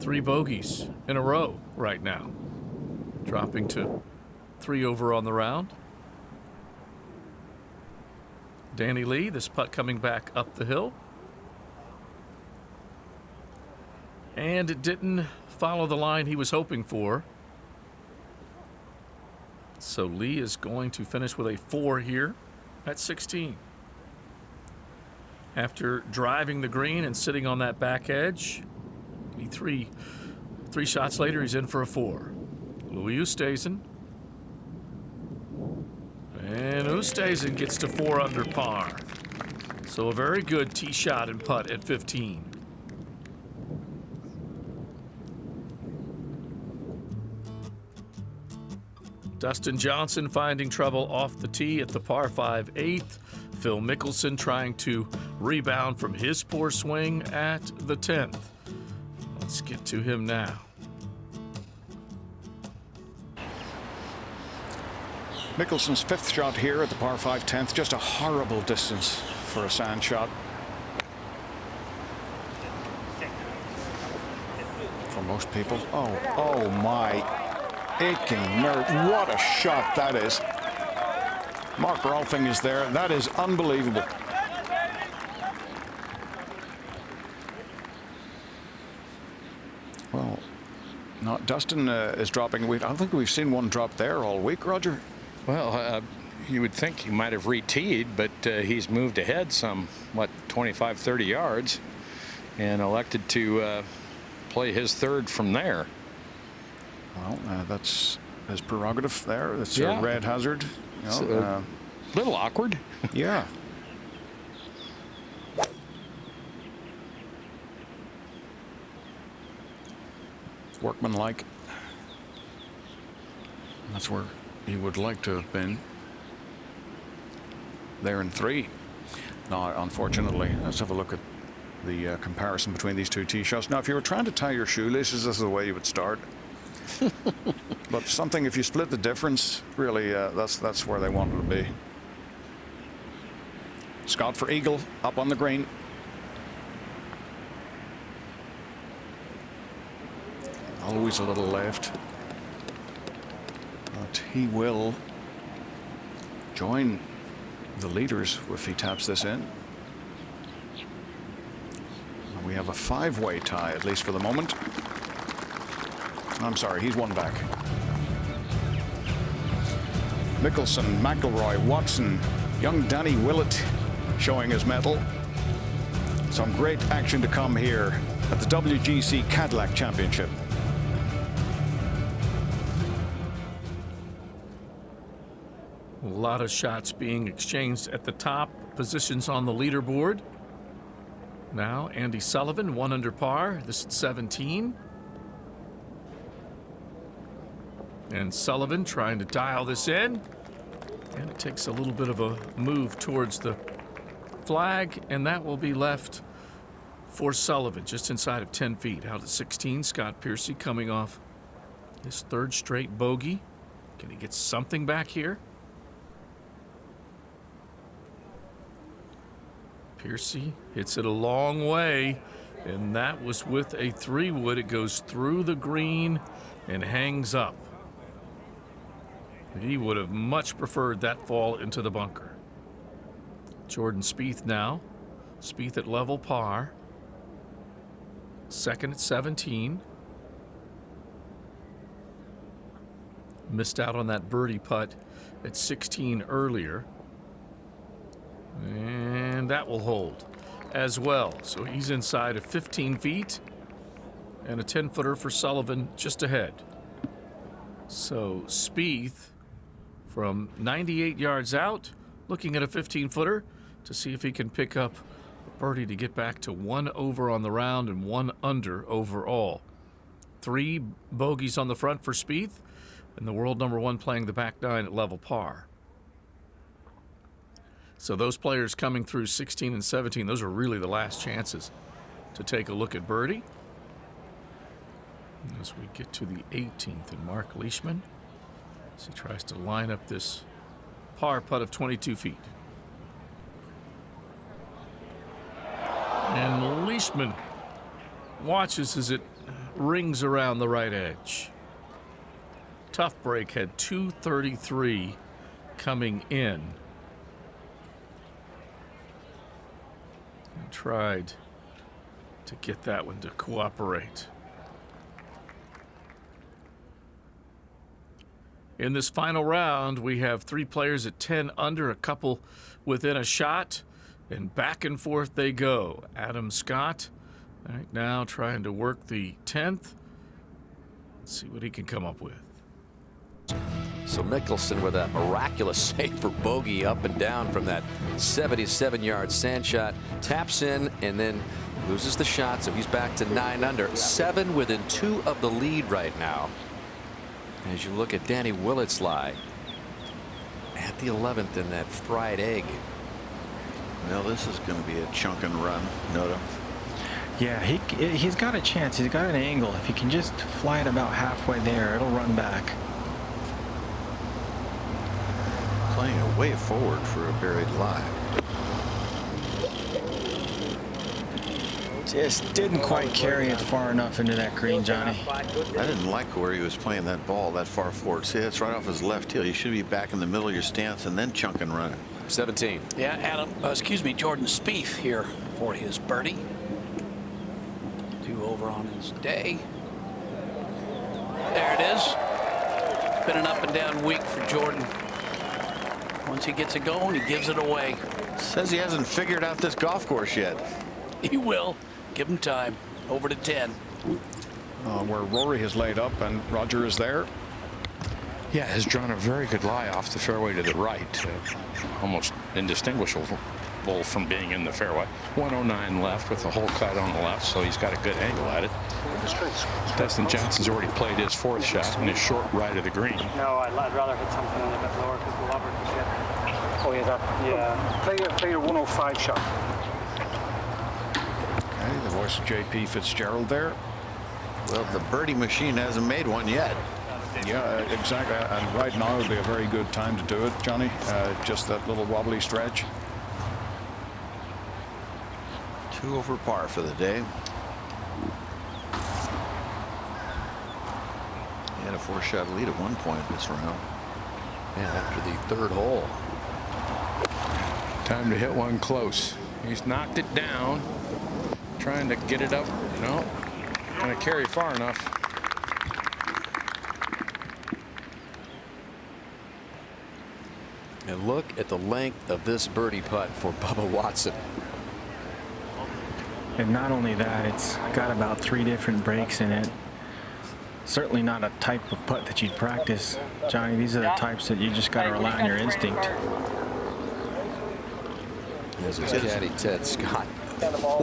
3 bogeys in a row right now, dropping to 3 over on the round. Danny Lee, this putt coming back up the hill. And it didn't follow the line he was hoping for. So Lee is going to finish with a 4 here at 16. After driving the green and sitting on that back edge, three shots later, he's in for a 4. Louis Oosthuizen. And Oosthuizen gets to 4 under par. So a very good tee shot and putt at 15. Dustin Johnson finding trouble off the tee at the par 5 8th. Phil Mickelson trying to rebound from his poor swing at the 10th. Let's get to him now. Mickelson's 5th shot here at the par 5 10th. Just a horrible distance for a sand shot. For most people. Oh my aching nerve. What a shot that is. Mark Rolfing is there. That is unbelievable. Well, no, Dustin is dropping. I don't think we've seen one drop there all week, Roger. Well, you would think he might have re-teed, but he's moved ahead some, 25, 30 yards, and elected to play his 3rd from there. Well, that's his prerogative there. That's Yeah. a red hazard. You know, It's a little awkward. Yeah. Workmanlike. That's where he would like to have been. There in 3. Now, unfortunately, let's have a look at the comparison between these two tee shots. Now, if you were trying to tie your shoelaces, this is the way you would start. But something, if you split the difference, really, that's where they wanted to be. Scott for eagle, up on the green. Always a little left. But he will join the leaders if he taps this in. And we have a 5-way tie, at least for the moment. I'm sorry, he's one back. Mickelson, McIlroy, Watson, young Danny Willett showing his mettle. Some great action to come here at the WGC-Cadillac Championship. A lot of shots being exchanged at the top positions on the leaderboard. Now Andy Sullivan, 1 under par. This is 17. And Sullivan trying to dial this in. And it takes a little bit of a move towards the flag, and that will be left for Sullivan, just inside of 10 feet. Out at 16, Scott Piercy coming off his 3rd straight bogey. Can he get something back here? Piercy hits it a long way, and that was with a 3-wood. It goes through the green and hangs up. He would have much preferred that fall into the bunker. Jordan Spieth now. Spieth at level par. 2nd at 17. Missed out on that birdie putt at 16 earlier. And that will hold as well. So he's inside of 15 feet. And a 10-footer for Sullivan just ahead. So Spieth, from 98 yards out, looking at a 15-footer to see if he can pick up a birdie to get back to 1 over on the round and 1 under overall. 3 bogeys on the front for Spieth, and the world #1 playing the back 9 at level par. So those players coming through 16 and 17, those are really the last chances to take a look at birdie. As we get to the 18th, and Mark Leishman, as he tries to line up this par putt of 22 feet. And Leishman watches as it rings around the right edge. Tough break, had 233 coming in. And tried to get that one to cooperate. In this final round, we have 3 players at 10 under, a couple within a shot, and back and forth they go. Adam Scott right now trying to work the 10th. Let's see what he can come up with. So Mickelson with a miraculous save for bogey up and down from that 77-yard sand shot. Taps in and then loses the shot, so he's back to 9 under. 7 within 2 of the lead right now. As you look at Danny Willett's lie at the 11th in that fried egg. Now this is going to be a chunk and run, Noda. Yeah, he's got a chance. He's got an angle. If he can just fly it about halfway there, it'll run back. Playing a way forward for a buried lie. Just didn't quite carry it far enough into that green, Johnny. I didn't like where he was playing that ball that far forward. See, that's right off his left heel. You should be back in the middle of your stance and then chunk and run. 17. Yeah, Jordan Spieth here for his birdie. 2 over on his day. There it is. Been an up and down week for Jordan. Once he gets it going, he gives it away. Says he hasn't figured out this golf course yet. He will. Give him time. Over to 10. where Rory has laid up, and Roger is there. Yeah, has drawn a very good lie off the fairway to the right. Almost indistinguishable from being in the fairway. 109 left with the hole cut on the left, so he's got a good angle at it. Dustin Johnson's already played his 4th shot in his short right of the green. No, I'd rather hit something a little bit lower because we'll have it. Oh yeah, play your 105 shot. Okay, the voice of JP Fitzgerald there. Well, the birdie machine hasn't made one yet. Yeah, exactly. And right now would be a very good time to do it, Johnny. Just that little wobbly stretch. 2 over par for the day. He had a 4-shot lead at one point this round. And after the 3rd hole. Time to hit one close. He's knocked it down. Trying to get it up. No. Going to carry far enough. And look at the length of this birdie putt for Bubba Watson. And not only that, it's got about 3 different breaks in it. Certainly not a type of putt that you'd practice, Johnny. These are the types that you just got to rely on your instinct. There's his caddy, Ted Scott,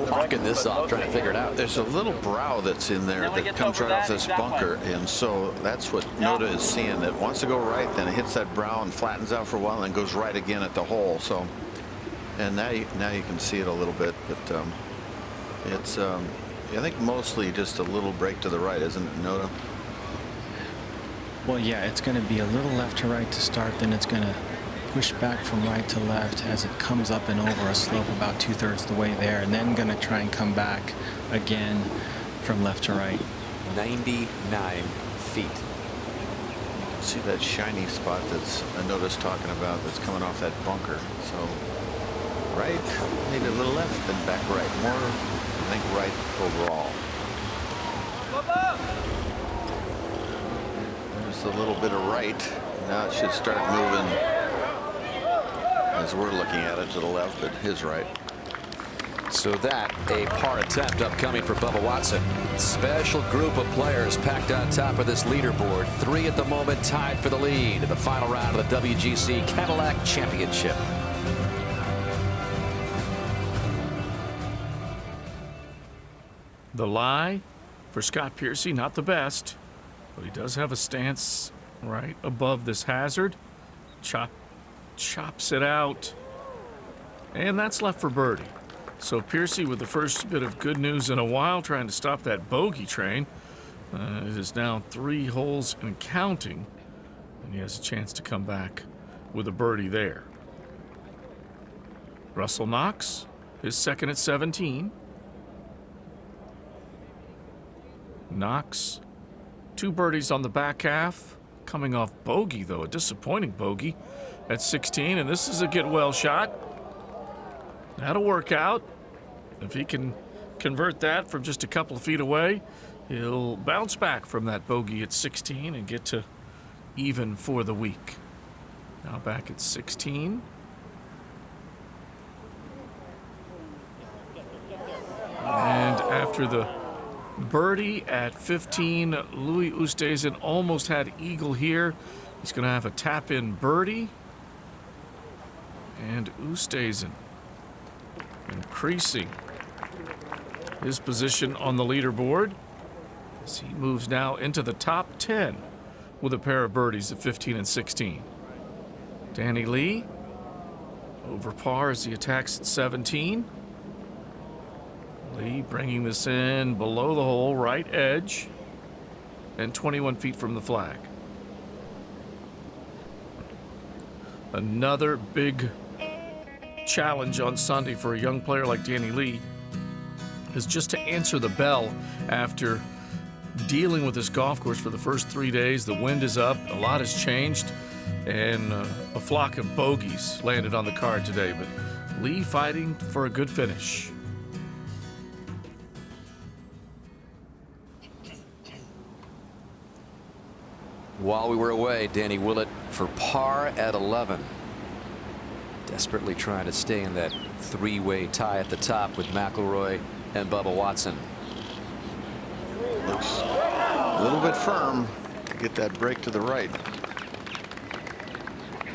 walking this off, trying to figure it out. There's a little brow that's in there that comes right off this bunker, and so that's what Noda is seeing. It wants to go right, then it hits that brow and flattens out for a while, and goes right again at the hole. So, and now you can see it a little bit, but it's I think mostly just a little break to the right, isn't it, Noda? Well, yeah, it's going to be a little left to right to start, then it's going to push back from right to left as it comes up and over a slope about 2/3 the way there, and then going to try and come back again from left to right. 99 feet. See that shiny spot that's Noda's talking about that's coming off that bunker. So right, maybe a little left, then back right. More, I think, right overall. There's a little bit of right. Now it should start moving, as we're looking at it, to the left, but his right. So that a par attempt upcoming for Bubba Watson. Special group of players packed on top of this leaderboard. 3 at the moment tied for the lead in the final round of the WGC-Cadillac Championship. The lie for Scott Piercy, not the best, but he does have a stance right above this hazard. Chops it out, and that's left for birdie. So Piercy, with the first bit of good news in a while, trying to stop that bogey train. It is now 3 holes and counting, and he has a chance to come back with a birdie there. Russell Knox, his second at 17. Knox, 2 birdies on the back half, coming off bogey, though, a disappointing bogey at 16, and this is a get-well shot. That'll work out. If he can convert that from just a couple of feet away, he'll bounce back from that bogey at 16 and get to even for the week. Now back at 16. And after the birdie at 15, Louis Oosthuizen almost had eagle here. He's going to have a tap-in birdie. And Oosthuizen increasing his position on the leaderboard as he moves now into the top 10 with a pair of birdies at 15 and 16. Danny Lee over par as he attacks at 17. Lee bringing this in below the hole, right edge, and 21 feet from the flag. Another big challenge on Sunday for a young player like Danny Lee is just to answer the bell after dealing with this golf course for the first 3 days. The wind is up, a lot has changed, and a flock of bogeys landed on the card today, but Lee fighting for a good finish. While we were away, Danny Willett for par at 11. Desperately trying to stay in that 3-way tie at the top with McIlroy and Bubba Watson. Looks a little bit firm to get that break to the right.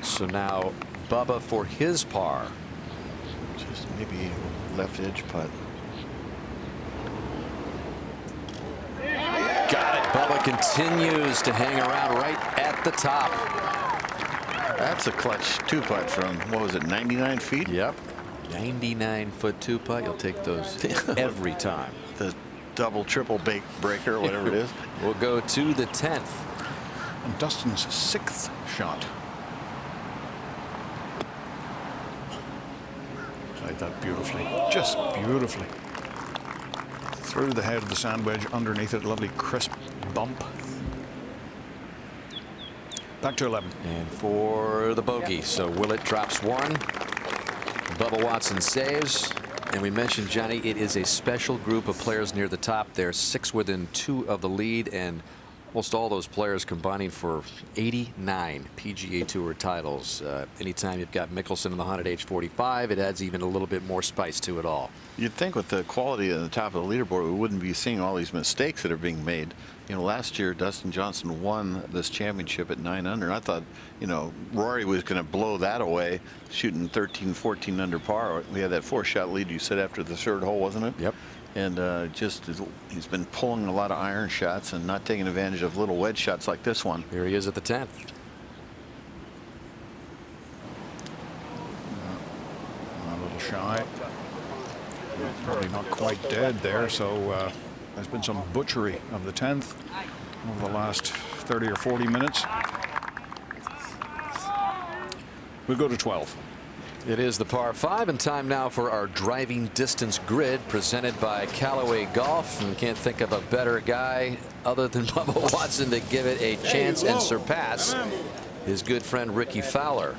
So now Bubba for his par. Just maybe left edge putt. Got it. Bubba continues to hang around right at the top. That's a clutch 2-putt from, what was it, 99 feet? Yep. 99-foot 2-putt. You'll take those every time. The double, triple breaker, whatever it is. We'll go to the 10th. And Dustin's 6th shot. Played that beautifully, just beautifully. Through the head of the sand wedge, underneath it, lovely crisp bump. Back to 11. And for the bogey, so Willett drops one. Bubba Watson saves. And we mentioned, Johnny, it is a special group of players near the top. They're 6 within 2 of the lead, and almost all those players combining for 89 PGA Tour titles. Anytime you've got Mickelson in the hunt at age 45, it adds even a little bit more spice to it all. You'd think with the quality at the top of the leaderboard, we wouldn't be seeing all these mistakes that are being made. You know, last year Dustin Johnson won this championship at 9 under. I thought, you know, Rory was going to blow that away, shooting 13, 14 under par. We had that 4-shot lead you said after the 3rd hole, wasn't it? Yep. And just he's been pulling a lot of iron shots and not taking advantage of little wedge shots like this one. Here he is at the 10th. A little shy. Probably not quite dead there, so there's been some butchery of the 10th over the last 30 or 40 minutes. We'll go to 12. It is the par 5, and time now for our driving distance grid presented by Callaway Golf. And we can't think of a better guy other than Bubba Watson to give it a chance and surpass his good friend Ricky Fowler.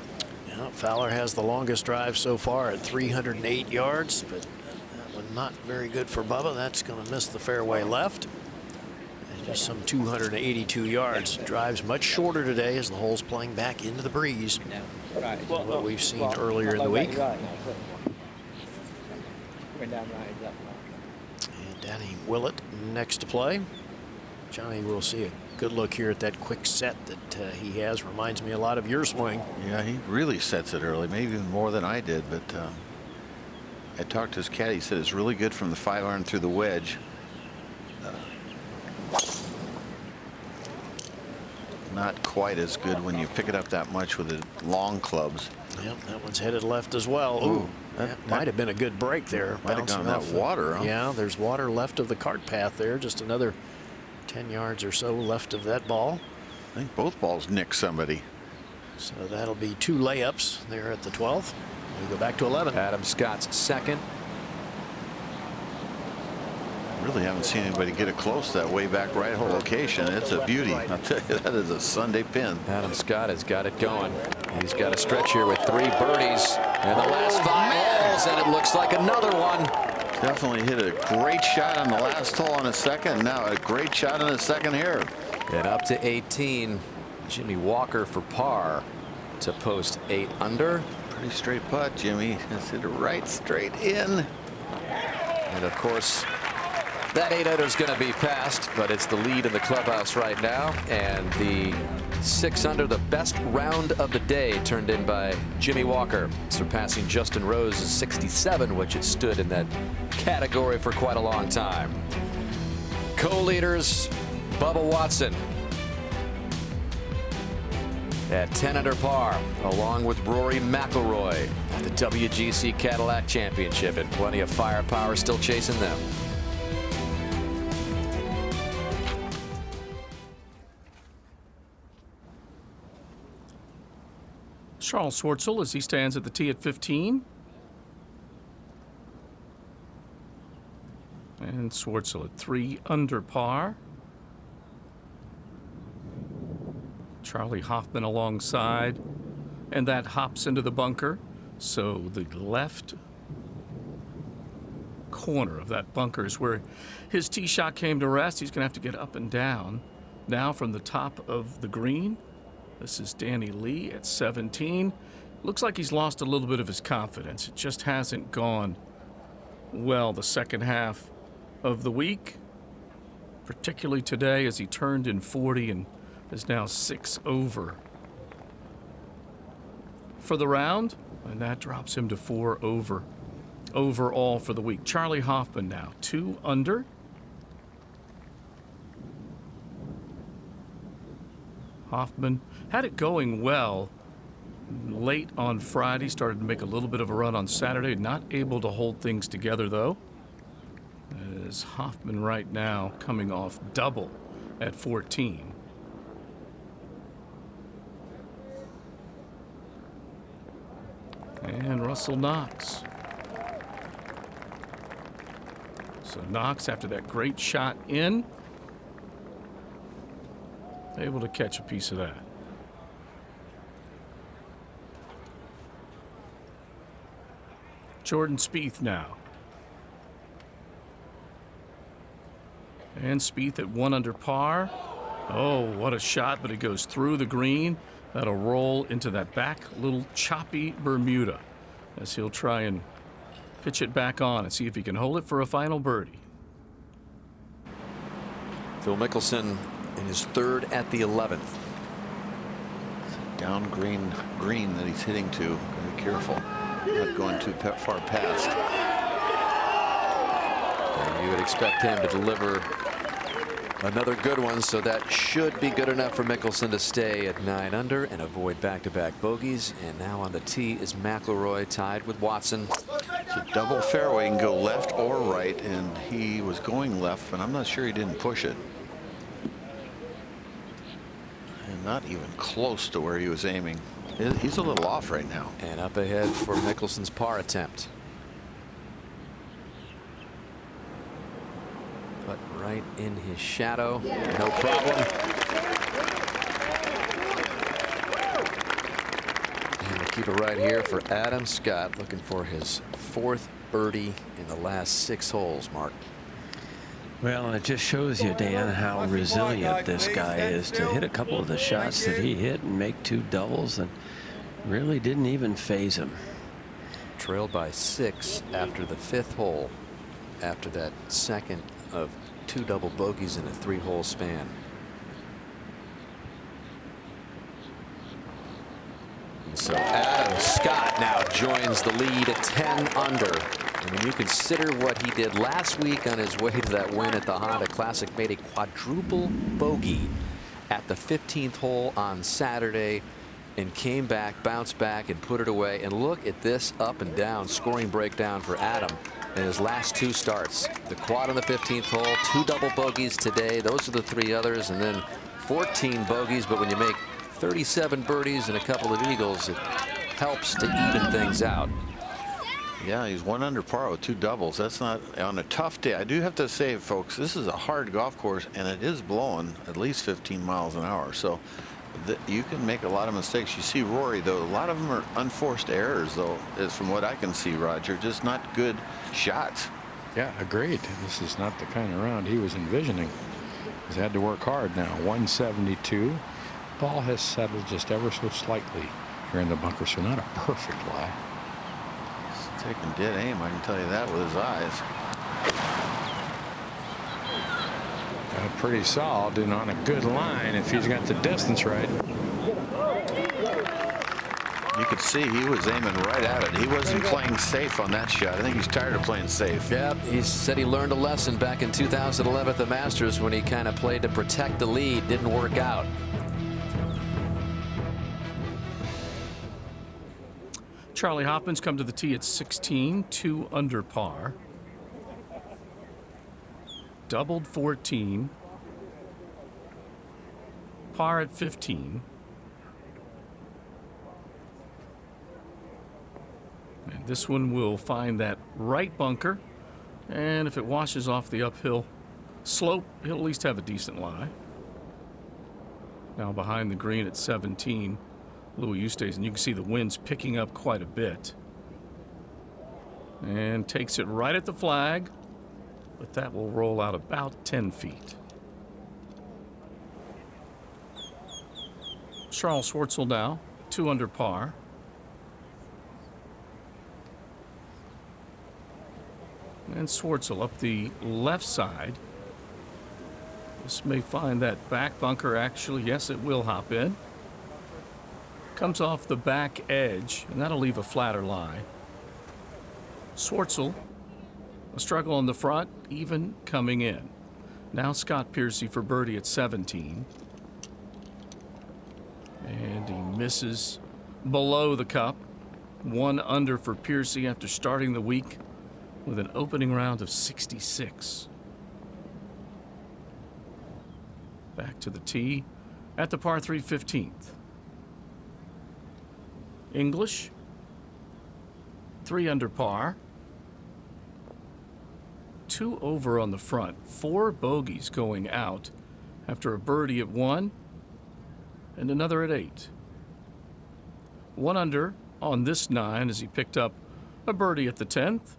Yeah, Fowler has the longest drive so far at 308 yards, but that one not very good for Bubba. That's going to miss the fairway left. And just some 282 yards. Drives much shorter today as the hole's playing back into the breeze. What we've seen earlier in the week. And Danny Willett next to play. Johnny, we'll see a good look here at that quick set that he has. Reminds me a lot of your swing. Yeah, he really sets it early, maybe even more than I did. But I talked to his caddy. He said it's really good from the 5-iron through the wedge. Not quite as good when you pick it up that much with the long clubs. Yep, that one's headed left as well. Ooh, that might have been a good break there. Might have gone that water. Huh? Yeah, there's water left of the cart path there. Just another 10 yards or so left of that ball. I think both balls nicked somebody. So that'll be 2 layups there at the 12th. We go back to 11. Adam Scott's second. Really haven't seen anybody get it close that way back right hole location. It's a beauty. I'll tell you, that is a Sunday pin. Adam Scott has got it going. He's got a stretch here with 3 birdies in the last 5 holes, and it looks like another one. Definitely hit a great shot on the last hole on his second. Now a great shot on his second here. And up to 18. Jimmy Walker for par to post 8 under. Pretty straight putt, Jimmy. It's hit it right straight in. And of course, that 8-under is going to be passed, but it's the lead in the clubhouse right now. And the 6 under, the best round of the day, turned in by Jimmy Walker, surpassing Justin Rose's 67, which it stood in that category for quite a long time. Co-leaders, Bubba Watson at 10 under par, along with Rory McIlroy at the WGC-Cadillac Championship, and plenty of firepower still chasing them. Charles Schwartzel as he stands at the tee at 15. And Schwartzel at 3 under par. Charlie Hoffman alongside. And that hops into the bunker. So the left corner of that bunker is where his tee shot came to rest. He's going to have to get up and down. Now from the top of the green. This is Danny Lee at 17. Looks like he's lost a little bit of his confidence. It just hasn't gone well the second half of the week. particularly today as he turned in 40 and is now 6 over for the round, and that drops him to 4 over overall for the week. Charlie Hoffman now 2 under. Hoffman had it going well late on Friday, started to make a little bit of a run on Saturday, not able to hold things together though. As Hoffman right now coming off double at 14. And Russell Knox. So Knox, after that great shot in, able to catch a piece of that. Jordan Spieth now. And Spieth at 1 under par. Oh, what a shot, but it goes through the green. That'll roll into that back little choppy Bermuda as he'll try and pitch it back on and see if he can hold it for a final birdie. Phil Mickelson in his 3rd at the 11th. Down green that he's hitting to. Be careful. Not going too far past. And you would expect him to deliver another good one, so that should be good enough for Mickelson to stay at 9 under and avoid back-to-back bogeys. And now on the tee is McIlroy, tied with Watson. It's a double fairway, and go left or right, and he was going left, but I'm not sure he didn't push it. And not even close to where he was aiming. He's a little off right now. And up ahead for Mickelson's par attempt. But right in his shadow, no problem. And we'll keep it right here for Adam Scott, looking for his 4th birdie in the last 6 holes, Mark. Well, and it just shows you, Dan, how resilient this guy is to hit a couple of the shots that he hit and make 2 doubles, and really didn't even phase him. Trailed by 6 after the 5th hole, after that second of 2 double bogeys in a 3-hole span. And so Adam Scott now joins the lead at 10 under. And when you consider what he did last week on his way to that win at the Honda Classic, made a quadruple bogey at the 15th hole on Saturday and came back, bounced back, and put it away. And look at this up and down scoring breakdown for Adam in his last 2 starts. The quad on the 15th hole, 2 double bogeys today. Those are the 3 others, and then 14 bogeys. But when you make 37 birdies and a couple of eagles, it helps to even things out. Yeah, he's 1 under par with 2 doubles. That's not on a tough day. I do have to say, folks, this is a hard golf course, and it is blowing at least 15 miles an hour. So you can make a lot of mistakes. You see Rory, though, a lot of them are unforced errors, though, is from what I can see, Roger. Just not good shots. Yeah, agreed. This is not the kind of round he was envisioning. He's had to work hard now. 172. Ball has settled just ever so slightly here in the bunker, so not a perfect lie. Taking dead aim, I can tell you that with his eyes. Pretty solid and on a good line if he's got the distance right. You could see he was aiming right at it. He wasn't playing safe on that shot. I think he's tired of playing safe. Yeah, he said he learned a lesson back in 2011 at the Masters when he kind of played to protect the lead. Didn't work out. Charlie Hoffman's come to the tee at 16, 2 under par. Doubled 14. Par at 15. And this one will find that right bunker. And if it washes off the uphill slope, he'll at least have a decent lie. Now behind the green at 17. Louis Oosthuizen, and you can see the wind's picking up quite a bit. And takes it right at the flag, but that will roll out about 10 feet. Charles Schwartzel now, 2 under par. And Schwartzel up the left side. This may find that back bunker. Actually, yes, it will hop in. Comes off the back edge, and that'll leave a flatter lie. Schwartzel, a struggle on the front, even coming in. Now Scott Piercy for birdie at 17. And he misses below the cup. 1 under for Piercy after starting the week with an opening round of 66. Back to the tee at the par 3 15th. English, 3 under par. 2 over on the front. 4 bogeys going out after a birdie at 1 and another at 8. 1 under on this 9 as he picked up a birdie at the 10th.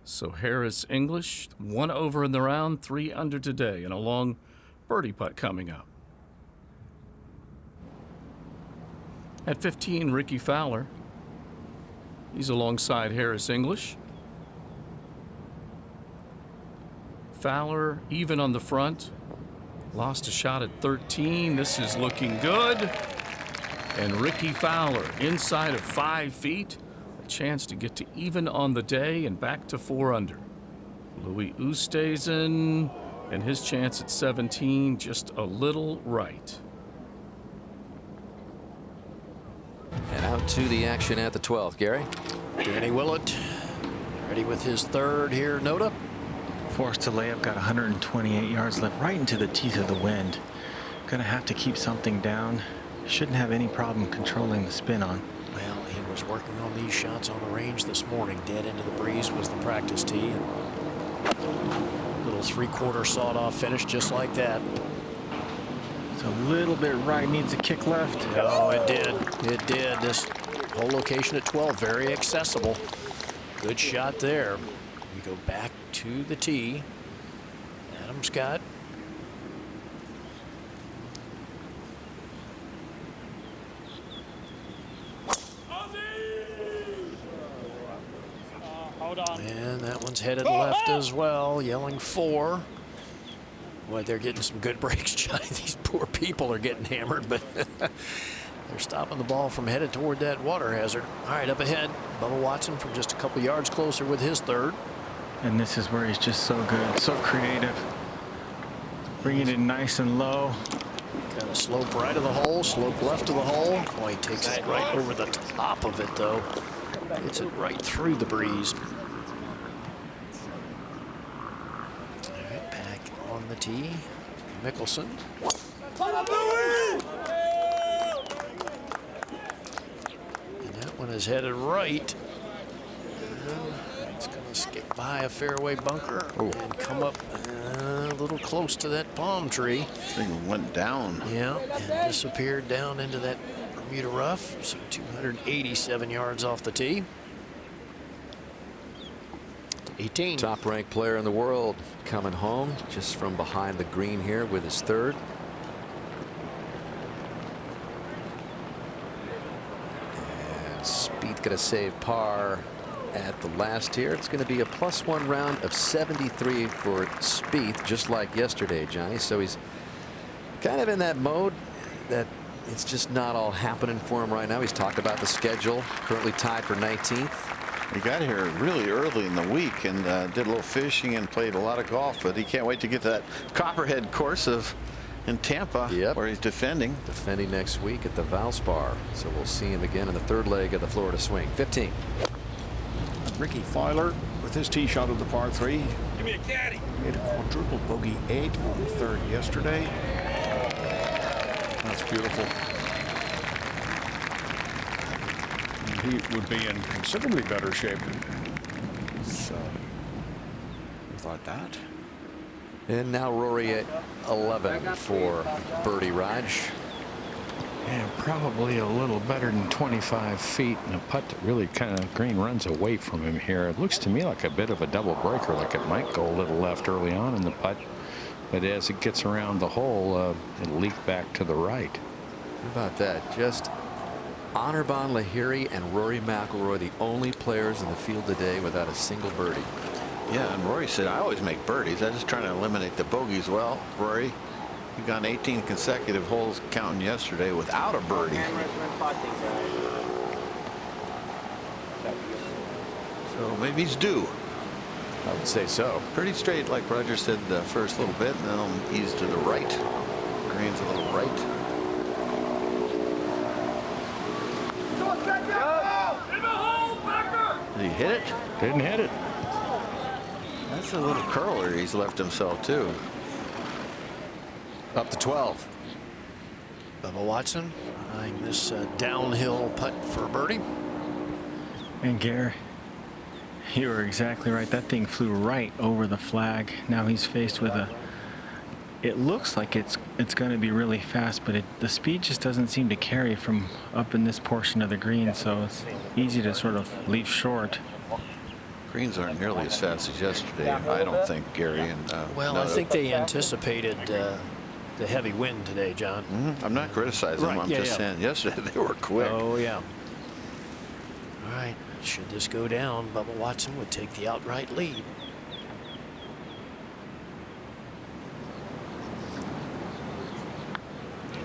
So Harris English, 1 over in the round, 3 under today, and a long birdie putt coming up. At 15, Ricky Fowler. He's alongside Harris English. Fowler even on the front. Lost a shot at 13. This is looking good. And Ricky Fowler inside of 5 feet. A chance to get to even on the day and back to 4 under. Louis Oosthuizen and his chance at 17 just a little right. And out to the action at the 12th, Gary. Danny Willett ready with his 3rd here. Noda. Forced to lay up, got 128 yards left, right into the teeth of the wind. Gonna have to keep something down. Shouldn't have any problem controlling the spin on. Well, he was working on these shots on the range this morning. Dead into the breeze was the practice tee. Little 3/4 sawed-off finish just like that. It's a little bit right, needs a kick left. Oh, it did. It did. This whole location at 12, very accessible. Good shot there. We go back to the tee. Adam Scott. Hold on. And that one's headed left as well, yelling 4. Boy, they're getting some good breaks, Johnny. These poor people are getting hammered, but they're stopping the ball from headed toward that water hazard. All right, up ahead, Bubba Watson from just a couple yards closer with his 3rd. And this is where he's just so good, so creative. Bringing it nice and low. Got a slope right of the hole, slope left of the hole. Boy, he takes it right over the top of it, though. Gets it right through the breeze. All right, back on the tee. Mickelson. And that one is headed right. It's going to skip by a fairway bunker and come up a little close to that palm tree. Thing went down. Yeah, and disappeared down into that Bermuda rough. So 287 yards off the tee. 18. Top-ranked player in the world coming home just from behind the green here with his 3rd. And Spieth going to save par at the last here. It's going to be a +1 round of 73 for Spieth, just like yesterday, Johnny. So he's kind of in that mode that it's just not all happening for him right now. He's talked about the schedule, currently tied for 19th. He got here really early in the week and did a little fishing and played a lot of golf, but he can't wait to get to that Copperhead course in Tampa, where he's defending. Defending next week at the Valspar. So we'll see him again in the 3rd leg of the Florida swing. 15. Ricky Fowler with his tee shot of the par 3. Give me a caddy. Made a quadruple bogey 8 on the 3rd yesterday. That's beautiful. He would be in considerably better shape. So, without that. And now Rory at 11 for birdie Raj. And probably a little better than 25 feet, and a putt that really kind of green runs away from him here. It looks to me like a bit of a double breaker, like it might go a little left early on in the putt, but as it gets around the hole, it'll leak back to the right. How about that? Just Anirban Lahiri and Rory McIlroy, the only players in the field today without a single birdie. Yeah, and Rory said, I always make birdies. I'm just trying to eliminate the bogeys. Well, Rory, you've gone 18 consecutive holes counting yesterday without a birdie. So maybe he's due. I would say so. Pretty straight, like Roger said, the first little bit, and then he'll ease to the right. Green's a little right. Did he hit it? Didn't hit it. That's a little curler he's left himself, too. Up to 12. Bubba Watson eyeing this downhill putt for a birdie. And Gary, you were exactly right. That thing flew right over the flag. Now he's faced with it looks like it's going to be really fast, but the speed just doesn't seem to carry from up in this portion of the green, so it's easy to sort of leave short. Greens aren't nearly as fast as yesterday, I don't think, Gary. And well, I think they anticipated the heavy wind today, John. I'm not criticizing them. I'm just saying yesterday they were quick. Oh, yeah. All right. Should this go down, Bubba Watson would take the outright lead.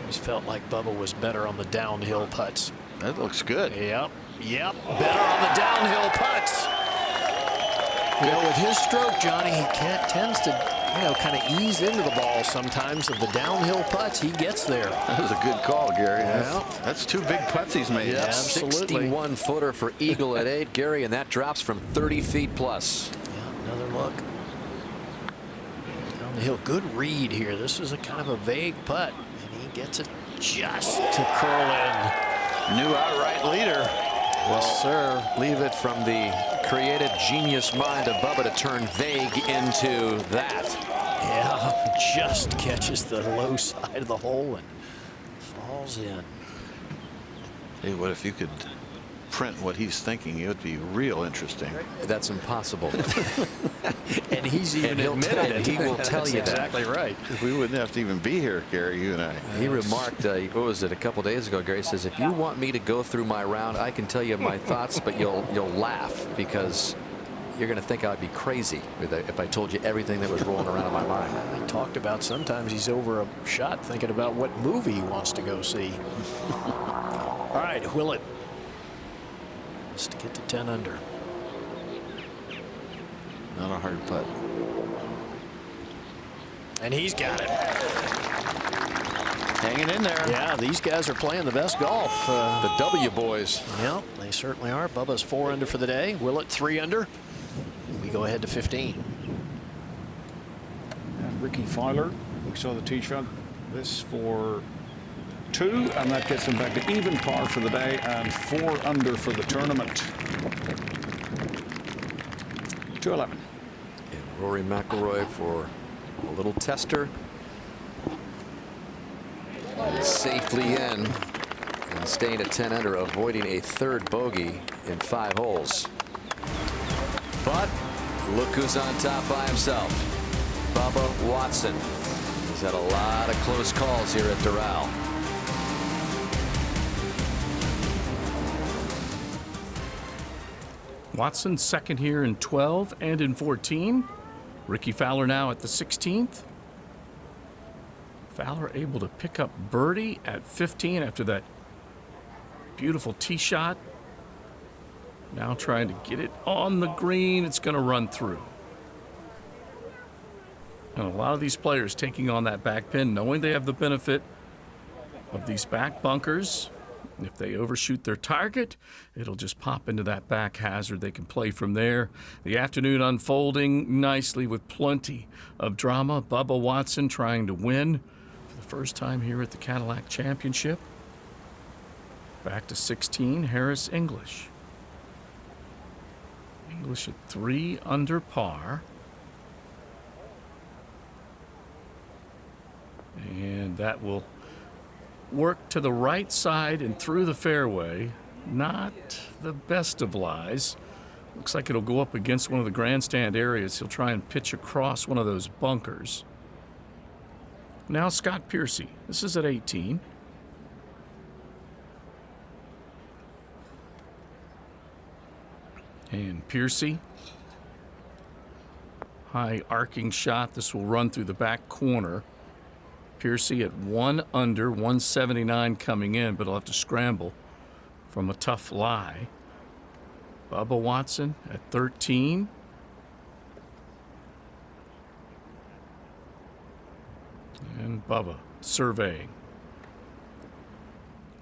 Always felt like Bubba was better on the downhill putts. That looks good. Yep. Better on the downhill putts. You know, with his stroke, Johnny, he tends to, kind of ease into the ball sometimes. Of the downhill putts, he gets there. That was a good call, Gary. Yeah. That's two big putts he's made. Yeah, absolutely. 61-footer for eagle at 8, Gary, and that drops from 30 feet plus. Yeah, another look. Down the hill, good read here. This is a kind of a vague putt, and he gets it just to curl in. New outright leader. Well, sir, leave it from the creative genius mind of Bubba to turn vague into that. Yeah, just catches the low side of the hole and falls in. Hey, what if you could print what he's thinking? It would be real interesting. That's impossible. And he's even admitted it. He will tell you that. Exactly right. We wouldn't have to even be here, Gary, you and I. He remarked, what was it, a couple days ago, Gary says, if you want me to go through my round, I can tell you my thoughts, but you'll laugh because you're going to think I'd be crazy if I told you everything that was rolling around in my mind. He talked about sometimes he's over a shot thinking about what movie he wants to go see. All right, Willett. Just to get to 10 under. Not a hard putt. And he's got it. Hanging in there. Yeah, these guys are playing the best golf. The W boys. Yeah, they certainly are. Bubba's 4 under for the day. Willett 3 under. We go ahead to 15. And Ricky Fowler, we saw the tee shot. This for 2, and that gets him back to even par for the day and 4 under for the tournament. 2-11. And Rory McIlroy for a little tester. And safely in and staying at 10 under, avoiding a 3rd bogey in 5 holes. But look who's on top by himself. Bubba Watson. He's had a lot of close calls here at Doral. Watson second here in 12 and in 14. Ricky Fowler now at the 16th. Fowler able to pick up birdie at 15 after that beautiful tee shot. Now trying to get it on the green. It's going to run through. And a lot of these players taking on that back pin, knowing they have the benefit of these back bunkers. If they overshoot their target, it'll just pop into that back hazard. They can play from there. The afternoon unfolding nicely with plenty of drama. Bubba Watson trying to win for the first time here at the Cadillac Championship. Back to 16, Harris English. English at 3 under par. And that will work to the right side and through the fairway. Not the best of lies. Looks like it'll go up against one of the grandstand areas. He'll try and pitch across one of those bunkers. Now Scott Piercy. This is at 18. And Piercy high arcing shot. This will run through the back corner. Piercy at 1 under, 179 coming in, but he'll have to scramble from a tough lie. Bubba Watson at 13. And Bubba surveying.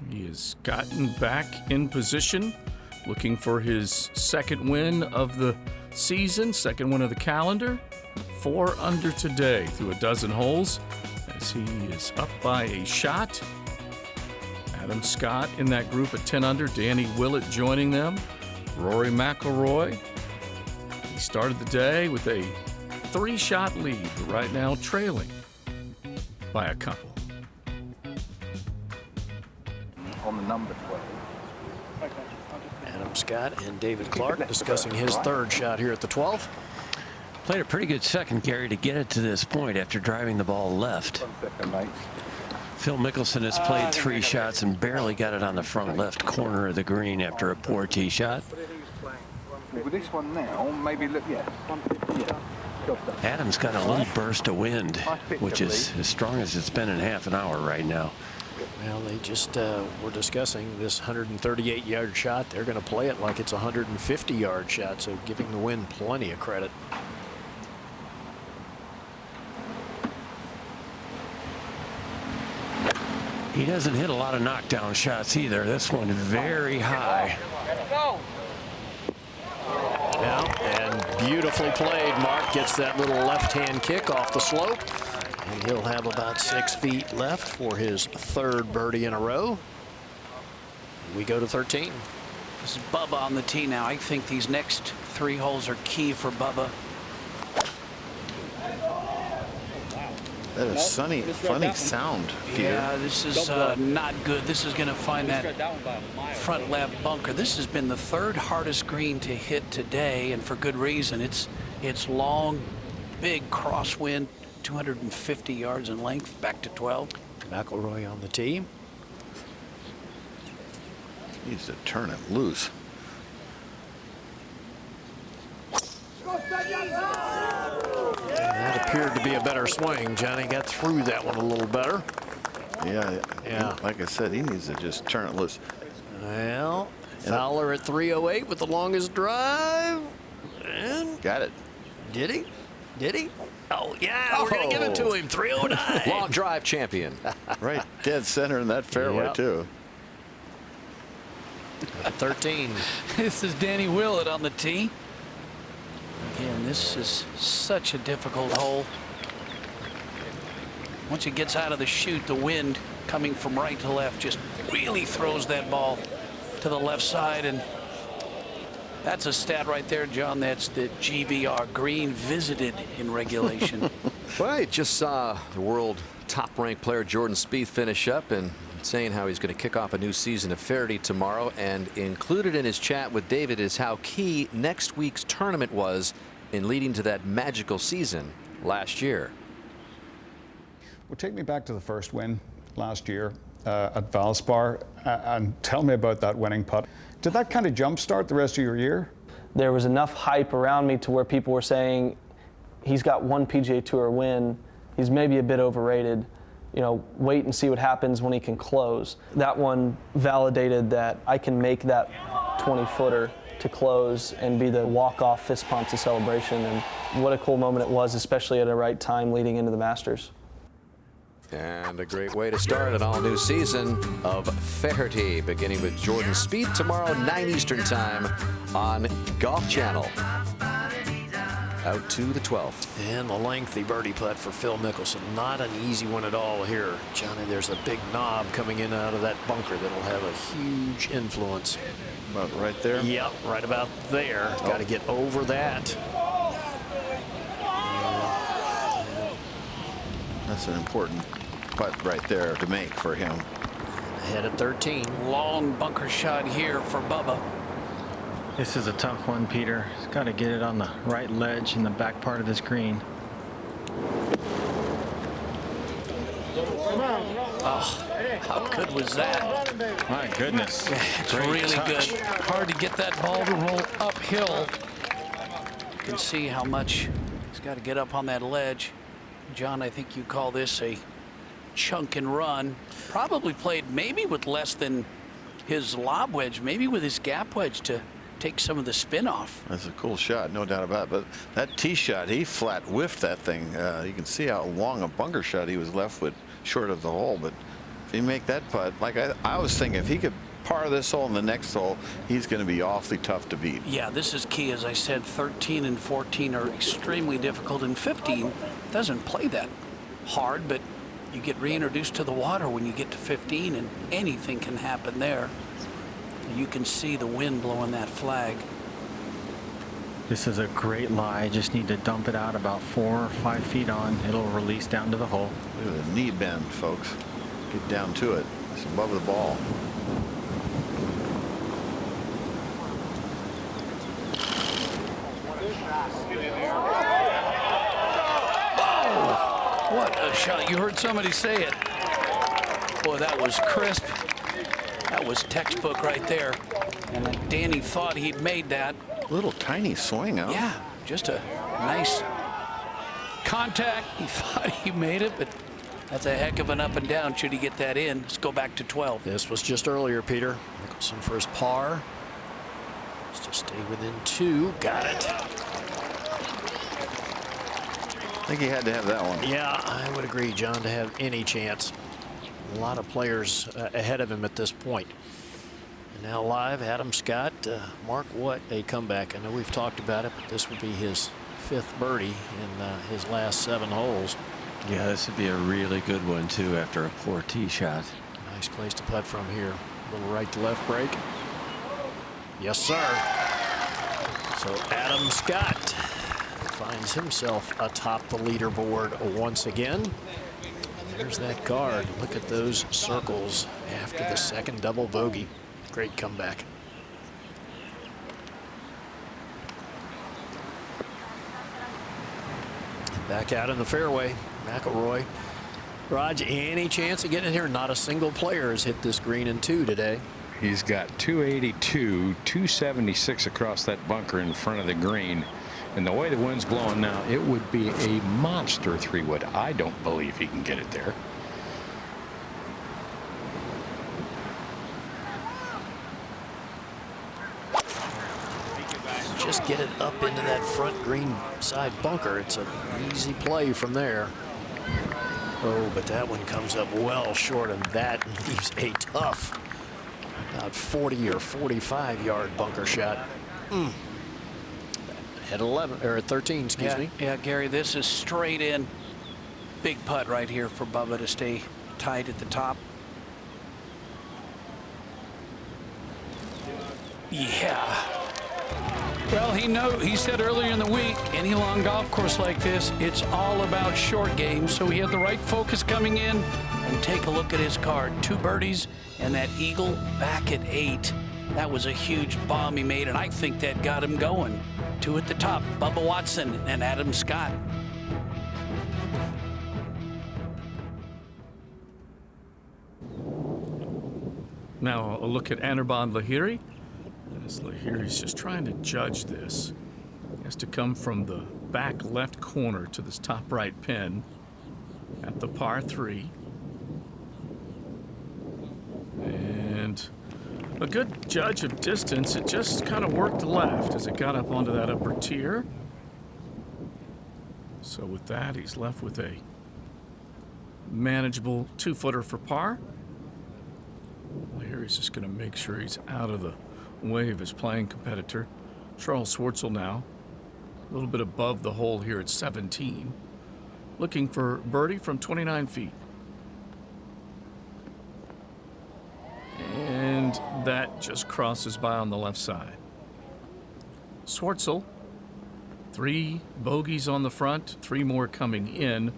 He has gotten back in position, looking for his second win of the season, second win of the calendar. 4 under today through a dozen holes as he is up by a shot. Adam Scott in that group at 10 under. Danny Willett joining them. Rory McIlroy. He started the day with a 3-shot lead, but right now trailing by a couple. On the number 12. Adam Scott and David Clark discussing his third shot here at the 12th. Played a pretty good second, Gary, to get it to this point after driving the ball left. Phil Mickelson has played 3 shots and barely got it on the front left corner of the green after a poor tee shot. With this one now, maybe look, yeah. Adam's got a little burst of wind, which is as strong as it's been in half an hour right now. Well, they just were discussing this 138-yard shot. They're going to play it like it's a 150-yard shot, so giving the wind plenty of credit. He doesn't hit a lot of knockdown shots either. This one very high. Yeah, and beautifully played. Mark gets that little left-hand kick off the slope. And he'll have about 6 feet left for his 3rd birdie in a row. We go to 13. This is Bubba on the tee now. I think these next 3 holes are key for Bubba. That is funny sound, Peter. Yeah, this is not good. This is going to find that front left bunker. This has been the 3rd hardest green to hit today, and for good reason. It's long, big crosswind, 250 yards in length, back to 12. McIlroy on the tee. Needs to turn it loose. That appeared to be a better swing. Johnny got through that one a little better. Yeah. Like I said, he needs to just turn it loose. Well, Fowler at 308 with the longest drive. And got it. Did he? Did he? Oh, yeah, we're going to give it to him. 309. Long drive champion. Right dead center in that fairway, too. 13. This is Danny Willett on the tee. Again, this is such a difficult hole. Once it gets out of the chute, the wind coming from right to left just really throws that ball to the left side. And that's a stat right there, John. That's the GVR, green visited in regulation. Well, I just saw the world top-ranked player Jordan Spieth finish up and saying how he's going to kick off a new season of Faraday tomorrow, and included in his chat with David is how key next week's tournament was in leading to that magical season last year. Well, take me back to the first win last year at Valspar and tell me about that winning putt. Did that kind of jumpstart the rest of your year? There was enough hype around me to where people were saying he's got 1 PGA Tour win, he's maybe a bit overrated. You know, wait and see what happens when he can close. That one validated that I can make that 20-footer to close and be the walk-off fist pump to celebration. And what a cool moment it was, especially at a right time leading into the Masters. And a great way to start an all-new season of Faraday, beginning with Jordan Spieth tomorrow, 9 Eastern Time on Golf Channel. Out to the 12th. And the lengthy birdie putt for Phil Mickelson. Not an easy one at all here. Johnny, there's a big knob coming in out of that bunker that'll have a huge influence. About right there? Yep, right about there. Got to get over that. That's an important putt right there to make for him. Ahead at 13. Long bunker shot here for Bubba. This is a tough one, Peter. He's got to get it on the right ledge in the back part of this green. Oh, how good was that? My goodness. It's really good. Hard to get that ball to roll uphill. You can see how much He's got to get up on that ledge. John, I think you call this a chunk and run. Probably played maybe with less than his lob wedge, maybe with his gap wedge to take some of the spin off. That's a cool shot, no doubt about it. But that tee shot, he flat whiffed that thing. You can see how long a bunker shot he was left with short of the hole. But if he make that putt, like I was thinking, if he could par this hole and the next hole, he's going to be awfully tough to beat. Yeah, this is key. As I said, 13 and 14 are extremely difficult, and 15 doesn't play that hard, but you get reintroduced to the water when you get to 15, and anything can happen there. You can see the wind blowing that flag. This is a great lie. Just need to dump it out about 4 or 5 feet on. It'll release down to the hole. Look at the knee bend, folks. Get down to it. It's above the ball. Oh, what a shot. You heard somebody say it. Boy, that was crisp. That was textbook right there. And Danny thought he'd made that. Little tiny swing, huh? Yeah, just a nice contact. He thought he made it, but that's a heck of an up and down. Should he get that in? Let's go back to 12. This was just earlier, Peter. Mickelson for his par. Just to stay within 2. Got it. I think he had to have that one. Yeah, I would agree, John, to have any chance. A lot of players ahead of him at this point. And now live, Adam Scott. Mark, what a comeback. I know we've talked about it, but this would be his 5th birdie in his last 7 holes. Yeah, this would be a really good one, too, after a poor tee shot. Nice place to putt from here. A little right to left break. Yes, sir. So Adam Scott finds himself atop the leaderboard once again. There's that card. Look at those circles after the second double bogey. Great comeback. And back out in the fairway, McIlroy. Raj, any chance of getting in here? Not a single player has hit this green in 2 today. He's got 282, 276 across that bunker in front of the green. And the way the wind's blowing now, it would be a monster 3-wood. I don't believe he can get it there. Just get it up into that front green side bunker. It's an easy play from there. Oh, but that one comes up well short of that and leaves a tough, about 40 or 45 yard bunker shot. At 11 or 13, excuse me. Yeah, Gary, this is straight in. Big putt right here for Bubba to stay tight at the top. Yeah. Well, he said earlier in the week, any long golf course like this, it's all about short game. So he had the right focus coming in. And take a look at his card. 2 birdies and that eagle back at 8. That was a huge bomb he made, and I think that got him going. 2 at the top, Bubba Watson and Adam Scott. Now a look at Anirban Lahiri. As Lahiri's just trying to judge this. He has to come from the back left corner to this top right pin at the par 3. And a good judge of distance. It just kind of worked left as it got up onto that upper tier. So with that, he's left with a manageable 2-footer for par. Here he's just going to make sure he's out of the way of his playing competitor. Charles Schwartzel now, a little bit above the hole here at 17. Looking for birdie from 29 feet. And that just crosses by on the left side. Schwartzel, 3 bogeys on the front, 3 more coming in.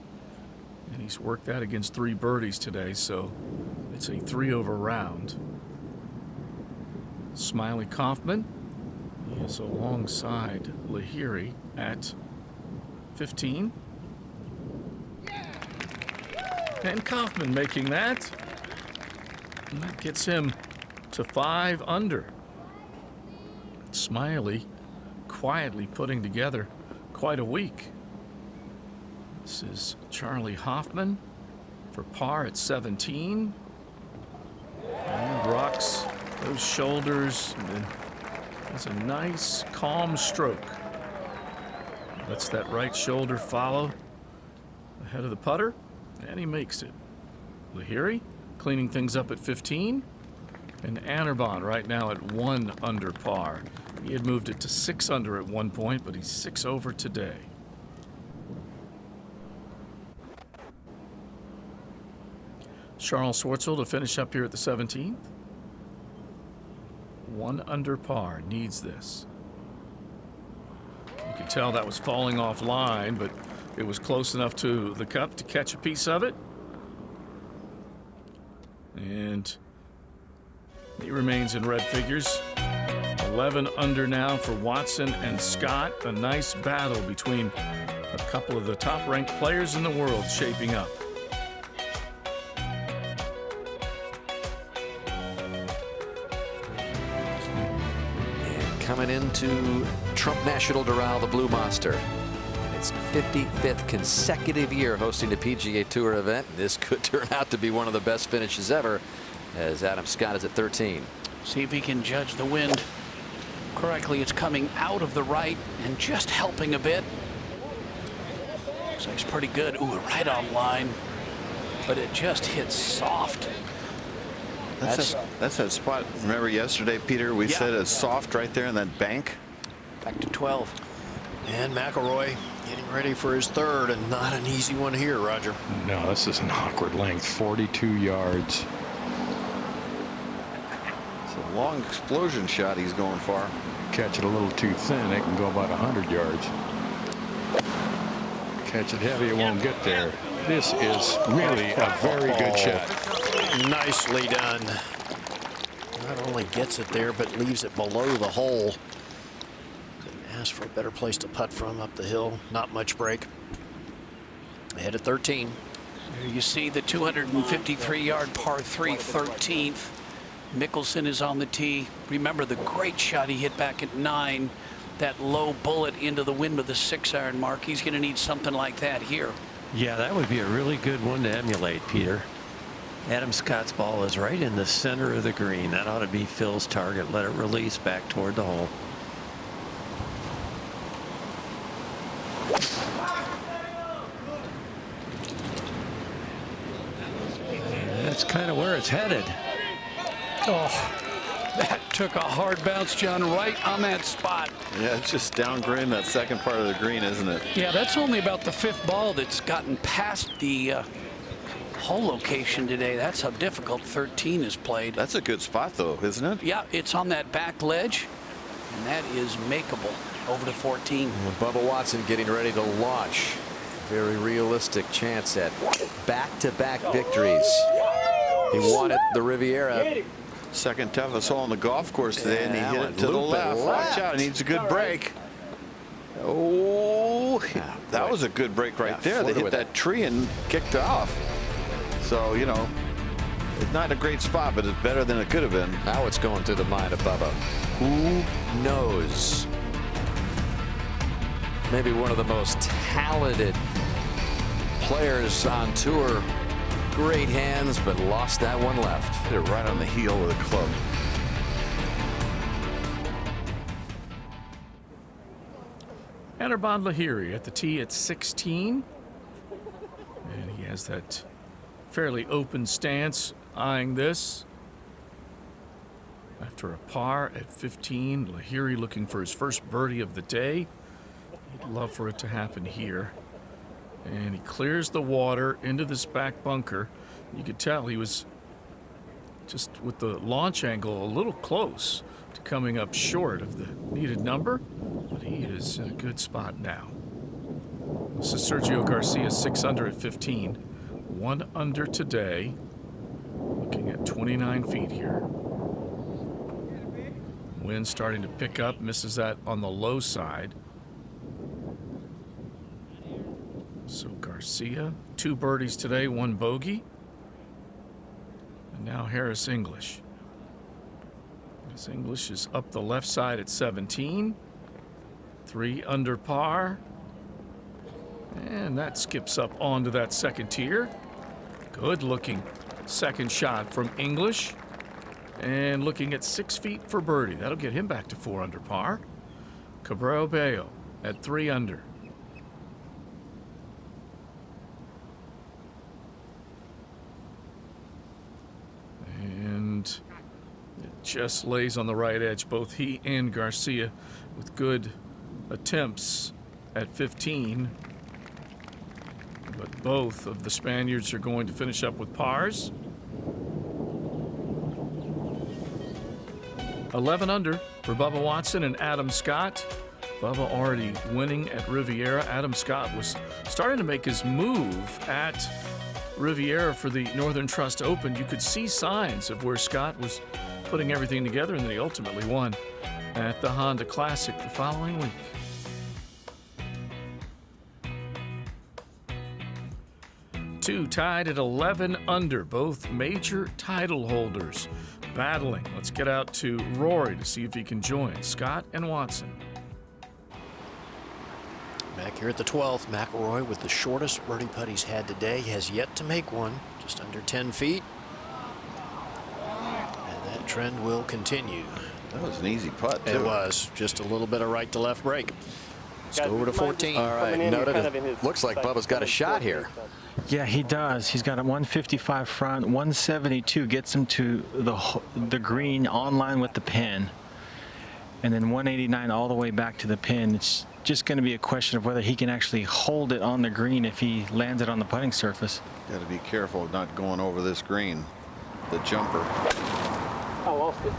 And he's worked that against 3 birdies today, so it's a 3-over round. Smiley Kaufman is alongside Lahiri at 15. And Kaufman making that. And that gets him to 5 under. Smiley quietly putting together quite a week. This is Charlie Hoffman for par at 17. And rocks those shoulders and then has a nice calm stroke. Lets that right shoulder follow ahead of the putter, and he makes it. Lahiri cleaning things up at 15, and Anirban right now at 1 under par. He had moved it to 6 under at one point, but he's 6 over today. Charles Schwartzel to finish up here at the 17th. 1 under par, needs this. You could tell that was falling off line, but it was close enough to the cup to catch a piece of it. And he remains in red figures. 11 under now for Watson and Scott. A nice battle between a couple of the top-ranked players in the world shaping up. And coming into Trump National Doral, the Blue Monster. And its 55th consecutive year hosting the PGA Tour event. This could turn out to be one of the best finishes ever, as Adam Scott is at 13. See if he can judge the wind correctly. It's coming out of the right and just helping a bit. Looks like it's pretty good. Ooh, right on line, but it just hits soft. That's that spot. Remember yesterday, Peter, we said it's soft right there in that bank. Back to 12. And McIlroy getting ready for his third, and not an easy one here, Roger. No, this is an awkward length, 42 yards. It's a long explosion shot he's going for. Catch it a little too thin, it can go about 100 yards. Catch it heavy, it won't get there. This is really a very good shot. Nicely done. Not only gets it there, but leaves it below the hole. Couldn't ask for a better place to putt from up the hill. Not much break. Ahead at 13. There you see the 253-yard par 3, 13th. Mickelson is on the tee. Remember the great shot he hit back at 9. That low bullet into the wind with the 6-iron mark. He's going to need something like that here. Yeah, that would be a really good one to emulate, Peter. Adam Scott's ball is right in the center of the green. That ought to be Phil's target. Let it release back toward the hole. And that's kind of where it's headed. Oh, that took a hard bounce, John, right on that spot. Yeah, it's just downgrade that second part of the green, isn't it? Yeah, that's only about the 5th ball that's gotten past the hole location today. That's how difficult 13 is played. That's a good spot, though, isn't it? Yeah, it's on that back ledge, and that is makeable over to 14. And Bubba Watson getting ready to launch. Very realistic chance at back-to-back victories. He won at the Riviera. Second toughest hole on the golf course today, and he hit it to the left. Watch out, he needs a good break. Oh, that was a good break right there. They hit that tree and kicked off. So, you know, it's not a great spot, but it's better than it could have been. Now it's going through the mind of Bubba. Who knows? Maybe one of the most talented players on tour. Great hands, but lost that one left. Hit it right on the heel of the club. Anirban Lahiri at the tee at 16. And he has that fairly open stance, eyeing this. After a par at 15, Lahiri looking for his first birdie of the day. He'd love for it to happen here. And he clears the water into this back bunker. You could tell he was just with the launch angle a little close to coming up short of the needed number, but he is in a good spot now. This is Sergio Garcia, 6 under at 15. 1 under today, looking at 29 feet here. Wind starting to pick up, misses that on the low side. So Garcia, 2 birdies today, 1 bogey. And now Harris English. Harris English is up the left side at 17. 3 under par. And that skips up onto that second tier. Good looking second shot from English. And looking at 6 feet for birdie. That'll get him back to 4 under par. Cabrera Bello at 3 under. And it just lays on the right edge, both he and Garcia with good attempts at 15. But both of the Spaniards are going to finish up with pars. 11 under for Bubba Watson and Adam Scott. Bubba already winning at Riviera. Adam Scott was starting to make his move at Riviera for the Northern Trust Open. You could see signs of where Scott was putting everything together, and then he ultimately won at the Honda Classic the following week. Two tied at 11 under, both major title holders battling. Let's get out to Rory to see if he can join Scott and Watson. Back here at the 12th, McIlroy with the shortest birdie putt he's had today. He has yet to make one, just under 10 feet. And that trend will continue. That was an easy putt, too. It was. Just a little bit of right to left break. Let's go over to 14. All right, noted. Looks like Bubba's got a shot here. Yeah, he does. He's got a 155 front, 172 gets him to the green on line with the pin, and then 189 all the way back to the pin. It's just going to be a question of whether he can actually hold it on the green if he lands it on the putting surface. Got to be careful of not going over this green, the jumper. I lost it.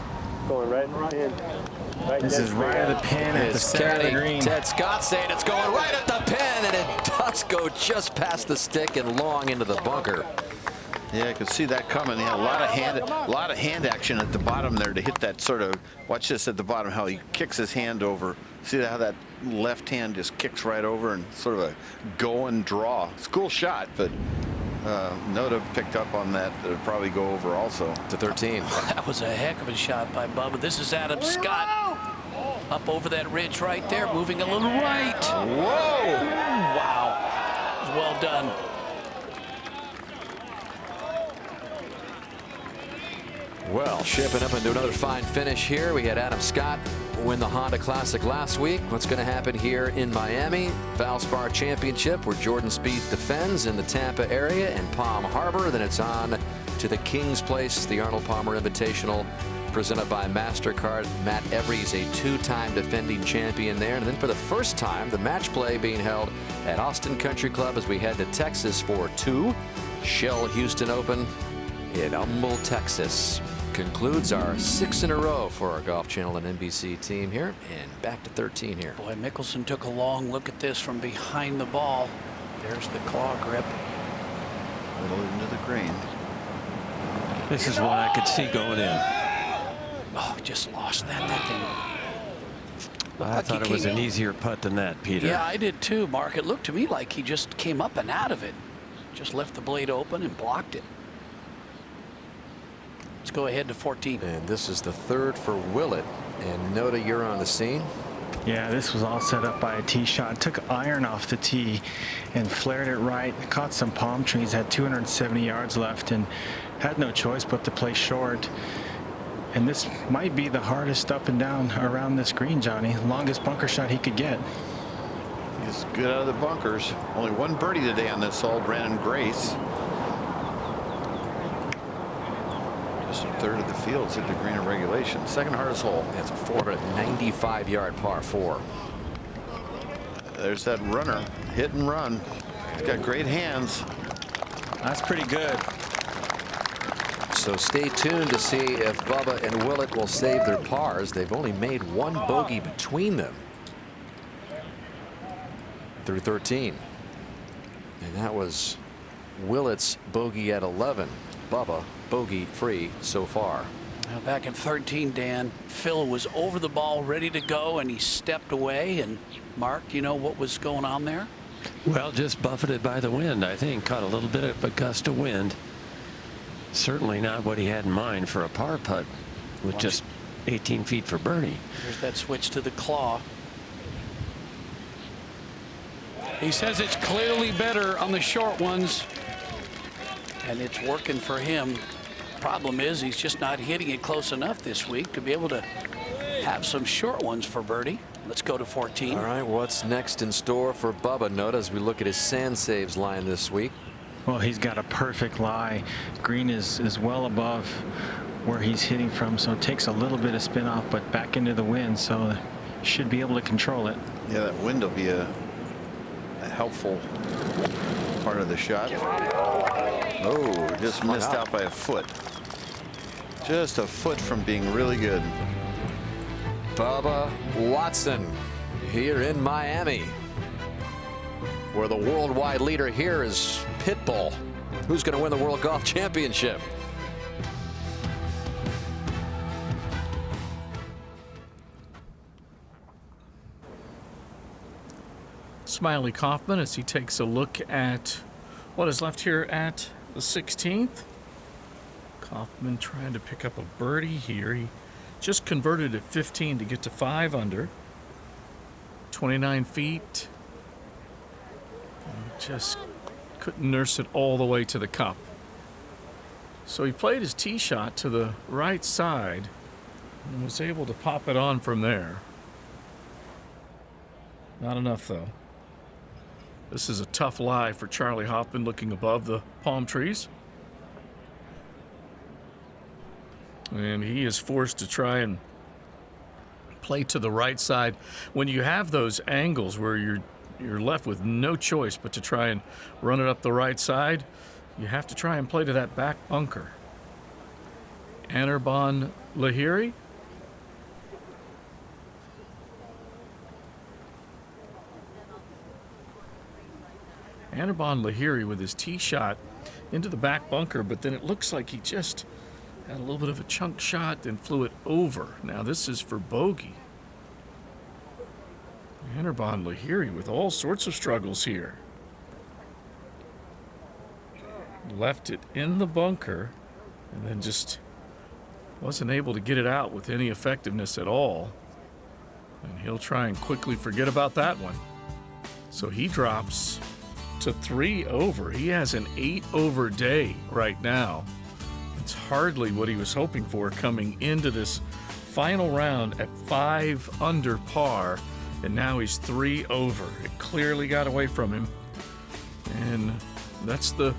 Going right in. This is right at the pin at the center of the green. Ted Scott saying it's going right at the pin, and it does go just past the stick and long into the bunker. Yeah, I could see that coming. He had a lot of hand action at the bottom there to hit that sort of. Watch this at the bottom, how he kicks his hand over. See how that left hand just kicks right over and sort of a go and draw. It's a cool shot, but Noda picked up on that. It'll probably go over also. To 13. That was a heck of a shot by Bubba. This is Adam Scott. Up over that ridge right there, moving a little right. Whoa! Wow. It was well done. Well, shaping up into another fine finish here. We had Adam Scott win the Honda Classic last week. What's going to happen here in Miami? Valspar Championship, where Jordan Spieth defends in the Tampa area and Palm Harbor. Then it's on to the King's Place, the Arnold Palmer Invitational, presented by MasterCard. Matt Every's a 2-time defending champion there. And then for the first time, the match play being held at Austin Country Club as we head to Texas for 2. Shell Houston Open in Humble, Texas. Concludes our 6 in a row for our Golf Channel and NBC team here, and back to 13 here. Boy, Mickelson took a long look at this from behind the ball. There's the claw grip. Little into the green. This is one I could see going in. Oh, just lost that thing. I thought it was an easier putt than that, Peter. Yeah, I did too, Mark. It looked to me like he just came up and out of it. Just left the blade open and blocked it. Let's go ahead to 14. And this is the 3rd for Willett. And Noda, you're on the scene. Yeah, this was all set up by a tee shot. Took iron off the tee and flared it right. Caught some palm trees, had 270 yards left, and had no choice but to play short. And this might be the hardest up and down around this green, Johnny. Longest bunker shot he could get. He's good out of the bunkers. Only one birdie today on this hole, Brandon Grace. Just a third of the field's hit the green in regulation. Second hardest hole. That's a 495-yard par 4. There's that runner. Hit and run. He's got great hands. That's pretty good. So stay tuned to see if Bubba and Willett will save their pars. They've only made one bogey between them through 13. And that was Willett's bogey at 11. Bubba bogey free so far. Now back at 13, Dan, Phil was over the ball ready to go, and he stepped away. And Mark, do you know what was going on there? Well, just buffeted by the wind, I think. Caught a little bit of a gust of wind. Certainly not what he had in mind for a par putt with just 18 feet for birdie. There's that switch to the claw. He says it's clearly better on the short ones. And it's working for him. Problem is, he's just not hitting it close enough this week to be able to have some short ones for birdie. Let's go to 14. All right, what's next in store for Bubba Note as we look at his sand saves line this week? Well, he's got a perfect lie. Green is well above where he's hitting from, so it takes a little bit of spin off, but back into the wind, so should be able to control it. Yeah, that wind will be a helpful part of the shot. Oh, just missed out by a foot. Just a foot from being really good. Bubba Watson here in Miami, where the worldwide leader here is Pitbull. Who's going to win the World Golf Championship? Smiley Kaufman as he takes a look at what is left here at the 16th. Kaufman trying to pick up a birdie here. He just converted at 15 to get to 5 under. 29 feet. Just couldn't nurse it all the way to the cup. So he played his tee shot to the right side and was able to pop it on from there. Not enough though. This is a tough lie for Charlie Hoffman looking above the palm trees. And he is forced to try and play to the right side. When you have those angles where you're left with no choice but to try and run it up the right side, you have to try and play to that back bunker. Anirban Lahiri. Anirban Lahiri with his tee shot into the back bunker, but then it looks like he just had a little bit of a chunk shot, then flew it over. Now this is for bogey. Anirban Lahiri with all sorts of struggles here. Left it in the bunker and then just wasn't able to get it out with any effectiveness at all. And he'll try and quickly forget about that one. So he drops to 3 over. He has an 8 over day right now. It's hardly what he was hoping for coming into this final round at 5 under par, and now he's 3 over. It clearly got away from him, and that's the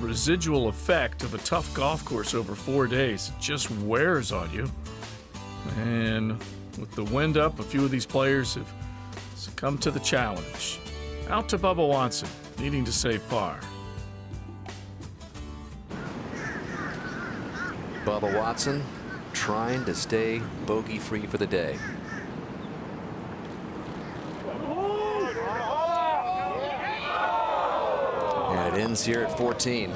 residual effect of a tough golf course over 4 days. It just wears on you, and with the wind up, a few of these players have succumbed to the challenge. Out to Bubba Watson, needing to save par. Bubba Watson trying to stay bogey-free for the day. And it ends here at 14.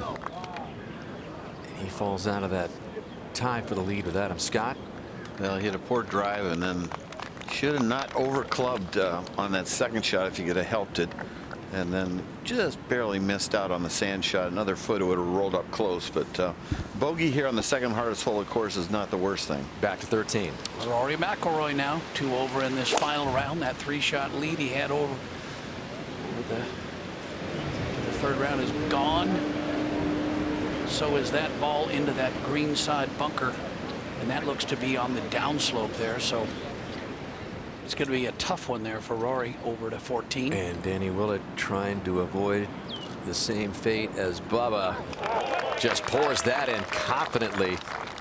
He falls out of that tie for the lead with Adam Scott. Well, he hit a poor drive and then should have not over-clubbed on that second shot if he could have helped it. And then just barely missed out on the sand shot. Another foot, it would have rolled up close. But bogey here on the second hardest hole, of course, is not the worst thing. Back to 13. Rory McIlroy now 2 over in this final round. That 3-shot lead he had over the third round is gone. So is that ball into that green side bunker, and that looks to be on the downslope there. So it's going to be a tough one there for Rory over to 14. And Danny Willett trying to avoid the same fate as Bubba. Just pours that in confidently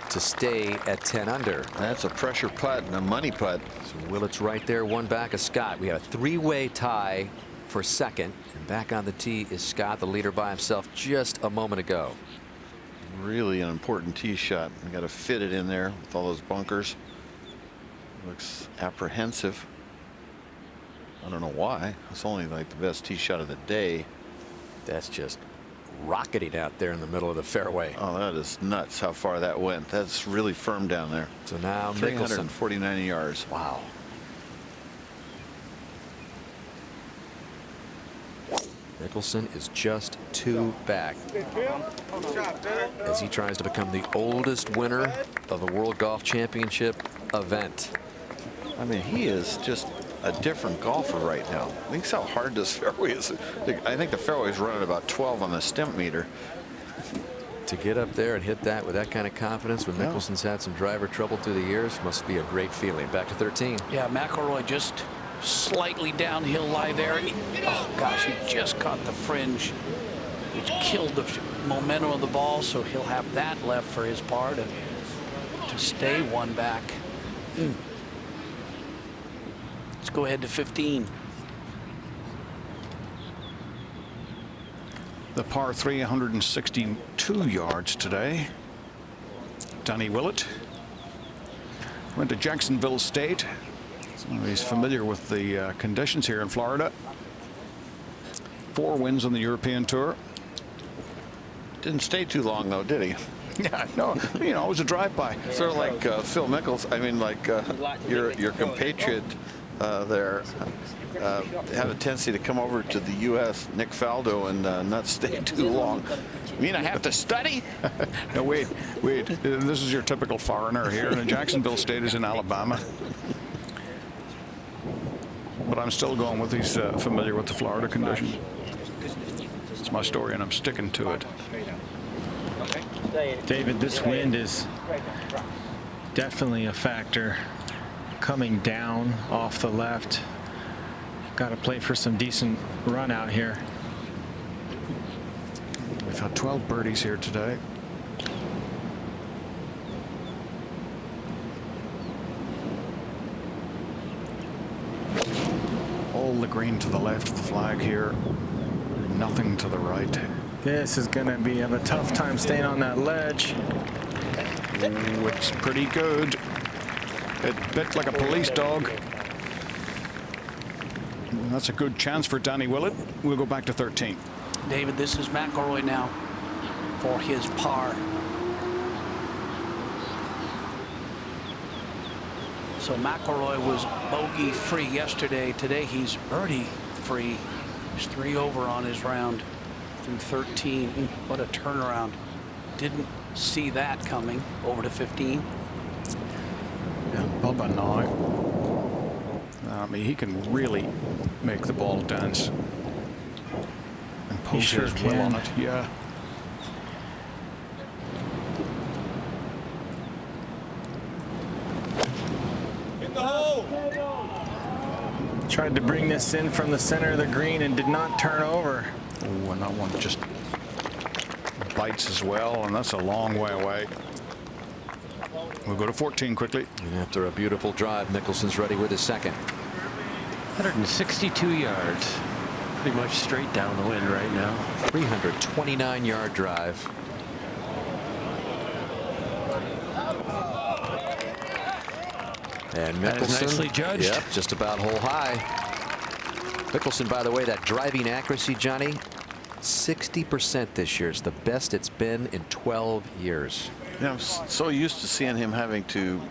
to stay at 10 under. That's a pressure putt and a money putt. So Willett's right there, one back of Scott. We have a 3-way tie for second. And back on the tee is Scott, the leader by himself just a moment ago. Really an important tee shot. We got to fit it in there with all those bunkers. Looks apprehensive. I don't know why. It's only like the best tee shot of the day. That's just rocketing out there in the middle of the fairway. Oh, that is nuts how far that went. That's really firm down there. So now 349 yards. Wow. Mickelson is just 2 back as he tries to become the oldest winner of a World Golf Championship event. I mean, he is just a different golfer right now. Think how hard this fairway is. I think the fairway is running about 12 on the stimp meter. To get up there and hit that with that kind of confidence when Mickelson's had some driver trouble through the years must be a great feeling. Back to 13. Yeah, McIlroy just slightly downhill lie there. Oh gosh, he just caught the fringe, which killed the momentum of the ball, so he'll have that left for his par to stay one back. Let's go ahead to 15. The par 3, 162 yards today. Danny Willett went to Jacksonville State. So he's familiar with the conditions here in Florida. 4 wins on the European Tour. Didn't stay too long though, did he? Yeah, no, you know, it was a drive-by. Sort of like Phil Mickelson. I mean, like your compatriot there have a tendency to come over to the U.S., Nick Faldo, and not stay too long. You mean I have to study? No, wait. This is your typical foreigner here, and Jacksonville State is in Alabama. But I'm still going with he's familiar with the Florida conditions. It's my story, and I'm sticking to it. David, this wind is definitely a factor. Coming down off the left. Got to play for some decent run out here. We've had 12 birdies here today. All the green to the left of the flag here. Nothing to the right. This is going to have a tough time staying on that ledge. Ooh, it's pretty good. It bit like a police dog. That's a good chance for Danny Willett. We'll go back to 13. David, this is McIlroy now for his par. So McIlroy was bogey free yesterday. Today he's birdie free. He's 3 over on his round through 13. What a turnaround. Didn't see that coming. Over to 15. Yeah, Bubba now. I mean, he can really make the ball dance. And post his will on it. Yeah. In the hole. Tried to bring this in from the center of the green and did not turn over. Oh, and that one just bites as well, and that's a long way away. We'll go to 14 quickly. And after a beautiful drive, Mickelson's ready with his second. 162 yards. Pretty much straight down the wind right now. 329-yard drive. And That is Mickelson, nicely judged. Yep, just about hole high. Mickelson, by the way, that driving accuracy, Johnny, 60% this year. It's the best it's been in 12 years. Yeah, I'm so used to seeing him having to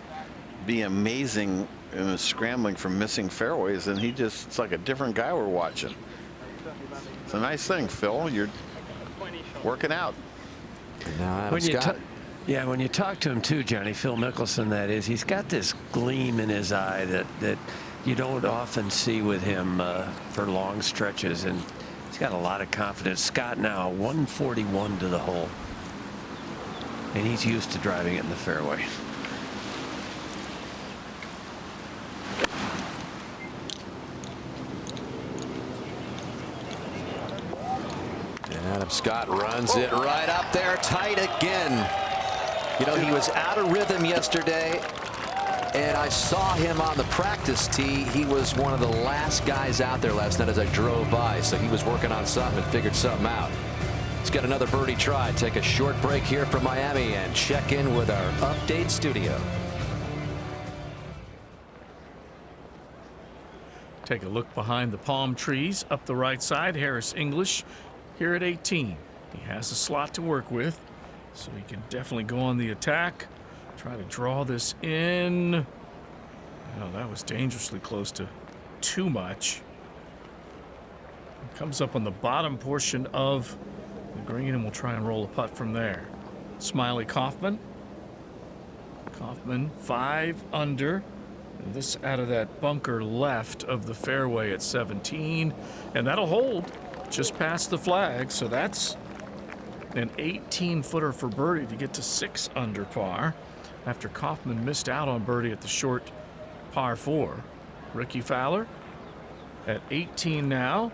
be amazing and scrambling from missing fairways, and it's like a different guy we're watching. It's a nice thing, Phil. You're working out. And now Adam Scott. Yeah, when you talk to him too, Johnny, Phil Mickelson, that is, he's got this gleam in his eye that you don't often see with him for long stretches, and he's got a lot of confidence. Scott now 141 to the hole, and he's used to driving it in the fairway. And Adam Scott runs it right up there tight again. You know, he was out of rhythm yesterday, and I saw him on the practice tee. He was one of the last guys out there last night as I drove by, so he was working on something and figured something out. Let's get another birdie try. Take a short break here from Miami and check in with our update studio. Take a look behind the palm trees up the right side. Harris English here at 18. He has a slot to work with, so he can definitely go on the attack. Try to draw this in. Oh, that was dangerously close to too much. Comes up on the bottom portion of the green, and we'll try and roll a putt from there. Smiley Kaufman. Kaufman 5 under And this out of that bunker left of the fairway at 17. And that'll hold just past the flag. So that's an 18-footer for birdie to get to 6 under par after Kaufman missed out on birdie at the short par 4. Ricky Fowler at 18 now.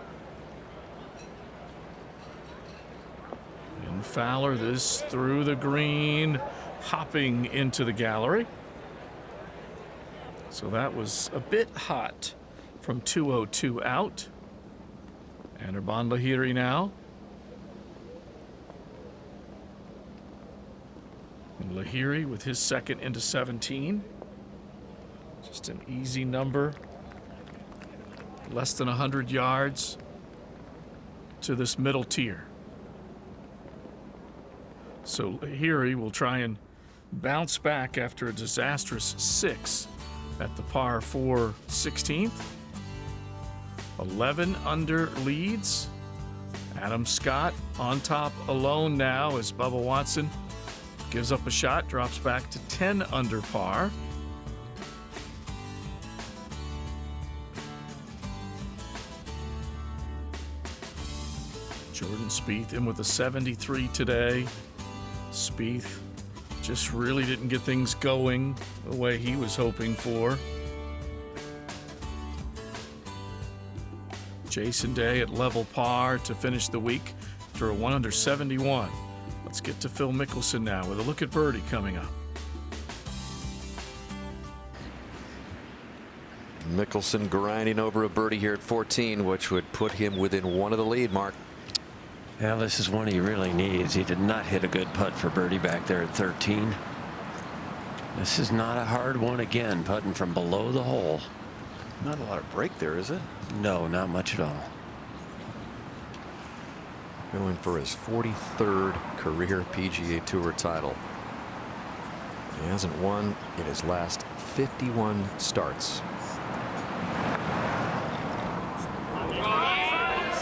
And Fowler this through the green, hopping into the gallery. So that was a bit hot from 202 out. Anirban Lahiri now. And Lahiri with his second into 17. Just an easy number. Less than 100 yards to this middle tier. So Lahiri will try and bounce back after a disastrous 6 at the par 4 16th. 11 under leads. Adam Scott on top alone now as Bubba Watson gives up a shot, drops back to 10 under par. Jordan Spieth in with a 73 today. Spieth just really didn't get things going the way he was hoping for. Jason Day at level par to finish the week after a 1 under 71. Let's get to Phil Mickelson now with a look at birdie coming up. Mickelson grinding over a birdie here at 14, which would put him within 1 of the lead, Mark. Yeah, this is one he really needs. He did not hit a good putt for birdie back there at 13. This is not a hard one again, putting from below the hole. Not a lot of break there, is it? No, not much at all. Going for his 43rd career PGA Tour title. He hasn't won in his last 51 starts.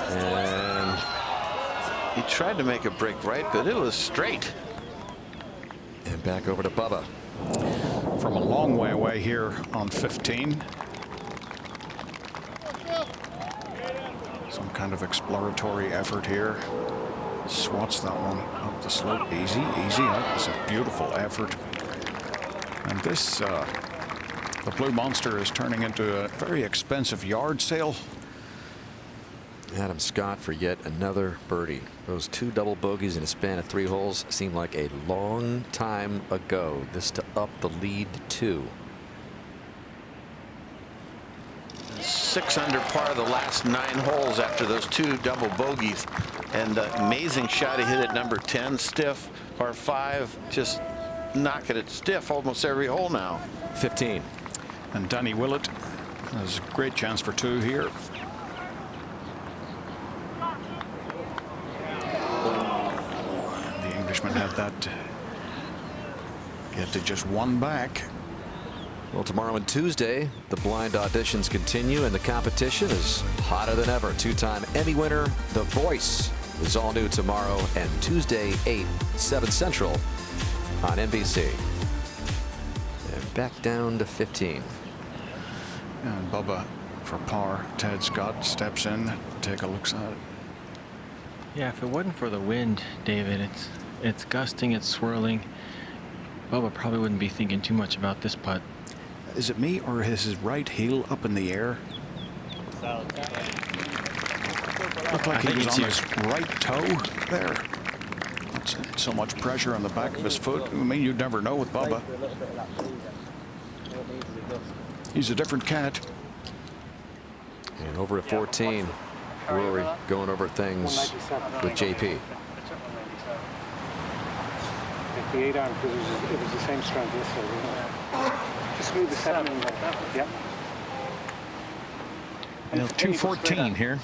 And he tried to make a break right, but it was straight. And back over to Bubba. From a long way away here on 15. Some kind of exploratory effort here. Swats that one up the slope. Easy, easy. That was a beautiful effort. And this, the Blue Monster is turning into a very expensive yard sale. Adam Scott for yet another birdie. Those 2 double bogeys in a span of 3 holes seemed like a long time ago. This to up the lead to 2. 6 under par the last 9 holes after those 2 double bogeys, and the amazing shot he hit at number 10, stiff, par 5, just knocking it stiff almost every hole now. 15. And Danny Willett has a great chance for 2 here. The Englishman had that get to just 1 back. Well, tomorrow and Tuesday, the blind auditions continue, and the competition is hotter than ever. 2-time Emmy winner, The Voice, is all new tomorrow and Tuesday, 8, 7 Central on NBC. And back down to 15. And Bubba for par. Ted Scott steps in, take a look at it. Yeah, if it wasn't for the wind, David, it's gusting, it's swirling. Bubba probably wouldn't be thinking too much about this putt. Is it me, or is his right heel up in the air? Looked like he was on his right toe there. Not so much pressure on the back of his foot. I mean, you'd never know with Bubba. He's a different cat. And over at 14, Rory going over things with JP. 58 arm, because it was the same strength yesterday. Just move the 7 in there. Yep. 2:14 here.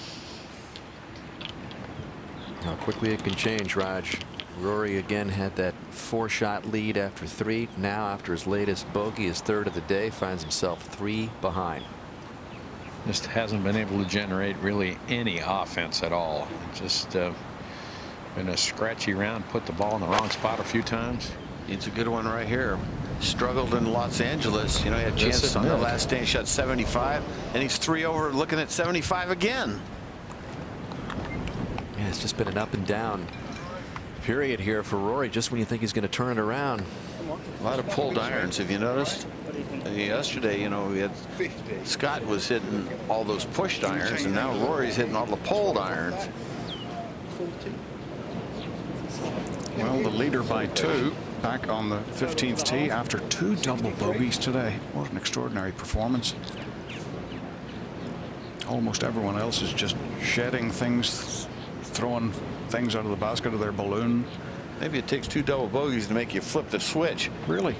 How quickly it can change, Raj. Rory again had that 4-shot lead after 3. Now, after his latest bogey, his 3rd of the day, finds himself 3 behind. Just hasn't been able to generate really any offense at all. Just been a scratchy round, put the ball in the wrong spot a few times. Needs a good one right here. struggled in Los Angeles. You know, he had a chance on the last day. He shot 75, and he's 3 over, looking at 75 again. Yeah, it's just been an up and down period here for Rory, just when you think he's going to turn it around. A lot of pulled irons, have you noticed? Yesterday, you know, we had Scott was hitting all those pushed irons, and now Rory's hitting all the pulled irons. Well, the leader by 2 back on the 15th tee after 2 double bogeys today. What an extraordinary performance. Almost everyone else is just shedding things, throwing things out of the basket of their balloon. Maybe it takes 2 double bogeys to make you flip the switch. Really?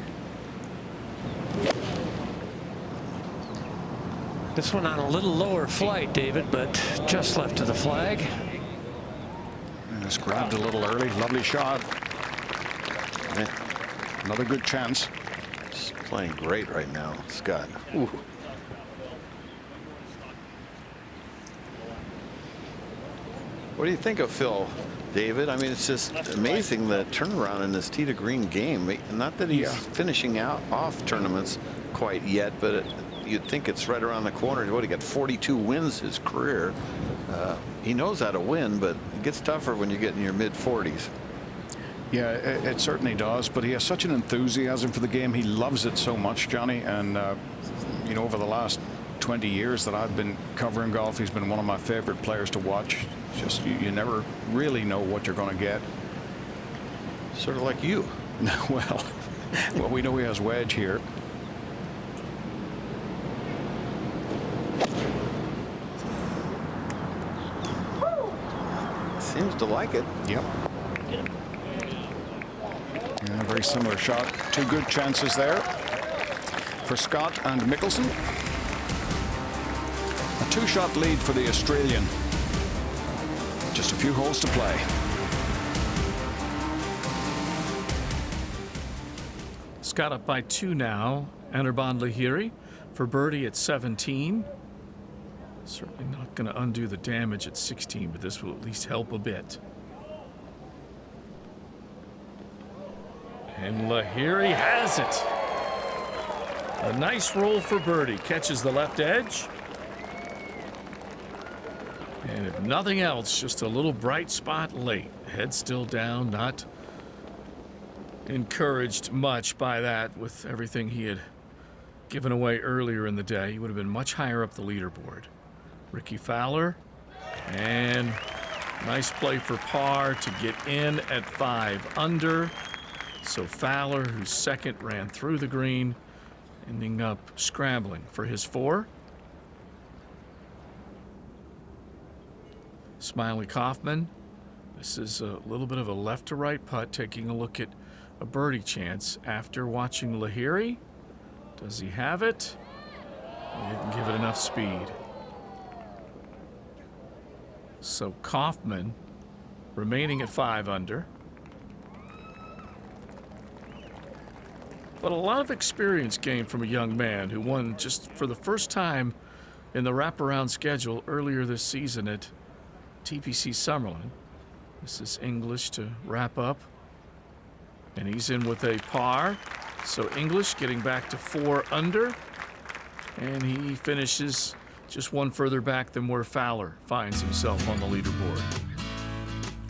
This one on a little lower flight, David, but just left of the flag. And it's grabbed a little early. Lovely shot. Yeah. Another good chance. He's playing great right now, Scott. Ooh. What do you think of Phil, David? I mean, it's just amazing the turnaround in this tee to green game. Not that he's finishing off tournaments quite yet, but you'd think it's right around the corner. What, he got 42 wins his career. He knows how to win, but it gets tougher when you get in your mid-40s. Yeah, it certainly does. But he has such an enthusiasm for the game. He loves it so much, Johnny. And you know, over the last 20 years that I've been covering golf, he's been one of my favorite players to watch. Just you never really know what you're going to get. Sort of like you. well, we know he has wedge here. Seems to like it. Yep. Yeah, very similar shot. 2 good chances there for Scott and Mickelson. A 2-shot lead for the Australian. Just a few holes to play. Scott up by 2 now. Anirban Lahiri for birdie at 17. Certainly not going to undo the damage at 16, but this will at least help a bit. And Lahiri has it. A nice roll for birdie. Catches the left edge. And if nothing else, just a little bright spot late. Head still down, not encouraged much by that with everything he had given away earlier in the day. He would have been much higher up the leaderboard. Ricky Fowler, and nice play for par to get in at 5 under. So Fowler, who's second, ran through the green, ending up scrambling for his 4. Smiley Kaufman, this is a little bit of a left to right putt, taking a look at a birdie chance after watching Lahiri. Does he have it? He didn't give it enough speed. So Kaufman remaining at 5 under. But a lot of experience gained from a young man who won just for the first time in the wraparound schedule earlier this season at TPC Summerlin. This is English to wrap up. And he's in with a par. So English getting back to 4 under. And he finishes just 1 further back than where Fowler finds himself on the leaderboard.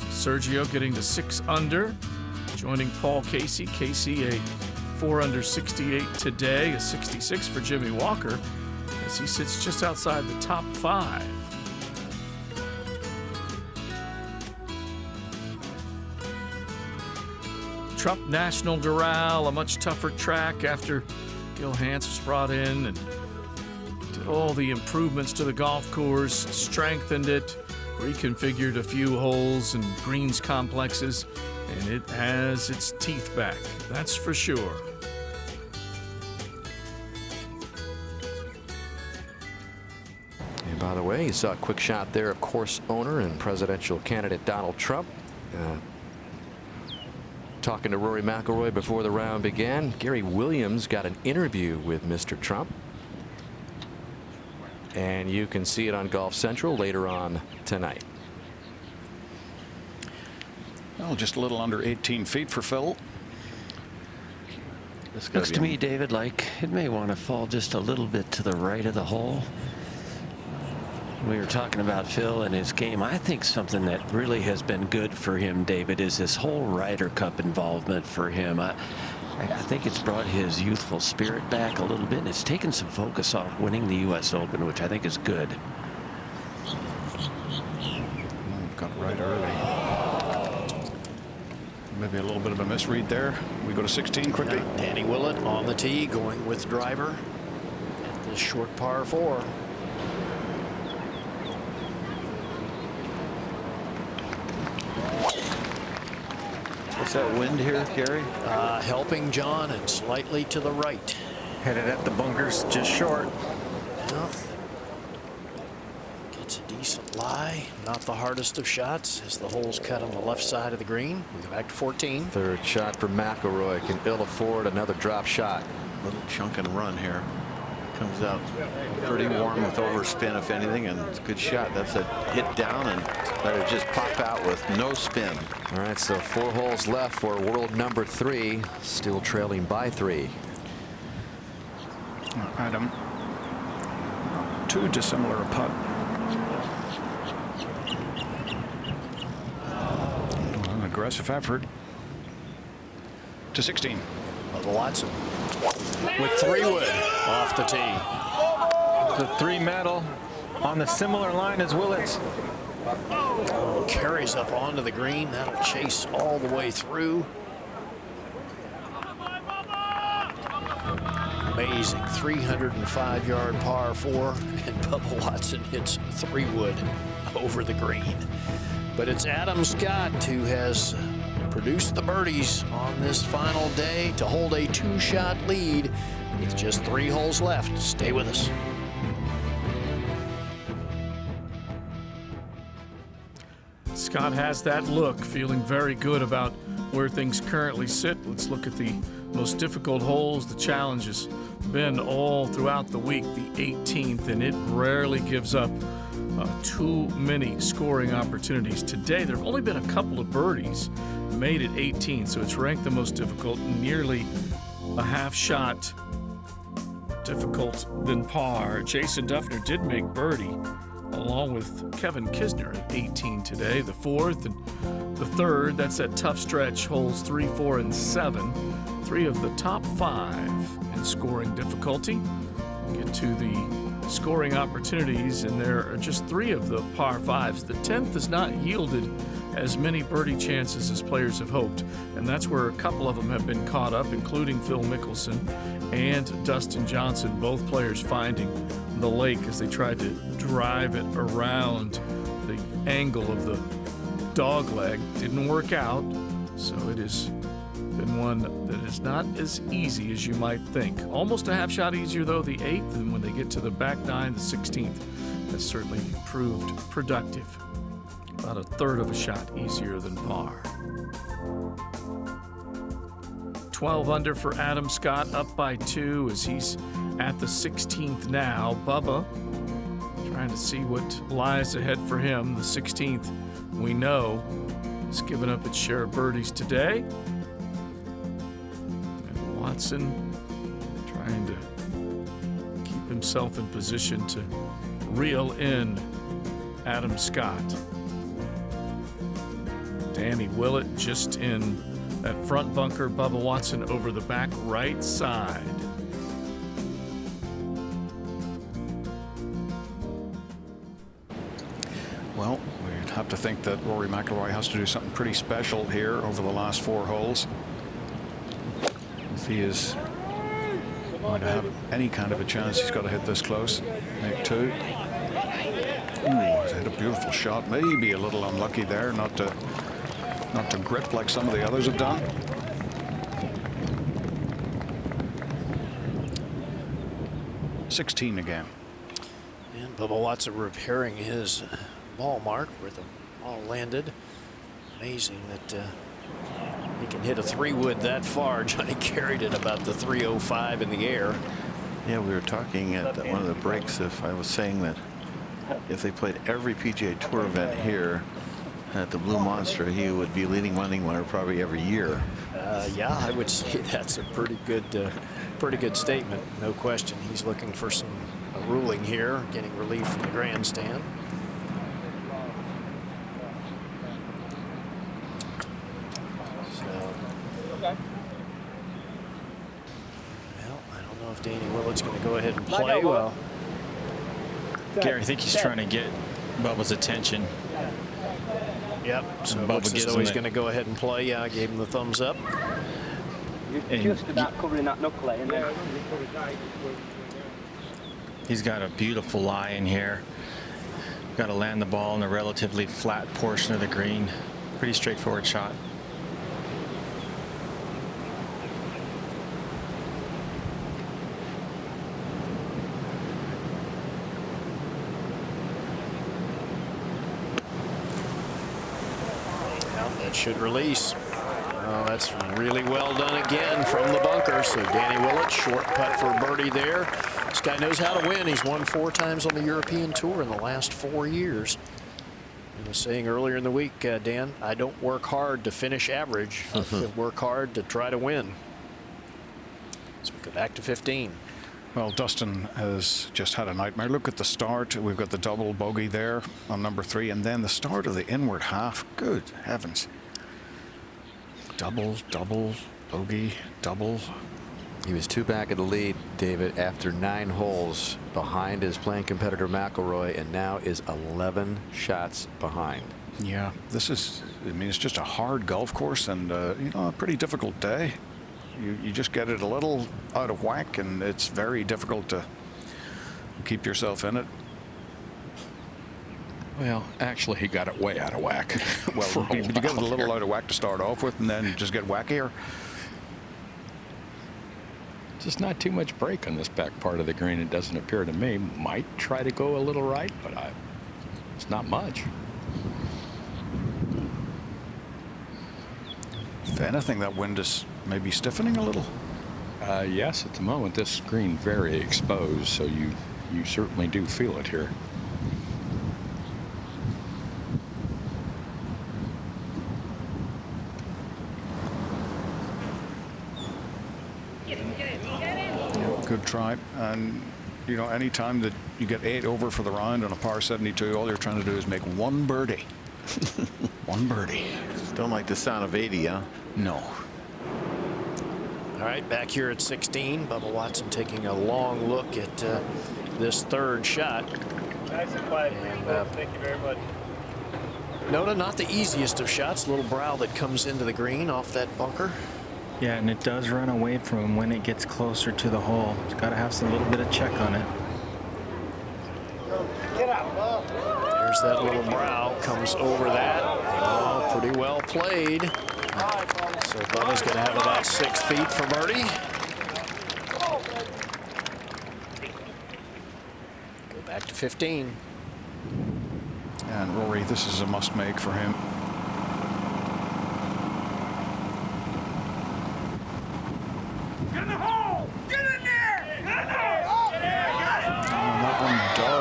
Sergio getting to 6 under, joining Paul Casey. Casey a 4 under 68 today, a 66 for Jimmy Walker, as he sits just outside the top 5. Trump National Doral, a much tougher track after Gil Hanse was brought in and did all the improvements to the golf course, strengthened it, reconfigured a few holes and greens complexes, and it has its teeth back, that's for sure. And by the way, you saw a quick shot there of course owner and presidential candidate Donald Trump. Talking to Rory McIlroy before the round began. Gary Williams got an interview with Mr. Trump. And you can see it on Golf Central later on tonight. Well, just a little under 18 feet for Phil. Looks to me, David, like it may want to fall just a little bit to the right of the hole. We were talking about Phil and his game. I think something that really has been good for him, David, is this whole Ryder Cup involvement for him. I think it's brought his youthful spirit back a little bit, and it's taken some focus off winning the U.S. Open, which I think is good. Got right early. Maybe a little bit of a misread there. We go to 16 quickly. Danny Willett on the tee, going with driver at this short par 4. What's that wind here, Gary? Helping John and slightly to the right. Headed at the bunkers, just short. Well, gets a decent lie. Not the hardest of shots as the hole's cut on the left side of the green. We go back to 14. Third shot for McIlroy. Can ill afford another drop shot. Little chunk and run here. Comes out pretty warm with overspin, if anything, and it's a good shot. That's a hit down and let it just pop out with no spin. All right, so 4 holes left for world number 3, still trailing by 3. Adam, too dissimilar a putt. An aggressive effort to 16. Bubba Watson with 3-wood off the tee. The 3 metal on the similar line as Willett's. Oh, carries up onto the green. That'll chase all the way through. Amazing 305-yard par 4, and Bubba Watson hits 3-wood over the green. But it's Adam Scott who has produced the birdies on this final day to hold a 2-shot lead with just 3 holes left. Stay with us. Scott has that look, feeling very good about where things currently sit. Let's look at the most difficult holes. The challenge has been all throughout the week, the 18th, and it rarely gives up too many scoring opportunities. Today, there have only been a couple of birdies made at 18, so it's ranked the most difficult, nearly a half shot difficult than par. Jason Duffner did make birdie along with Kevin Kisner at 18 today. The 4th and the 3rd, that's that tough stretch, holes 3, 4, and 7. 3 of the top 5 in scoring difficulty. Get to the scoring opportunities, and there are just 3 of the par 5s. The 10th has not yielded as many birdie chances as players have hoped, and that's where a couple of them have been caught up, including Phil Mickelson and Dustin Johnson, both players finding the lake as they tried to drive it around the angle of the dog leg. Didn't work out, so it has been one that is not as easy as you might think. Almost a half shot easier, though, the 8th, and when they get to the back 9, the 16th has certainly proved productive. About a third of a shot easier than par. 12 under for Adam Scott, up by 2 as he's at the 16th now. Bubba trying to see what lies ahead for him. The 16th, we know, has given up its share of birdies today. And Watson trying to keep himself in position to reel in Adam Scott. Danny Willett just in that front bunker. Bubba Watson over the back right side. Well, we'd have to think that Rory McIlroy has to do something pretty special here over the last 4 holes. If he is going to have any kind of a chance, he's got to hit this close. Make 2. Ooh, he's hit a beautiful shot. Maybe a little unlucky there, not to grip like some of the others have done. $16 again. And Bubba Watson repairing his ball mark where the ball landed. Amazing that he can hit a 3-wood that far. Johnny carried it about the 305 in the air. Yeah, we were talking at one of the breaks. If I was saying that if they played every PGA Tour event here, at the Blue Monster, he would be leading money winner probably every year. Yeah, I would say that's a pretty good statement. No question. He's looking for some ruling here, getting relief from the grandstand. So, well, I don't know if Danny Willett's going to go ahead and play. Well, Gary, I think he's trying to get Bubba's attention. Yep. So Bubba looks as gives though him he's the- going to go ahead and play. Yeah, I gave him the thumbs up. You're just about covering that knuckle, and then He's got a beautiful lie in here. Got to land the ball in a relatively flat portion of the green. Pretty straightforward shot. Well, that should release. Oh, that's really well done again from the bunker. So Danny Willett, short putt for birdie there. This guy knows how to win. He's won 4 times on the European Tour in the last 4 years. I was saying earlier in the week, Dan, I don't work hard to finish average. I work hard to try to win. So we go back to 15. Well, Dustin has just had a nightmare. Look at the start. We've got the double bogey there on number 3, and then the start of the inward half. Good heavens. Double, double, bogey, double. He was 2 back of the lead, David, after 9 holes behind his playing competitor McIlroy, and now is 11 shots behind. Yeah, this is, I mean, it's just a hard golf course, and, you know, a pretty difficult day. You just get it a little out of whack, and it's very difficult to keep yourself in it. Well, actually, he got it way out of whack. Well, you get it a little out of whack to start off with, and then just get wackier. Just not too much break on this back part of the green, it doesn't appear to me. Might try to go a little right, but it's not much. If anything, that wind is maybe stiffening a little. Yes, at the moment, this green very exposed, so you certainly do feel it here. Good try. And, you know, anytime that you get 8 over for the round on a par 72, all you're trying to do is make 1 birdie. 1 birdie. Don't like the sound of 80, huh? No. All right, back here at 16, Bubba Watson taking a long look at this 3rd shot. Nice and quiet. Thank you very much. Nona, not the easiest of shots. Little brow that comes into the green off that bunker. Yeah, and it does run away from him when it gets closer to the hole. It's got to have some little bit of check on it. There's that little brow, comes over that. Oh, pretty well played. So Bubba's going to have about 6 feet for birdie. Go back to 15. And Rory, this is a must-make for him.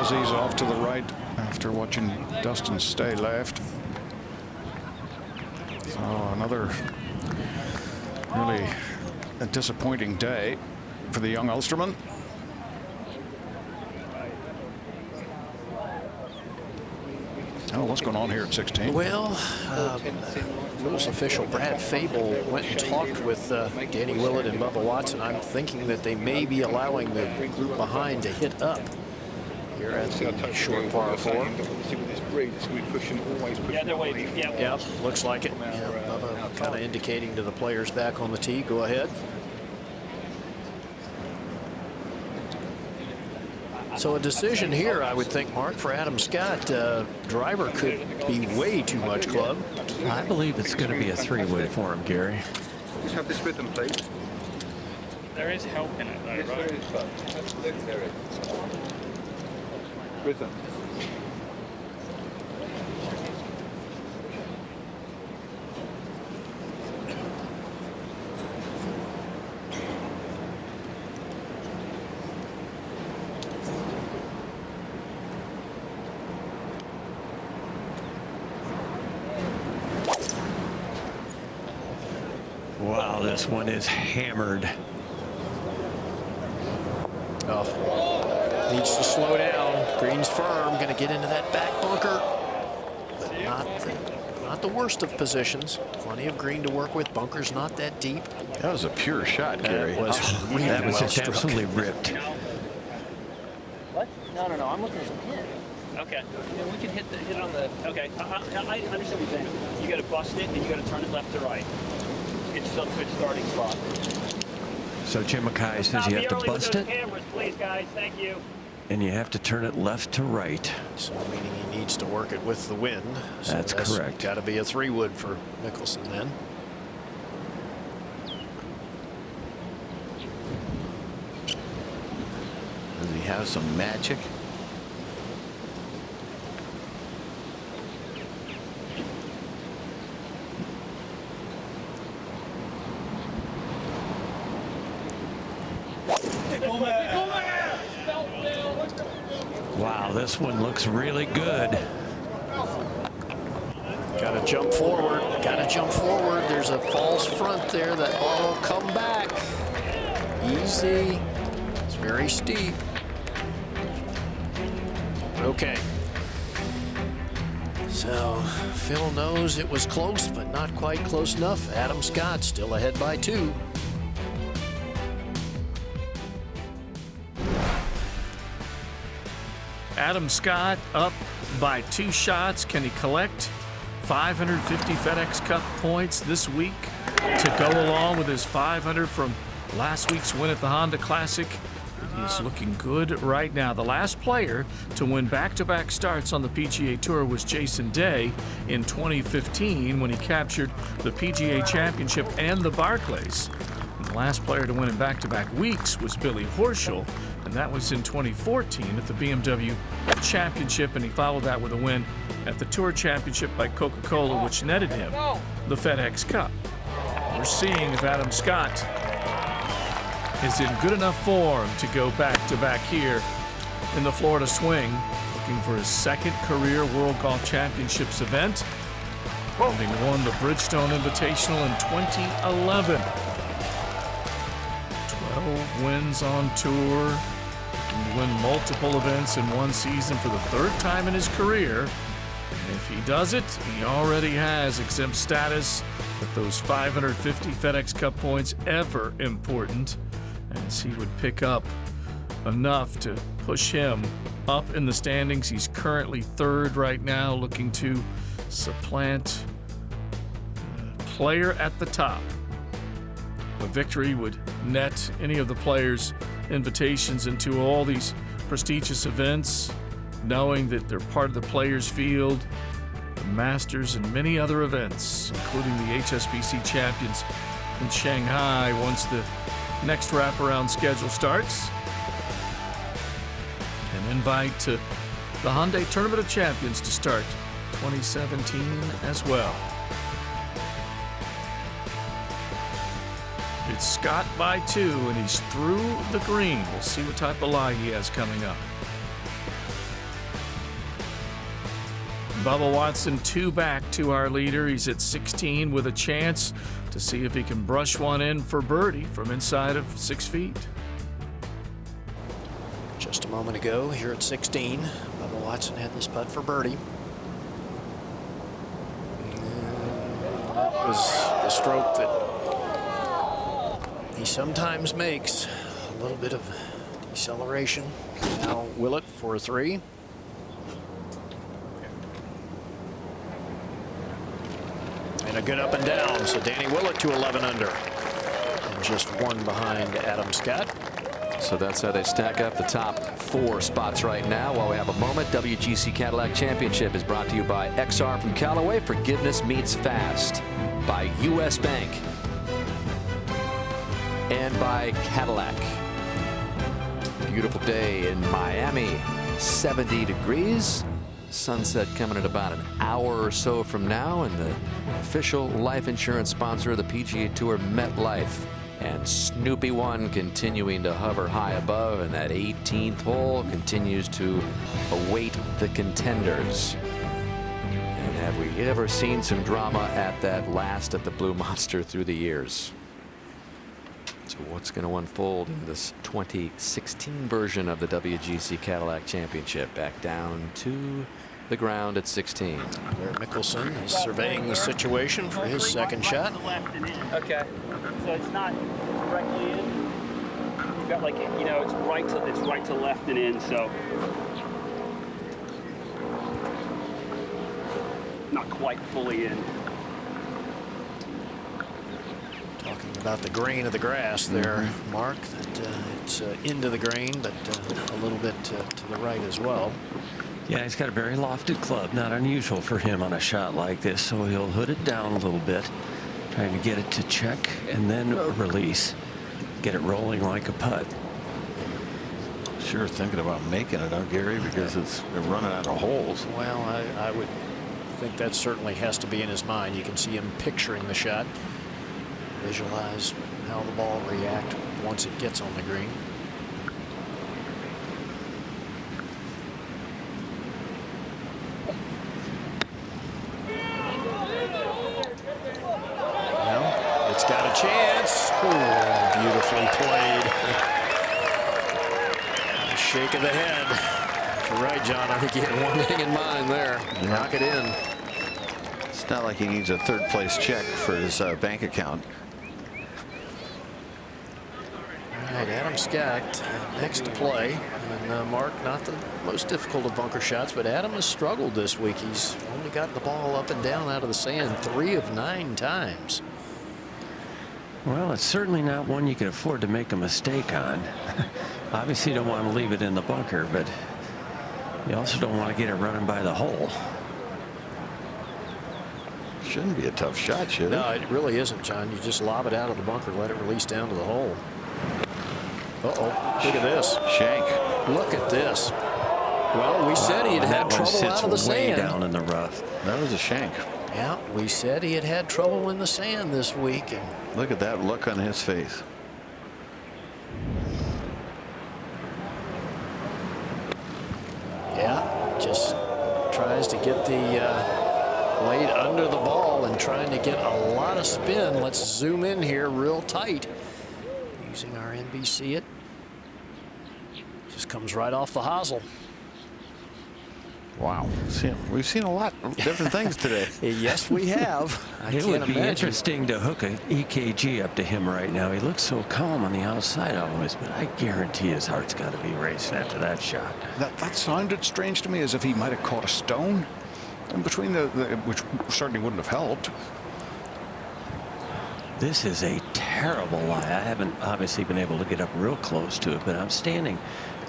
He's off to the right after watching Dustin stay left. So another really a disappointing day for the young Ulsterman. Oh, what's going on here at 16? Well, rules official Brad Fable went and talked with Danny Willett and Bubba Watson. I'm thinking that they may be allowing the group behind to hit up here at the short par 4. Yeah, they're waiting. Yep, looks like it. Yeah, Bubba kind of indicating to the players back on the tee. Go ahead. So a decision here, I would think, Mark, for Adam Scott. Driver could be way too much club. I believe it's going to be a 3-wood for him, Gary. Just have this with them, please. There is help in it, though, Yes, right? there is, sir. There is. With them. Wow, this one is hammered. Oh, needs to slow down. Green's firm, going to get into that back bunker. But not the worst of positions. Plenty of green to work with. Bunker's not that deep. That was a pure shot, Gary. That was really That was well just struck. absolutely ripped. What? No, I'm looking at the pin. Okay. Yeah, we can hit it on the. Okay. I understand what you're saying. You got to bust it and you got to turn it left to right. Get yourself a good starting spot. So Jim Mackay says you have to bust it, Cameras, please, guys. Thank you. and you have to turn it left to right. So meaning he needs to work it with the wind. So that's correct. Got to be a 3-wood for Mickelson then. Does he have some magic? Wow, this one looks really good. Got to jump forward. Got to jump forward. There's a false front there. That ball will come back. Easy. It's very steep. Okay. So Phil knows it was close, but not quite close enough. Adam Scott still ahead by 2. Adam Scott up by 2 shots. Can he collect 550 FedEx Cup points this week to go along with his 500 from last week's win at the Honda Classic? It is looking good right now. The last player to win back-to-back starts on the PGA Tour was Jason Day in 2015 when he captured the PGA Championship and the Barclays. And the last player to win in back-to-back weeks was Billy Horschel, and that was in 2014 at the BMW Championship, and he followed that with a win at the Tour Championship by Coca-Cola, which netted him the FedEx Cup. We're seeing if Adam Scott is in good enough form to go back-to-back here in the Florida Swing, looking for his 2nd career World Golf Championships event, having won the Bridgestone Invitational in 2011. 12 wins on tour, looking to win multiple events in one season for the 3rd time in his career. And if he does it, he already has exempt status with those 550 FedEx Cup points, ever important, as he would pick up enough to push him up in the standings. He's currently 3rd right now, looking to supplant the player at the top. A victory would net any of the players' invitations into all these prestigious events, knowing that they're part of the players' field, the Masters, and many other events, including the HSBC Champions in Shanghai once the next wraparound schedule starts. An invite to the Hyundai Tournament of Champions to start 2017 as well. It's Scott by 2, and he's through the green. We'll see what type of lie he has coming up. Bubba Watson 2 back to our leader. He's at 16 with a chance to see if he can brush one in for birdie from inside of 6 feet. Just a moment ago, here at 16, Bubba Watson had this putt for birdie. That was the stroke that he sometimes makes. A little bit of deceleration. Now Willett for a 3. And a good up and down. So Danny Willett to 11 under. And just 1 behind Adam Scott. So that's how they stack up the top 4 spots right now. While we have a moment, WGC-Cadillac Championship is brought to you by XR from Callaway. Forgiveness meets fast. By U.S. Bank. And by Cadillac. Beautiful day in Miami. 70 degrees. Sunset coming at about an hour or so from now, and the official life insurance sponsor of the PGA Tour, MetLife. And Snoopy 1 continuing to hover high above, and that 18th hole continues to await the contenders. And have we ever seen some drama at that last at the Blue Monster through the years? So what's going to unfold in this 2016 version of the WGC Cadillac Championship? Back down to the ground at 16. Where Mickelson is surveying the situation for his second shot. Okay. So it's not directly in. You've got, like, you know, it's right to left and in, so not quite fully in. Talking about the grain of the grass there, Mark, that it's into the grain, but a little bit to the right as well. Yeah, he's got a very lofted club, not unusual for him on a shot like this, so he'll hood it down a little bit, trying to get it to check and then release, get it rolling like a putt. Sure thinking about making it, huh, Gary, because they're running out of holes. Well, I would think that certainly has to be in his mind. You can see him picturing the shot, visualize how the ball will react once it gets on the green. Well, it's got a chance. Ooh, beautifully played. A shake of the head. You're right, John. I think he had one thing in mind there. Knock it in. It's not like he needs a third place check for his bank account. All right, Adam Scott next to play. And Mark, not the most difficult of bunker shots, but Adam has struggled this week. He's only gotten the ball up and down out of the sand 3 of 9 times. Well, it's certainly not one you can afford to make a mistake on. Obviously, you don't want to leave it in the bunker, but you also don't want to get it running by the hole. Shouldn't be a tough shot, should it? No, it really isn't, John. You just lob it out of the bunker, let it release down to the hole. Uh-oh, look at this. Shank. Look at this. Well, we said he'd had trouble out of the sand. Down in the rough. That was a shank. Yeah, we said he had trouble in the sand this week. And look at that look on his face. Yeah, just tries to get the blade under the ball and trying to get a lot of spin. Let's zoom in here real tight. Using our NBC it. Just comes right off the hosel. Wow. We've seen a lot of different things today. Yes, we have. It would be interesting to hook an EKG up to him right now. He looks so calm on the outside always, but I guarantee his heart's got to be racing after that shot. That sounded strange to me, as if he might have caught a stone in between which certainly wouldn't have helped. This is a terrible lie. I haven't obviously been able to get up real close to it, but I'm standing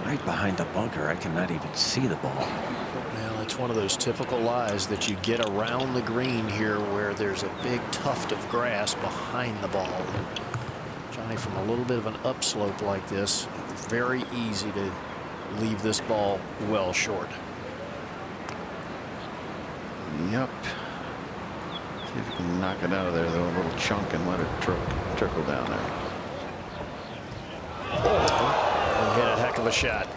right behind the bunker. I cannot even see the ball. Well, it's one of those typical lies that you get around the green here where there's a big tuft of grass behind the ball. Johnny, from a little bit of an upslope like this, it's very easy to leave this ball well short. Yep. See if you can knock it out of there, though, a little chunk, and let it trickle down there. Oh, he hit a heck of a shot.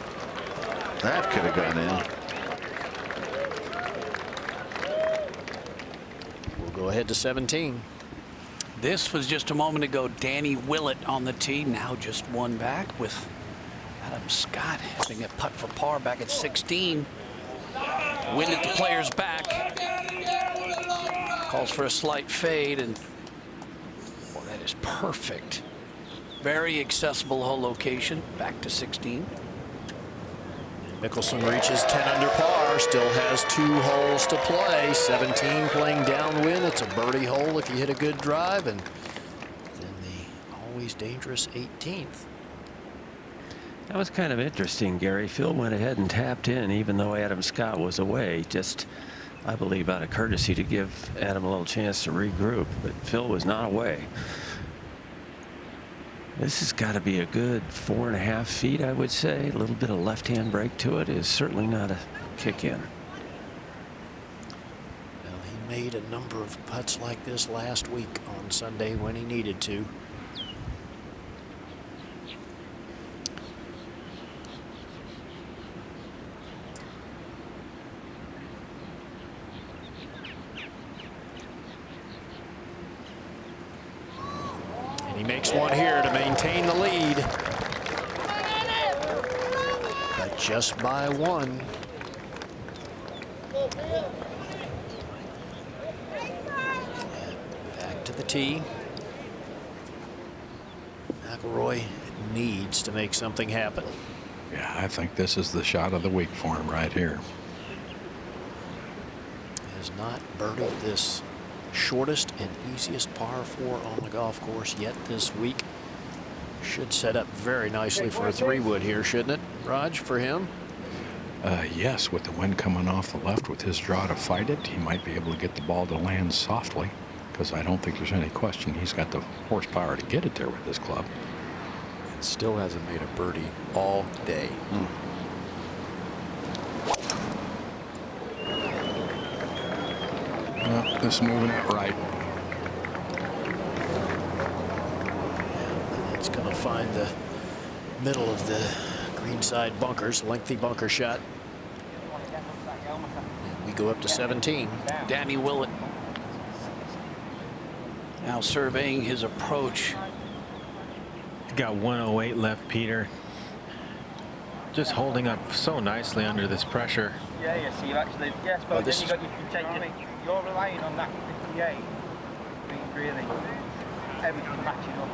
That could have gone in. We'll go ahead to 17. This was just a moment ago. Danny Willett on the tee, now just one back with Adam Scott having a putt for par back at 16. Willett, the player's back. Calls for a slight fade, and well, that is perfect. Very accessible hole location, back to 16. Mickelson reaches 10 under par, still has 2 holes to play. 17 playing downwind. It's a birdie hole if you hit a good drive, and then the always dangerous 18th. That was kind of interesting, Gary. Phil went ahead and tapped in even though Adam Scott was away. Just, I believe, out of courtesy to give Adam a little chance to regroup, but Phil was not away. This has got to be a good 4.5 feet, I would say. A little bit of left-hand break to it is certainly not a kick-in. Well, he made a number of putts like this last week on Sunday when he needed to. He makes one here to maintain the lead. But just by one. And back to the tee. McIlroy needs to make something happen. Yeah, I think this is the shot of the week for him right here. Has not birdied this shortest and easiest par 4 on the golf course yet this week. Should set up very nicely for a 3-wood here, shouldn't it, Raj, for him? Yes, with the wind coming off the left with his draw to fight it, he might be able to get the ball to land softly, because I don't think there's any question he's got the horsepower to get it there with this club. Still hasn't made a birdie all day. Well, just moving it right. And it's going to find the middle of the greenside bunkers, lengthy bunker shot. And we go up to 17. Danny Willett now surveying his approach. He's got 108 left, Peter. Just holding up so nicely under this pressure. Yeah, so you've actually, yes, but then you're relying on that 58 being really everything matching up.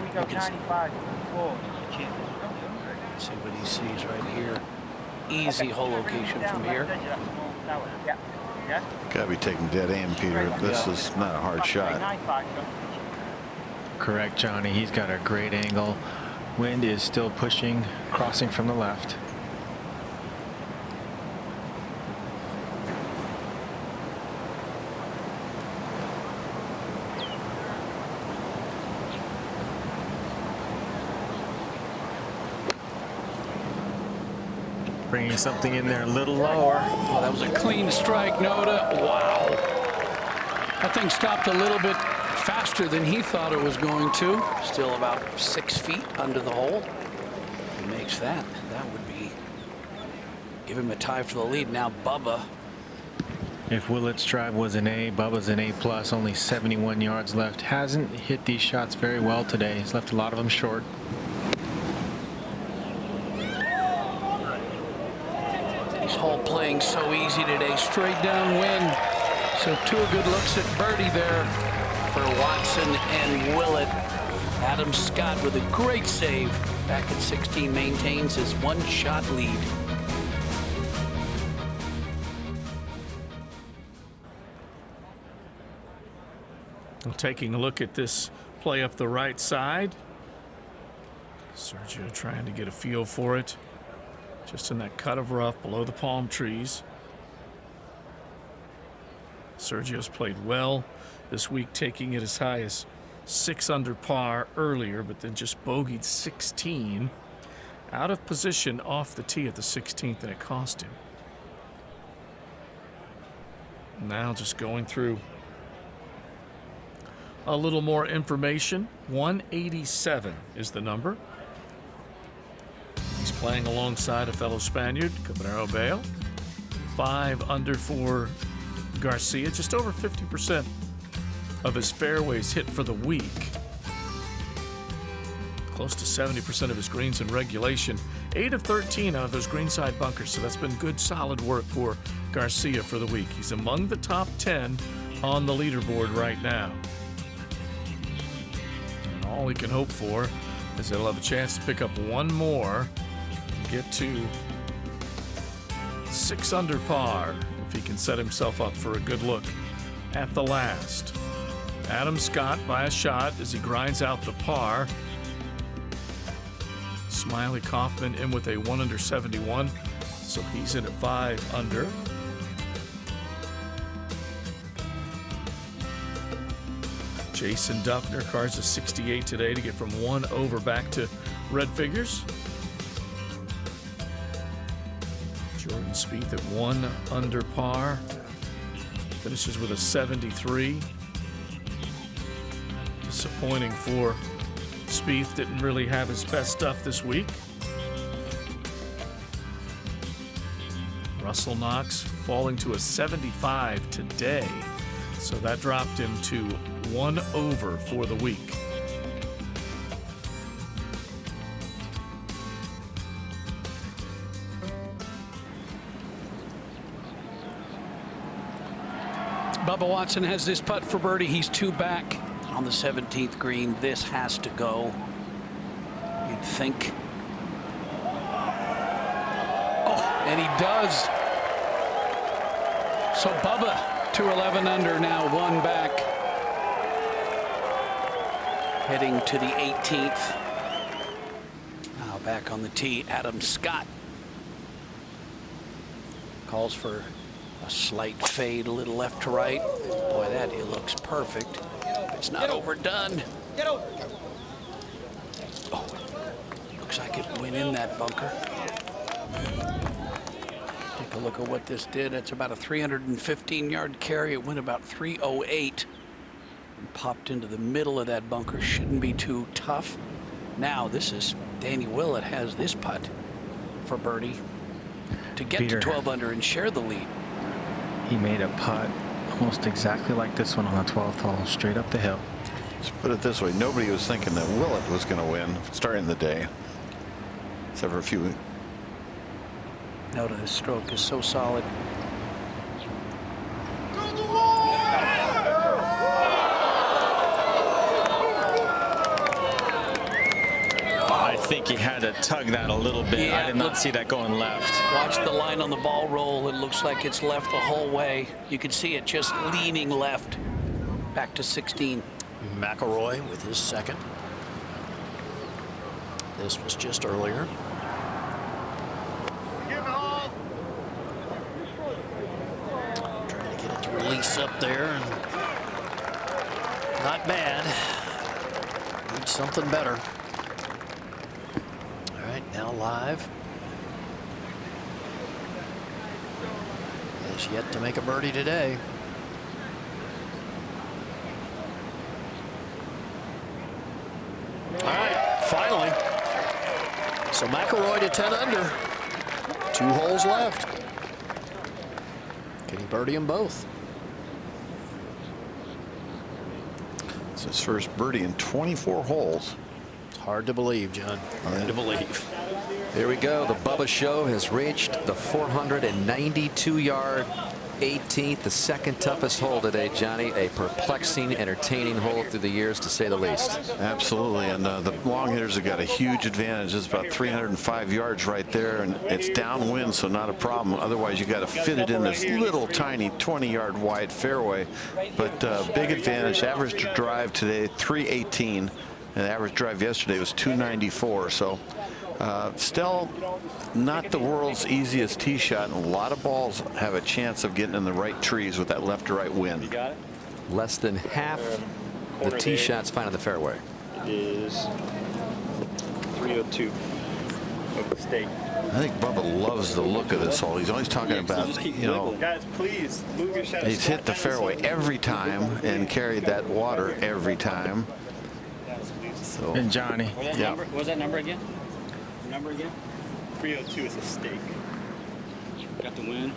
We go 95 before, just chip. See what he sees right here. Easy hole location from here. Yeah. Got to be taking dead aim, Peter. This is not a hard shot. Correct, Johnny. He's got a great angle. Wind is still pushing, crossing from the left. Bringing something in there a little lower. Oh, that was a clean strike, Noda. Wow. That thing stopped a little bit faster than he thought it was going to. Still about 6 feet under the hole. He makes that. That would be give him a tie for the lead. Now Bubba. If Willett's drive was an A, Bubba's an A+, only 71 yards left. Hasn't hit these shots very well today. He's left a lot of them short. This hole playing so easy today. Straight downwind. So 2 good looks at birdie there for Watson and Willett. Adam Scott with a great save back at 16 maintains his 1-shot lead. Well, taking a look at this play up the right side. Sergio trying to get a feel for it. Just in that cut of rough below the palm trees. Sergio's played well this week, taking it as high as 6 under par earlier, but then just bogeyed 16. Out of position off the tee at the 16th, and it cost him. Now just going through a little more information. 187 is the number. He's playing alongside a fellow Spaniard, Cabrera Bale. 5 under for Garcia. Just over 50% of his fairways hit for the week. Close to 70% of his greens in regulation. 8 of 13 out of those greenside bunkers, so that's been good, solid work for Garcia for the week. He's among the top 10 on the leaderboard right now. And all he can hope for is that he'll have a chance to pick up one more and get to 6 under par if he can set himself up for a good look at the last. Adam Scott by a shot as he grinds out the par. Smiley Kaufman in with a 1 under 71, so he's in at 5 under. Jason Duffner cards a 68 today to get from 1 over back to red figures. Jordan Spieth at 1 under par. Finishes with a 73. Disappointing for Spieth, didn't really have his best stuff this week. Russell Knox falling to a 75 today, so that dropped him to 1 over for the week. Bubba Watson has this putt for birdie. He's 2 back on the 17th green. This has to go, you'd think. Oh, and he does. So Bubba to 11 under now, 1 back. Heading to the 18th. Now back on the tee, Adam Scott. Calls for a slight fade, a little left to right. Boy, that it looks perfect. It's not overdone. Oh, looks like it went in that bunker. Take a look at what this did. It's about a 315-yard carry. It went about 308 and popped into the middle of that bunker. Shouldn't be too tough. Now this is Danny Willett has this putt for birdie to get Peter, to 12 under and share the lead. He made a putt almost exactly like this one on the 12th hole, straight up the hill. Let's put it this way. Nobody was thinking that Willett was going to win starting the day, except for a few. Note of the stroke is so solid. I think he had to tug that a little bit. Yeah, I did not see that going left. Watch the line on the ball roll. It looks like it's left the whole way. You can see it just leaning left. Back to 16. McIlroy with his second. This was just earlier. Trying to get it to release up there, and not bad. Need something better. All right, now live. Has yet to make a birdie today. All right, finally. So McIlroy to 10 under. 2 holes left. Can he birdie them both? It's his first birdie in 24 holes. It's hard to believe, John. Hard to believe. There we go. The Bubba Show has reached the 492-yard 18th, the second toughest hole today, Johnny. A perplexing, entertaining hole through the years, to say the least. Absolutely, and the long hitters have got a huge advantage. It's about 305 yards right there, and it's downwind, so not a problem. Otherwise, you got to fit it in this little tiny 20-yard wide fairway. But big advantage. Average drive today 318, and the average drive yesterday was 294. So still not the world's easiest tee shot, and a lot of balls have a chance of getting in the right trees with that left to right wind. Less than half the tee shots find in the fairway. It is 302 of the stake. I think Bubba loves the look of this hole. He's always talking about, you know, guys, please move your shot. he's hit the fairway every time and carried that water every time. So, and Johnny. Yeah. What was that number again? Number again? 302 is a stake. Got the wind.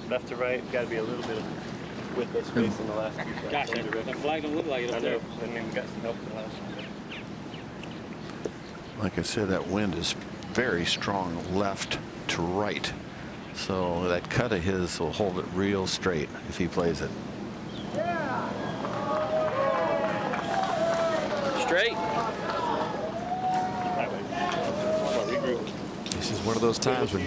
Left to right. Got to be a little bit of width of space in the last few shots. Gosh, that flag don't look like it up there. I mean, we got some help in the last one. Like I said, that wind is very strong left to right. So that cut of his will hold it real straight if he plays it. Straight. This is one of those times when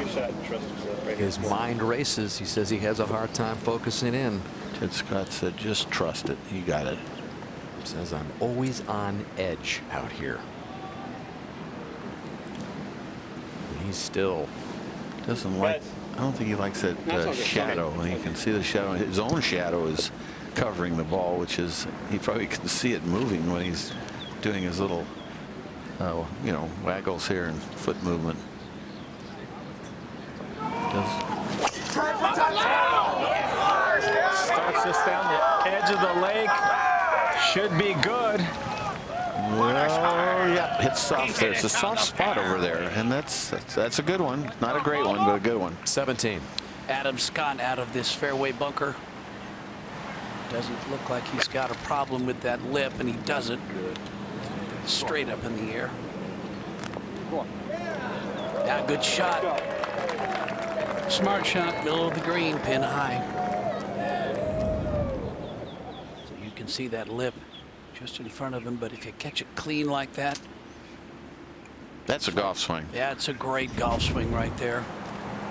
his mind races. He says he has a hard time focusing in. Ted Scott said, just trust it. He got it. Says, I'm always on edge out here. And he's still doesn't like. I don't think he likes that shadow. You can see the shadow. His own shadow is covering the ball, which is, he probably can see it moving when he's doing his little, you know, waggles here and foot movement. Starts this down the edge of the lake. Should be good. Well, yeah, it's soft there. It's a soft spot over there, and that's a good one. Not a great one, but a good one. 17. Adam Scott out of this fairway bunker. Doesn't look like he's got a problem with that lip, and he doesn't. Straight up in the air. Yeah, good shot. Smart shot, middle of the green, pin high. can see that lip just in front of him, but if you catch it clean like that. That's a golf swing. Yeah, it's a great golf swing right there.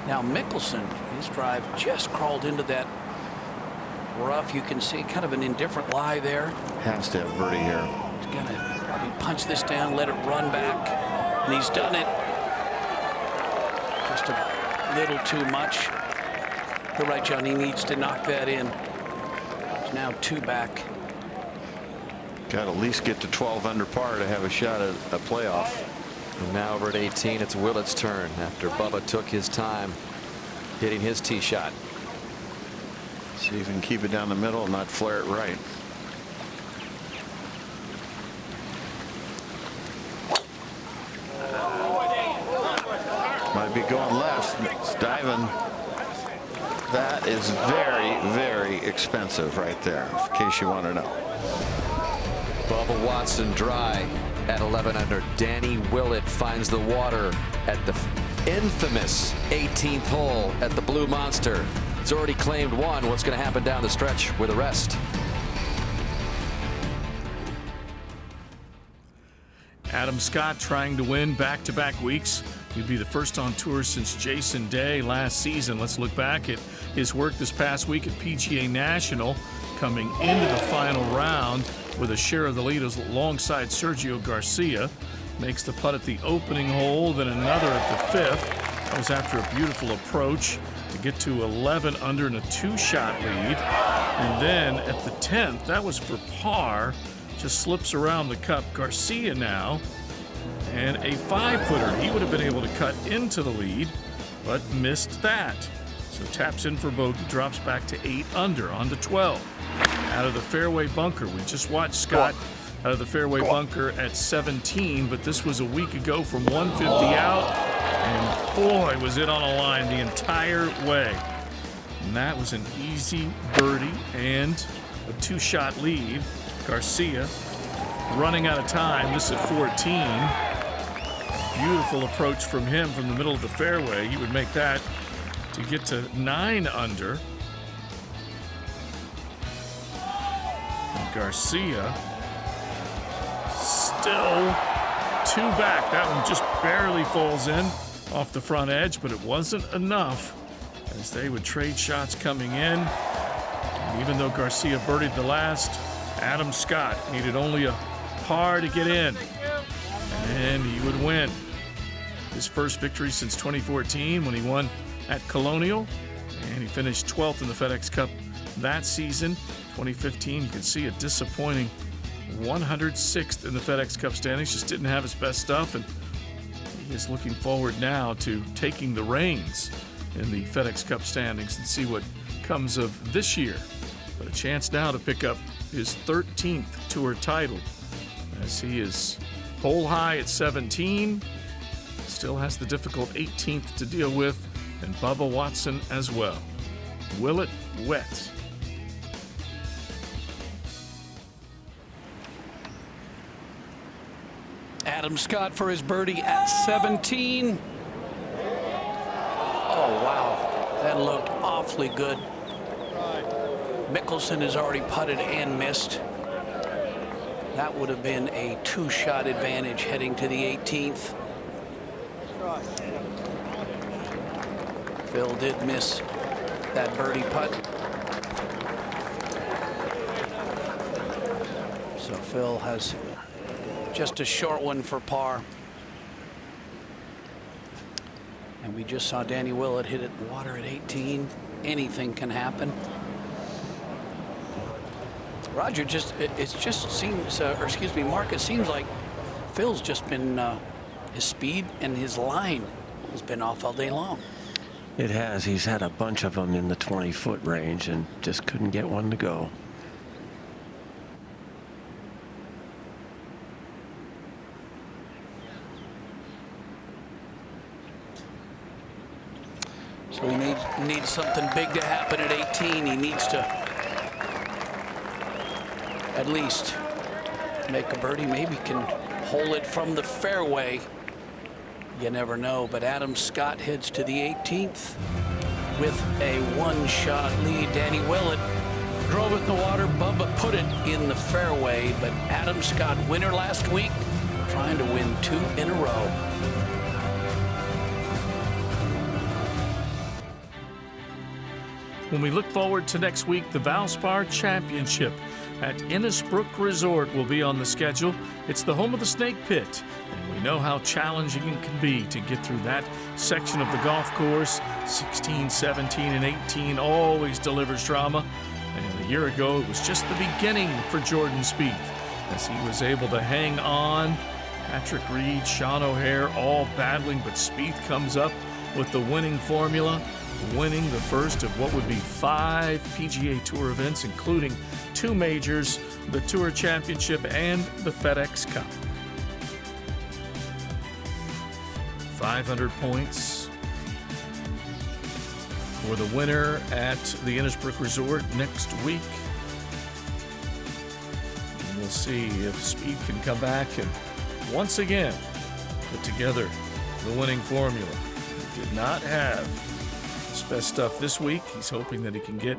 Now Mickelson, his drive just crawled into that rough. You can see kind of an indifferent lie there. Has to have birdie here. He's gonna probably punch this down, let it run back, and he's done it. Just a little too much. You're right, John. He needs to knock that in. He's now 2 back. Got to at least get to 12 under par to have a shot at a playoff. And now over at 18, it's Willett's turn after Bubba took his time hitting his tee shot. See if he can keep it down the middle and not flare it right. Might be going left. It's diving. That is very, very expensive right there, in case you want to know. Bubba Watson dry at 11 under. Danny Willett finds the water at the infamous 18th hole at the Blue Monster. He's already claimed 1. What's going to happen down the stretch with the rest? Adam Scott trying to win back-to-back weeks. He'd be the first on tour since Jason Day last season. Let's look back at his work this past week at PGA National, coming into the final round with a share of the lead alongside Sergio Garcia. Makes the putt at the opening hole, then another at the 5th. That was after a beautiful approach to get to 11 under and a 2-shot lead. And then at the 10th, that was for par. Just slips around the cup. Garcia now, and a 5-footer. He would have been able to cut into the lead, but missed that. So taps in for bogey, drops back to 8 under, on to 12. Out of the fairway bunker. We just watched Scott out of the fairway bunker at 17, but this was a week ago from 150 out, and boy, was it on a line the entire way. And that was an easy birdie and a 2-shot lead. Garcia running out of time. This is 14. Beautiful approach from him from the middle of the fairway. He would make that to get to 9 under. And Garcia still 2 back. That one just barely falls in off the front edge, but it wasn't enough as they would trade shots coming in. And even though Garcia birdied the last, Adam Scott needed only a par to get in, and he would win. His first victory since 2014 when he won at Colonial, and he finished 12th in the FedEx Cup that season. 2015, you can see a disappointing 106th in the FedEx Cup standings. Just didn't have his best stuff, and he is looking forward now to taking the reins in the FedEx Cup standings and see what comes of this year. But a chance now to pick up his 13th tour title, as he is hole high at 17, still has the difficult 18th to deal with, and Bubba Watson as well. Willett wet. Adam Scott for his birdie at 17. Oh, wow. That looked awfully good. Mickelson has already putted and missed. That would have been a 2-shot advantage heading to the 18th. Phil did miss that birdie putt. So Phil has just a short one for par. And we just saw Danny Willett hit it water at 18. Anything can happen. Roger, it just seems, or excuse me, Mark, it seems like Phil's just been, his speed and his line has been off all day long. It has. He's had a bunch of them in the 20-foot range and just couldn't get one to go. So he needs something big to happen at 18. He needs to at least make a birdie. Maybe can hole it from the fairway. You never know. But Adam Scott heads to the 18th with a 1-shot lead. Danny Willett drove it in the water. Bubba put it in the fairway, but Adam Scott, winner last week, trying to win 2 in a row. When we look forward to next week, the Valspar Championship at Innisbrook Resort will be on the schedule. It's the home of the Snake Pit, and we know how challenging it can be to get through that section of the golf course. 16, 17, and 18 always delivers drama, and a year ago it was just the beginning for Jordan Spieth, as he was able to hang on. Patrick Reed, Sean O'Hare all battling, but Spieth comes up with the winning formula, winning the first of what would be 5 PGA Tour events, including 2 majors, the Tour Championship and the FedEx Cup. 500 points for the winner at the Innisbrook Resort next week. And we'll see if Spieth can come back and once again put together the winning formula. He did not have his best stuff this week. He's hoping that he can get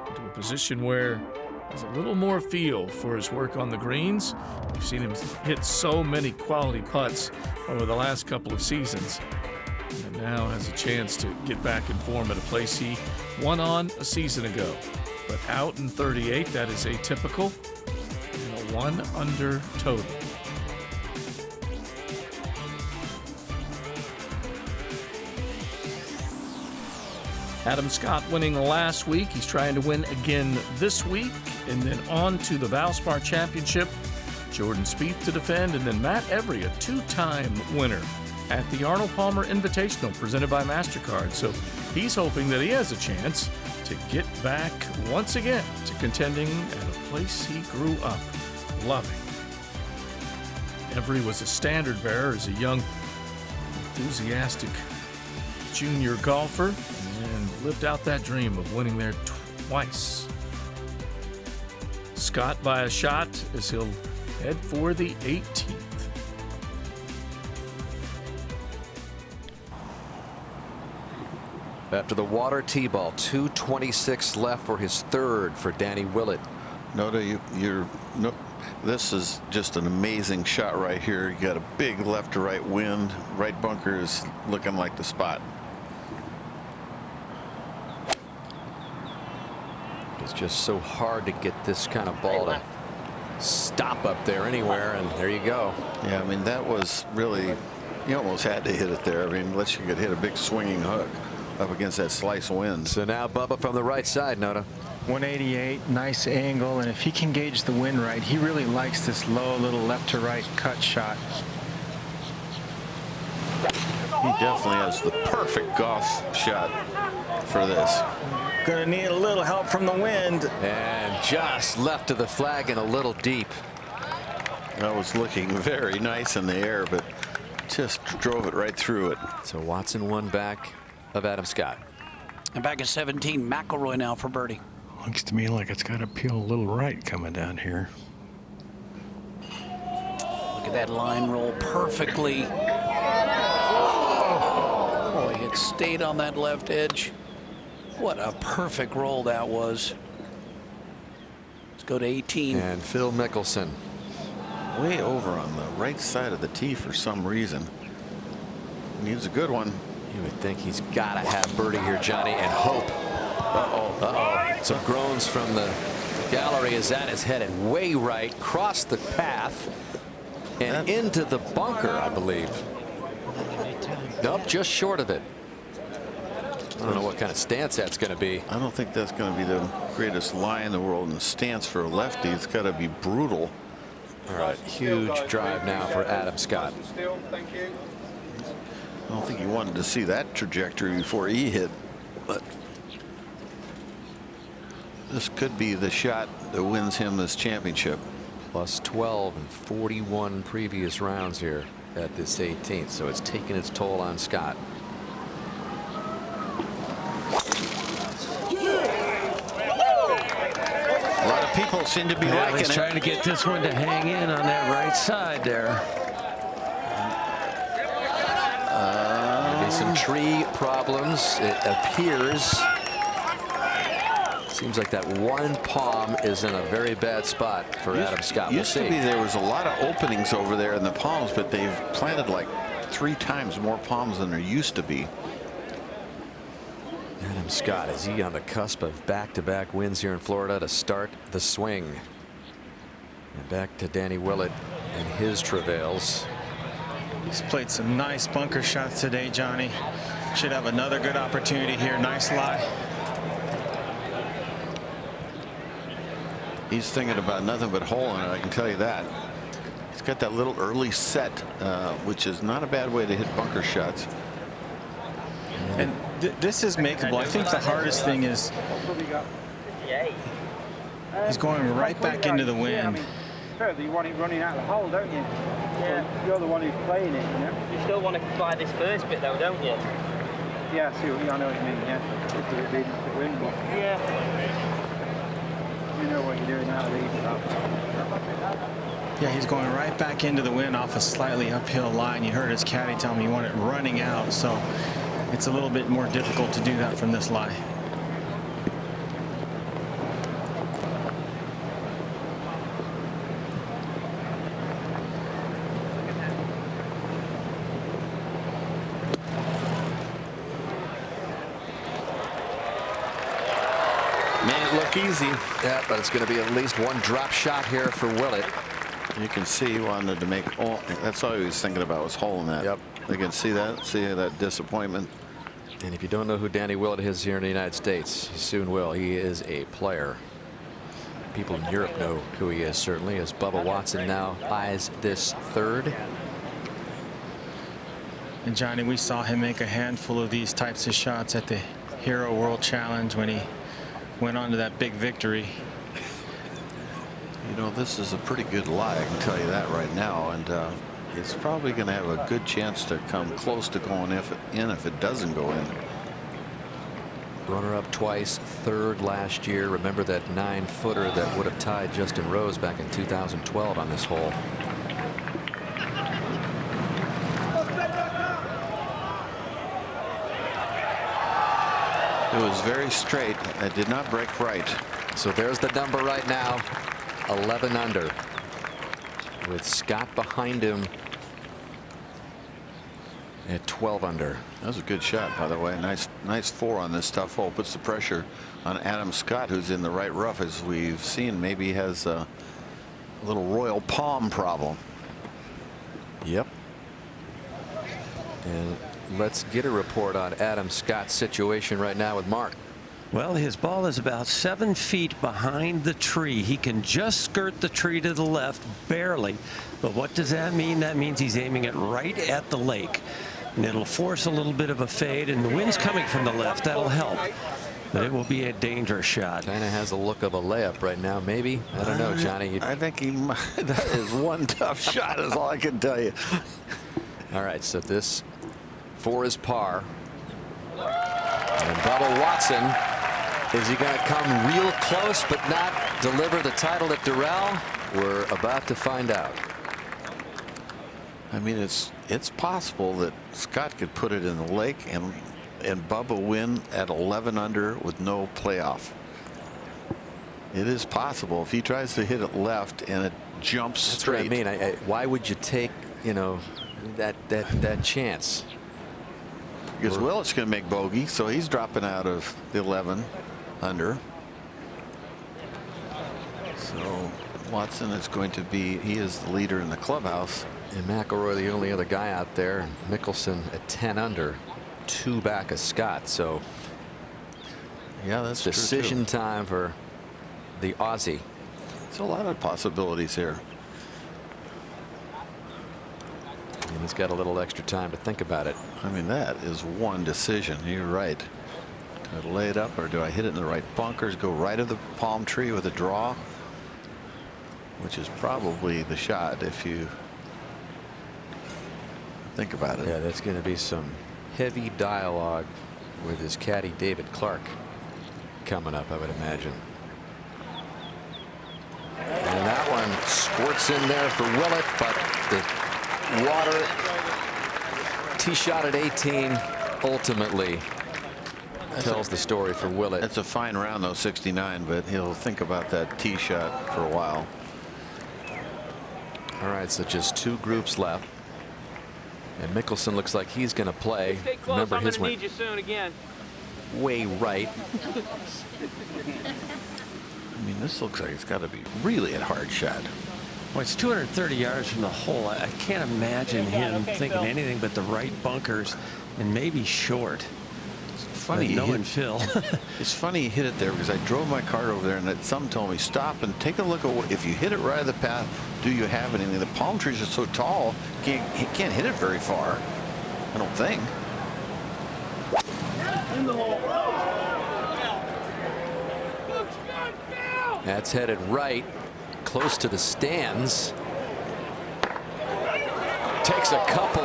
into a position where there's a little more feel for his work on the greens. We've seen him hit so many quality putts over the last couple of seasons, and now has a chance to get back in form at a place he won on a season ago. But out in 38, that is atypical, and a 1 under total. Adam Scott winning last week. He's trying to win again this week. And then on to the Valspar Championship. Jordan Spieth to defend. And then Matt Every, a 2-time winner at the Arnold Palmer Invitational presented by MasterCard. So he's hoping that he has a chance to get back once again to contending at a place he grew up loving. Every was a standard bearer as a young, enthusiastic junior golfer, and lived out that dream of winning there twice. Scott by a shot as he'll head for the 18th. After the water tee ball, 2:26 left for his 3rd for Danny Willett. Noda, this is just an amazing shot right here. You got a big left to right wind. Right bunker is looking like the spot. It's just so hard to get this kind of ball to stop up there anywhere, and there you go. Yeah, I mean, that was really, you almost had to hit it there. I mean, unless you could hit a big swinging hook up against that slice wind. So now Bubba from the right side, Noda. 188, nice angle, and if he can gauge the wind right, he really likes this low little left to right cut shot. He definitely has the perfect golf shot for this. Gonna need a little help from the wind. And just left of the flag and a little deep. That was looking very nice in the air, but just drove it right through it. So Watson one back of Adam Scott. And back at 17, McIlroy now for birdie. Looks to me like it's got to peel a little right coming down here. Look at that line roll perfectly. Oh, boy, it stayed on that left edge. What a perfect roll that was. Let's go to 18. And Phil Mickelson. Way over on the right side of the tee for some reason. Needs a good one. You would think he's got to have birdie here, Johnny, and hope. Uh-oh. Some groans from the gallery as that is headed way right, crossed the path, and into the bunker, I believe. Nope, just short of it. I don't know what kind of stance that's going to be. I don't think that's going to be the greatest lie in the world in the stance for a lefty. It's got to be brutal. All right, huge drive now for Adam Scott. I don't think he wanted to see that trajectory before he hit, but this could be the shot that wins him this championship. Plus 12 and 41 previous rounds here at this 18th, so it's taken its toll on Scott. A lot of people seem to be liking he's it. Trying to get this one to hang in on that right side there. Maybe some tree problems, it appears. Seems like that one palm is in a very bad spot for Adam Scott. We'll Used to see. be there was a lot of openings over there in the palms, but they've planted like 3 times more palms than there used to be. Adam Scott, is he on the cusp of back-to-back wins here in Florida to start the swing? And back to Danny Willett and his travails. He's played some nice bunker shots today, Johnny. Should have another good opportunity here. Nice lie. He's thinking about nothing but holing it, I can tell you that. He's got that little early set, which is not a bad way to hit bunker shots. And this is makeable. I think the hardest thing is he's going right back into the wind. Further, you want it running out of the hole, don't you? Yeah. So you're the one who's playing it, you know? You still want to fly this first bit, though, don't you? Yeah, I know what you mean, yeah. Just a bit leading to the wind, but... Yeah. You know what you're doing now, leading up. Yeah, he's going right back into the wind off a slightly uphill line. You heard his caddy tell me you want it running out, so it's a little bit more difficult to do that from this lie. Easy. Yeah, but it's going to be at least one drop shot here for Willett. You can see he wanted to make all. That's all he was thinking about, was holding that. Yep. You can see that disappointment. And if you don't know who Danny Willett is here in the United States, you soon will. He is a player. People in Europe know who he is, certainly, as Bubba Watson now eyes this third. And Johnny, we saw him make a handful of these types of shots at the Hero World Challenge when he went on to that big victory. You know, this is a pretty good lie, I can tell you that right now, and it's probably going to have a good chance to come close to going if it doesn't go in. Runner-up twice, third last year. Remember that 9-footer that would have tied Justin Rose back in 2012 on this hole. It was very straight. It did not break right. So there's the number right now, 11 under, with Scott behind him at 12 under. That was a good shot, by the way. Nice 4 on this tough hole. Puts the pressure on Adam Scott, who's in the right rough, as we've seen. Maybe has a little royal palm problem. Yep. And let's get a report on Adam Scott's situation right now with Mark. Well, his ball is about 7 feet behind the tree. He can just skirt the tree to the left, barely. But what does that mean? That means he's aiming it right at the lake. And it'll force a little bit of a fade, and the wind's coming from the left. That'll help. But it will be a dangerous shot. Kind of has a look of a layup right now, maybe. I don't know, Johnny. I think he might. That is one tough shot, is all I can tell you. All right, so this 4 is par. And Bubba Watson, is he going to come real close but not deliver the title at Doral? We're about to find out. I mean, it's possible that Scott could put it in the lake and Bubba win at 11 under with no playoff. It is possible if he tries to hit it left and it jumps That's straight. what I mean. Why would you take, you know, that chance? Because Willett's going to make bogey, so he's dropping out of the 11 under. So Watson is going to be, he is the leader in the clubhouse. And McIlroy the only other guy out there. Mickelson at 10 under, 2 back of Scott. So yeah, that's decision time for the Aussie. There's a lot of possibilities here. And he's got a little extra time to think about it. I mean, that is one decision. You're right. Do I lay it up or do I hit it in the right bunkers? Go right of the palm tree with a draw, which is probably the shot if you think about it. Yeah, that's going to be some heavy dialogue with his caddy David Clark coming up, I would imagine. And that one squirts in there for Willett, but the water tee shot at 18 ultimately tells the story for Willett. It's a fine round, though, 69, but he'll think about that tee shot for a while. All right, so just 2 groups left. And Mickelson looks like he's going to play. Stay close. Remember, I'm his going to went need you soon again. way right. I mean, this looks like it's got to be really a hard shot. Well, it's 230 yards from the hole. I can't imagine him thinking anything but the right bunkers and maybe short. Funny, knowing Phil. It's funny he hit it there, because I drove my car over there and something told me stop and take a look at what, if you hit it right at the path, do you have anything? The palm trees are so tall, he can't hit it very far, I don't think. That's headed right, close to the stands. Takes a couple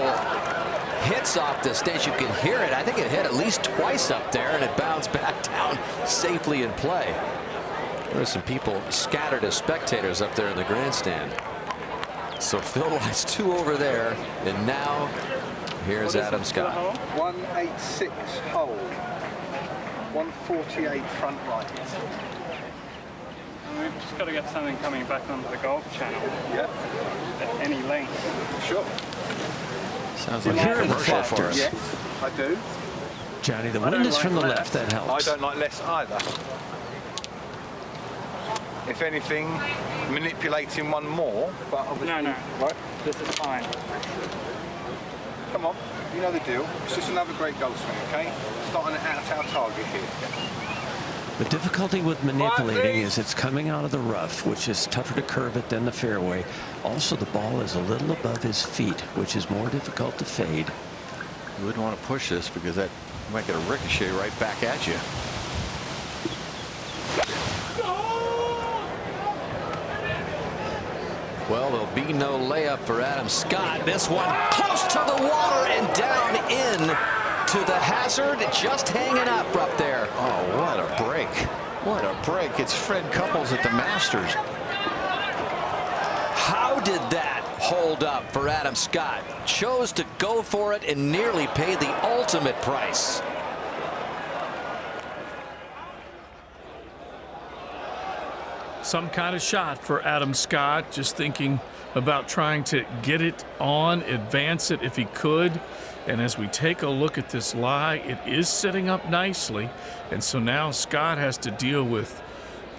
hits off the stage. You can hear it. I think it hit at least twice up there, and it bounced back down safely in play. There are some people scattered as spectators up there in the grandstand. So Phil lies 2 over there, and now here's Adam Scott. 186 hold, 148 front right. We've just got to get something coming back onto the golf channel. Yeah. At any length. Sure. Sounds like a commercial for us. Yes, I do. Johnny, the wind is from the left. That helps. I don't like less either. If anything, manipulating one more, but obviously... No. Right? This is fine. Come on, you know the deal. It's just another great golf swing, okay? Starting at our target here. The difficulty with manipulating is it's coming out of the rough, which is tougher to curve it than the fairway. Also, the ball is a little above his feet, which is more difficult to fade. You wouldn't want to push this, because that might get a ricochet right back at you. Well, there'll be no layup for Adam Scott. This one close to the water and down in to the hazard, just hanging up there. Oh, what a break. What a break. It's Fred Couples at the Masters. How did that hold up for Adam Scott? Chose to go for it and nearly paid the ultimate price. Some kind of shot for Adam Scott, just thinking about trying to get it on, advance it if he could. And as we take a look at this lie, it is sitting up nicely. And so now Scott has to deal with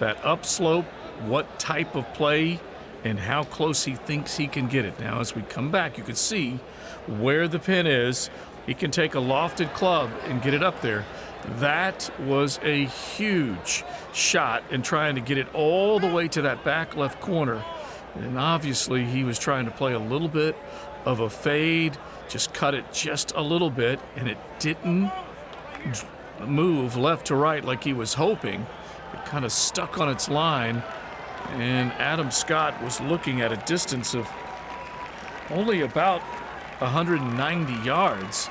that upslope, what type of play, and how close he thinks he can get it. Now, as we come back, you can see where the pin is. He can take a lofted club and get it up there. That was a huge shot in trying to get it all the way to that back left corner. And obviously, he was trying to play a little bit of a fade, just cut it just a little bit, and it didn't move left to right like he was hoping. It kind of stuck on its line, and Adam Scott was looking at a distance of only about 190 yards.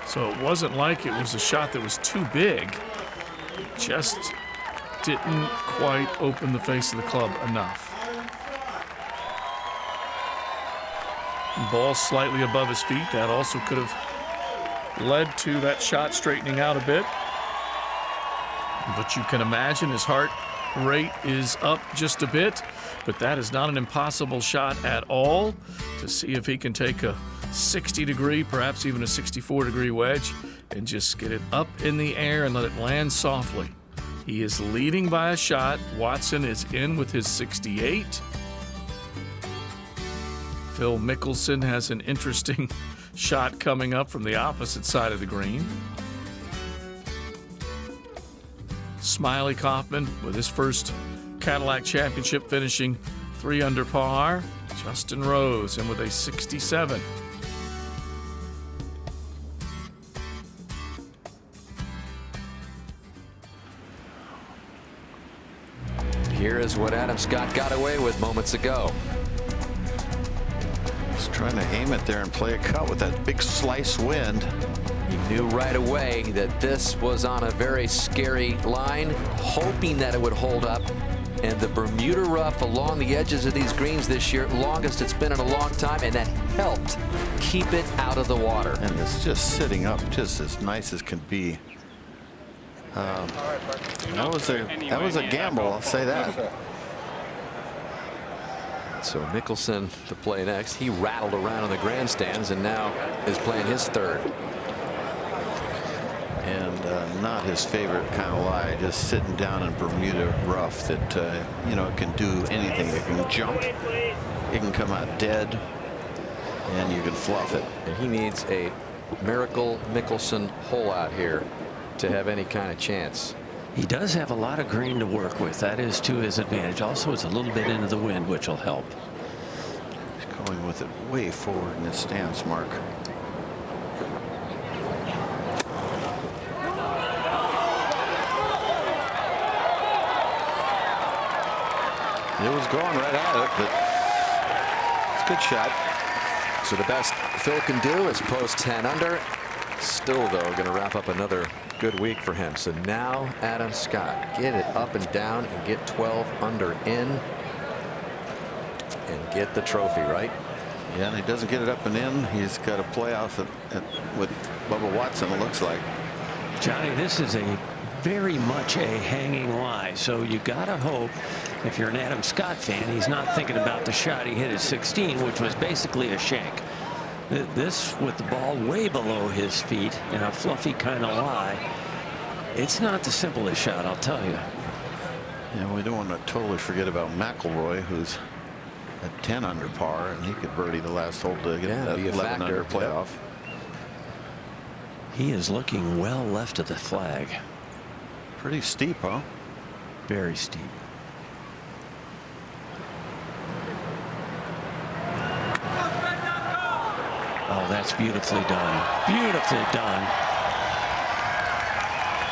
So it wasn't like it was a shot that was too big. It just didn't quite open the face of the club enough. Ball slightly above his feet. That also could have led to that shot straightening out a bit. But you can imagine his heart rate is up just a bit. But that is not an impossible shot at all, to see if he can take a 60-degree, perhaps even a 64-degree wedge and just get it up in the air and let it land softly. He is leading by a shot. Watson is in with his 68. Phil Mickelson has an interesting shot coming up from the opposite side of the green. Smiley Kaufman with his first Cadillac Championship, finishing 3 under par. Justin Rose in with a 67. Here is what Adam Scott got away with moments ago. He's trying to aim it there and play a cut with that big slice wind. He knew right away that this was on a very scary line, hoping that it would hold up. And the Bermuda rough along the edges of these greens this year, longest it's been in a long time, and that helped keep it out of the water. And it's just sitting up just as nice as can be. That was a gamble, I'll say that. So Mickelson to play next. He rattled around in the grandstands and now is playing his third. And not his favorite kind of lie, just sitting down in Bermuda rough that, you know, it can do anything. It can jump, it can come out dead, and you can fluff it. And he needs a miracle Mickelson hole out here to have any kind of chance. He does have a lot of green to work with. That is to his advantage. Also, it's a little bit into the wind, which will help. He's going with it way forward in his stance, Mark. It was going right at it, but it's a good shot. So the best Phil can do is post 10 under. Still, though, going to wrap up another good week for him. So now Adam Scott, get it up and down and get 12 under in and get the trophy, right? Yeah, and he doesn't get it up and in. He's got a playoff with Bubba Watson, it looks like. Johnny, this is a very much a hanging lie. So you got to hope, if you're an Adam Scott fan, he's not thinking about the shot he hit at 16, which was basically a shank. This, with the ball way below his feet in a fluffy kind of lie, it's not the simplest shot, I'll tell you. Yeah, we don't want to totally forget about McIlroy, who's at 10 under par, and he could birdie the last hole to get that 11 under playoff. He is looking well left of the flag. Pretty steep, huh? Very steep. Oh, that's beautifully done. Beautifully done.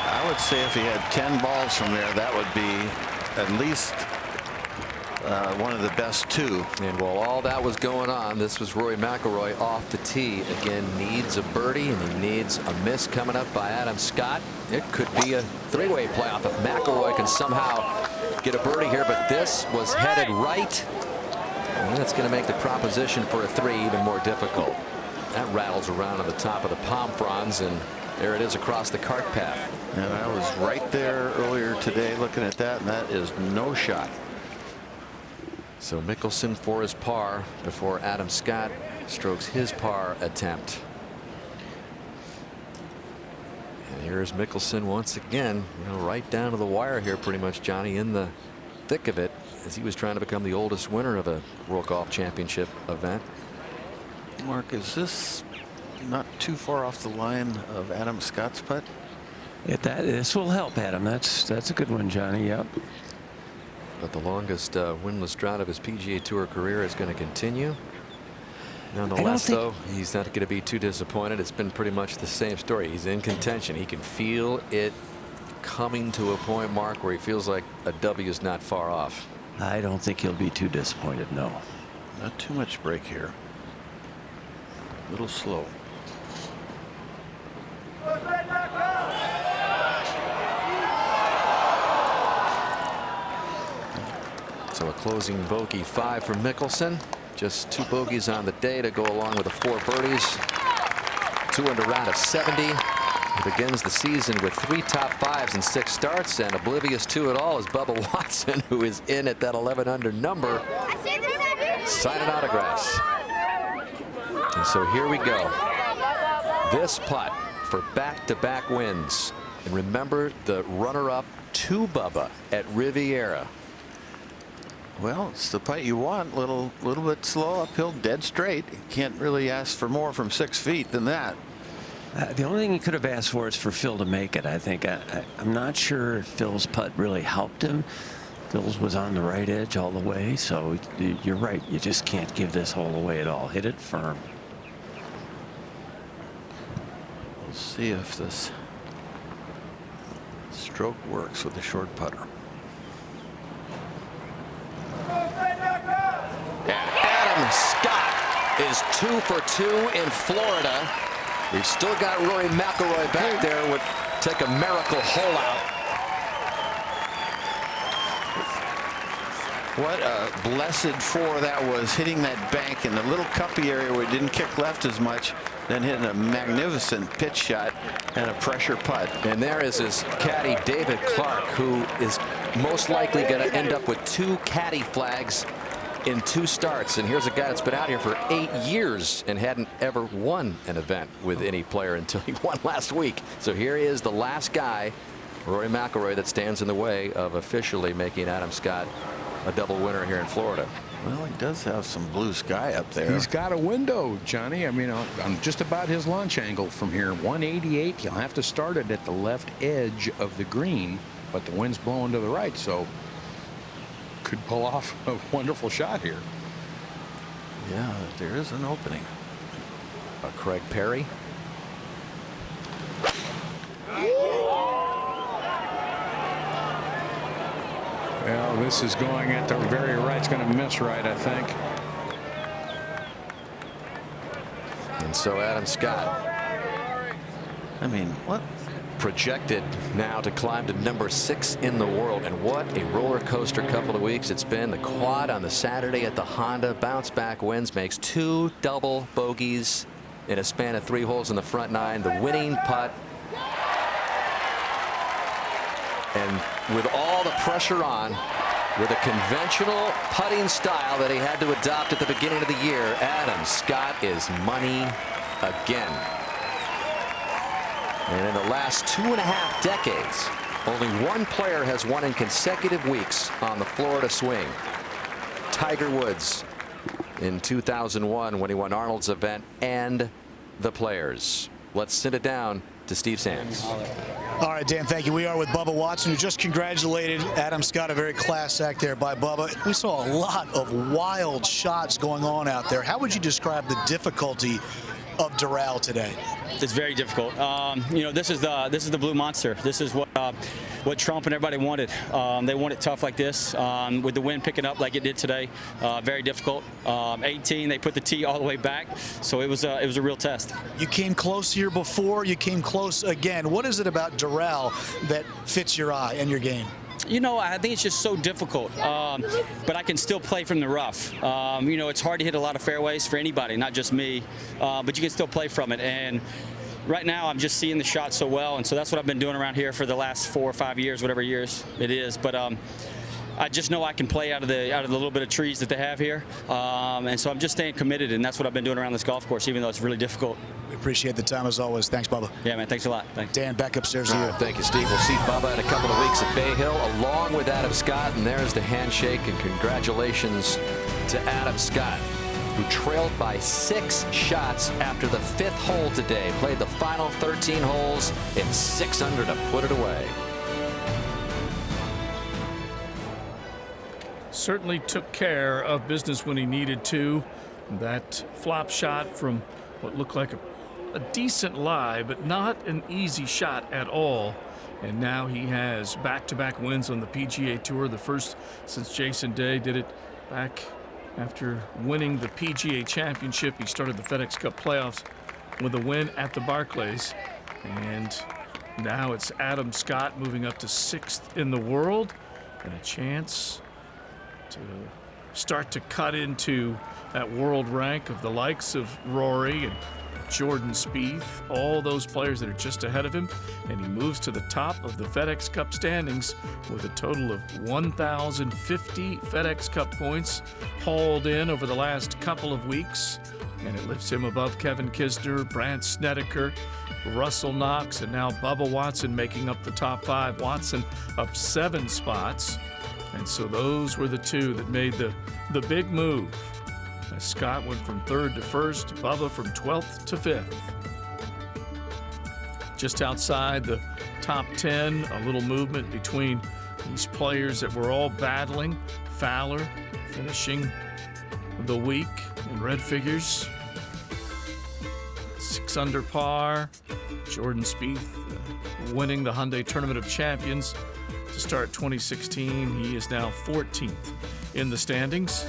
I would say if he had 10 balls from there, that would be at least one of the best two. And while all that was going on, this was Rory McIlroy off the tee. Again, needs a birdie, and he needs a miss coming up by Adam Scott. It could be a three-way playoff if McIlroy can somehow get a birdie here, but this was headed right. And that's going to make the proposition for a three even more difficult. That rattles around on the top of the palm fronds, and there it is across the cart path. And I was right there earlier today looking at that, and that is no shot. So Mickelson for his par before Adam Scott strokes his par attempt. And here's Mickelson once again, you know, right down to the wire here pretty much, Johnny, in the thick of it, as he was trying to become the oldest winner of a World Golf Championship event. Mark, is this not too far off the line of Adam Scott's putt? This will help Adam. That's a good one, Johnny. Yep. But the longest winless drought of his PGA Tour career is going to continue. Nonetheless, though, he's not going to be too disappointed. It's been pretty much the same story. He's in contention. He can feel it coming to a point, Mark, where he feels like a W is not far off. I don't think he'll be too disappointed, no. Not too much break here. A little slow. So a closing bogey 5 for Mickelson. Just 2 bogeys on the day to go along with the 4 birdies. 2 under round of 70. He begins the season with 3 top 5s and 6 starts, and oblivious to it all is Bubba Watson, who is in at that 11 under number, signing autographs. And so here we go. This putt for back-to-back wins. And remember the runner-up to Bubba at Riviera. Well, it's the putt you want. Little bit slow uphill, dead straight. You can't really ask for more from 6 feet than that. The only thing he could have asked for is for Phil to make it, I think. I'm not sure if Phil's putt really helped him. Phil's was on the right edge all the way, so you're right. You just can't give this hole away at all. Hit it firm. We'll see if this stroke works with the short putter. Adam Scott is 2 for 2 in Florida. We've still got Rory McIlroy back there. Would take a miracle hole out. What a blessed 4 that was, hitting that bank in the little cuppy area where it didn't kick left as much. then hitting a magnificent pitch shot and a pressure putt. And there is his caddy, David Clark, who is most likely going to end up with 2 caddy flags in 2 starts. And here's a guy that's been out here for 8 years and hadn't ever won an event with any player until he won last week. So here he is, the last guy, Rory McIlroy, that stands in the way of officially making Adam Scott a double winner here in Florida. Well, he does have some blue sky up there. He's got a window, Johnny. I mean, on just about his launch angle from here. 188. He'll have to start it at the left edge of the green, but the wind's blowing to the right, so could pull off a wonderful shot here. Yeah, there is an opening. Craig Perry. Well, this is going at the very right. It's going to miss right, I think. And so Adam Scott, I mean, what? Projected now to climb to number 6 in the world. And what a roller coaster couple of weeks it's been. The quad on the Saturday at the Honda, bounce back wins, makes 2 double bogeys in a span of 3 holes in the front 9. The winning putt. And with all the pressure on, with a conventional putting style that he had to adopt at the beginning of the year, Adam Scott is money again. And in the last 2.5 decades, only 1 player has won in consecutive weeks on the Florida swing. Tiger Woods in 2001 when he won Arnold's event and the Players. Let's send it down to Steve Sands. All right, Dan, thank you. We are with Bubba Watson, who just congratulated Adam Scott. A very class act there by Bubba. We saw a lot of wild shots going on out there. How would you describe the difficulty of Doral today? It's very difficult. You know, this is the blue monster. This is what Trump and everybody wanted. They want it tough like this, with the wind picking up like it did today. Very difficult. 18, they put the tee all the way back, so it was a real test. You came close here before. You came close again. What is it about Doral that fits your eye and your game? You know, I think it's just so difficult, but I can still play from the rough. You know, it's hard to hit a lot of fairways for anybody, not just me, but you can still play from it. And right now, I'm just seeing the shot so well, and so that's what I've been doing around here for the last 4 or 5 years, whatever years it is. But I just know I can play out of the little bit of trees that they have here, and so I'm just staying committed, and that's what I've been doing around this golf course, even though it's really difficult. We appreciate the time as always. Thanks, Bubba. Yeah, man. Thanks a lot. Thanks. Dan, back upstairs to you. Thank you, Steve. We'll see Bubba in a couple of weeks at Bay Hill, along with Adam Scott, and there's the handshake, and congratulations to Adam Scott, who trailed by 6 shots after the 5th hole today. Played the final 13 holes in 6 under to put it away. Certainly took care of business when he needed to. That flop shot from what looked like a decent lie, but not an easy shot at all. And now he has back-to-back wins on the PGA Tour, the first since Jason Day did it back after winning the PGA Championship. He started the FedEx Cup playoffs with a win at the Barclays. And now it's Adam Scott moving up to 6th in the world, and a chance to start to cut into that world rank of the likes of Rory and Jordan Spieth, all those players that are just ahead of him, and he moves to the top of the FedEx Cup standings with a total of 1,050 FedEx Cup points hauled in over the last couple of weeks, and it lifts him above Kevin Kisner, Brandt Snedeker, Russell Knox, and now Bubba Watson making up the top 5. Watson up 7 spots, and so those were the 2 that made the big move. As Scott went from 3rd to 1st, Bubba from 12th to 5th. Just outside the top 10, a little movement between these players that were all battling. Fowler finishing the week in red figures. 6 under par. Jordan Spieth winning the Hyundai Tournament of Champions to start 2016. He is now 14th in the standings.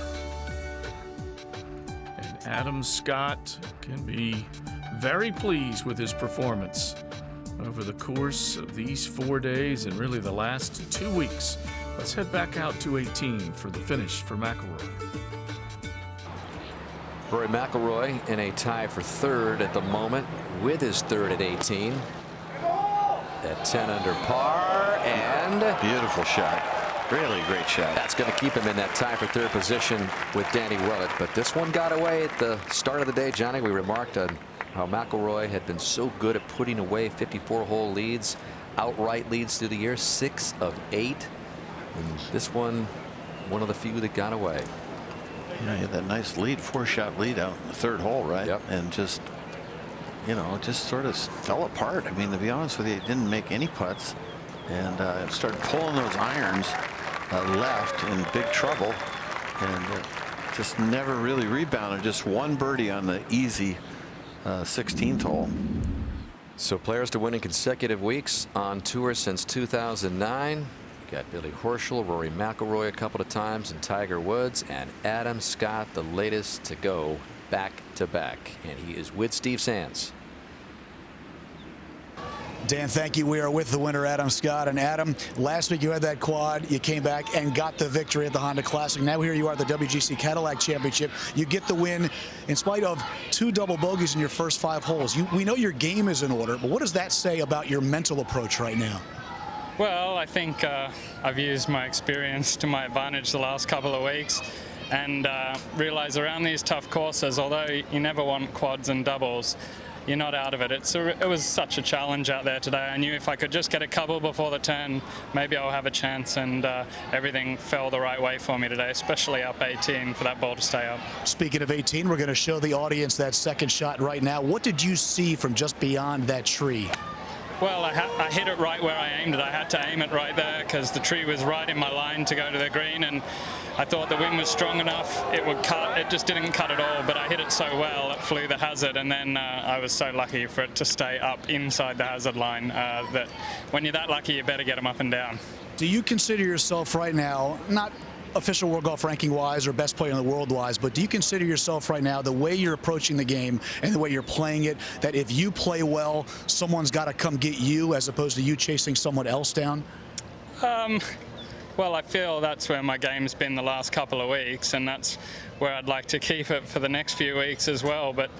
Adam Scott can be very pleased with his performance over the course of these 4 days and really the last 2 weeks. Let's head back out to 18 for the finish for McIlroy. Rory McIlroy in a tie for third at the moment with his third at 18. At 10 under par, and beautiful shot. Really great shot. That's going to keep him in that tie for third position with Danny Willett. But this one got away at the start of the day, Johnny. We remarked on how McIlroy had been so good at putting away 54-hole leads, outright leads through the year, 6 of 8. And this one of the few that got away. Yeah, he had that nice lead, 4-shot lead out in the third hole, right? Yep. And just, you know, just sort of fell apart. I mean, to be honest with you, he didn't make any putts, and started pulling those irons left in big trouble, and just never really rebounded. Just one birdie on the easy 16th hole. So players to win in consecutive weeks on tour since 2009. You got Billy Horschel, Rory McIlroy a couple of times, and Tiger Woods, and Adam Scott, the latest to go back to back, and he is with Steve Sands. Dan, thank you. We are with the winner, Adam Scott. And Adam, last week you had that quad. You came back and got the victory at the Honda Classic. Now here you are at the WGC-Cadillac Championship. You get the win in spite of 2 double bogeys in your first 5 holes. We know your game is in order, but what does that say about your mental approach right now? Well, I think I've used my experience to my advantage the last couple of weeks, and realize around these tough courses, although you never want quads and doubles, you're not out of it. It was such a challenge out there today. I knew if I could just get a couple before the turn, maybe I'll have a chance, and everything fell the right way for me today, especially up 18 for that ball to stay up. Speaking of 18, we're going to show the audience that second shot right now. What did you see from just beyond that tree? Well, I hit it right where I aimed it. I had to aim it right there because the tree was right in my line to go to the green, and I thought the wind was strong enough it would cut. It just didn't cut at all, but I hit it so well it flew the hazard, and then I was so lucky for it to stay up inside the hazard line that when you're that lucky you better get them up and down. Do you consider yourself right now, not official world golf ranking wise or best player in the world wise, but do you consider yourself right now, the way you're approaching the game and the way you're playing it, that if you play well, someone's got to come get you as opposed to you chasing someone else down? Well, I feel that's where my game's been the last couple of weeks, and that's where I'd like to keep it for the next few weeks as well. But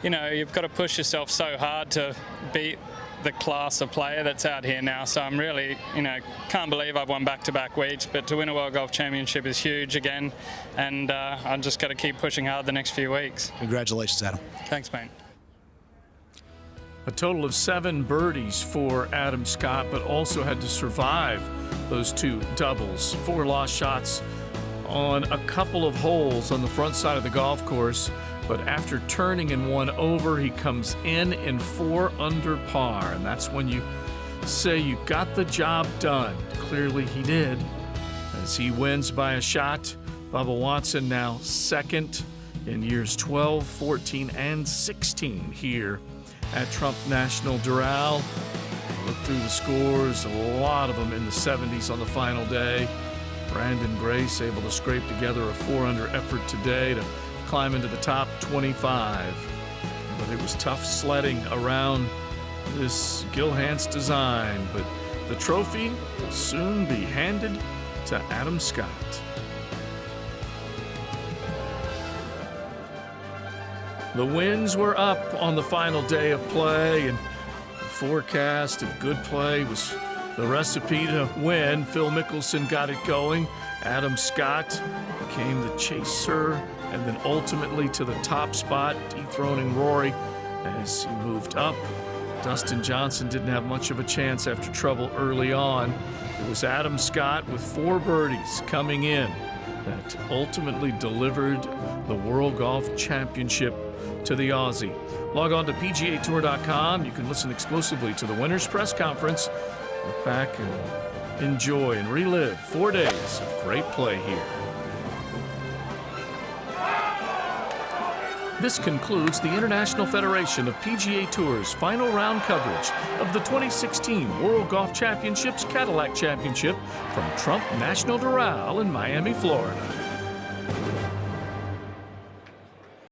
you know, you've got to push yourself so hard to beat the class of player that's out here now. So I'm really, you know, can't believe I've won back-to-back weeks, but to win a World Golf Championship is huge again, and I'm just got to keep pushing hard the next few weeks. Congratulations, Adam. Thanks, mate. A total of 7 birdies for Adam Scott, but also had to survive those 2 doubles. 4 lost shots on a couple of holes on the front side of the golf course. But after turning in 1 over, he comes in 4 under par. And that's when you say you got the job done. Clearly he did, as he wins by a shot. Bubba Watson now second in years 12, 14, and 16 here at Trump National Doral. Look through the scores, a lot of them in the 70s on the final day. Brandon Grace able to scrape together a 4-under effort today to climb into the top 25. But it was tough sledding around this Gil Hanse design. But the trophy will soon be handed to Adam Scott. The winds were up on the final day of play, and the forecast of good play was the recipe to win. Phil Mickelson got it going. Adam Scott became the chaser, and then ultimately to the top spot, dethroning Rory as he moved up. Dustin Johnson didn't have much of a chance after trouble early on. It was Adam Scott with 4 birdies coming in that ultimately delivered the World Golf Championship to the Aussie. Log on to PGATour.com. You can listen exclusively to the winner's press conference. Look back and enjoy and relive 4 days of great play here. This concludes the International Federation of PGA Tour's final round coverage of the 2016 World Golf Championships-Cadillac Championship from Trump National Doral in Miami, Florida.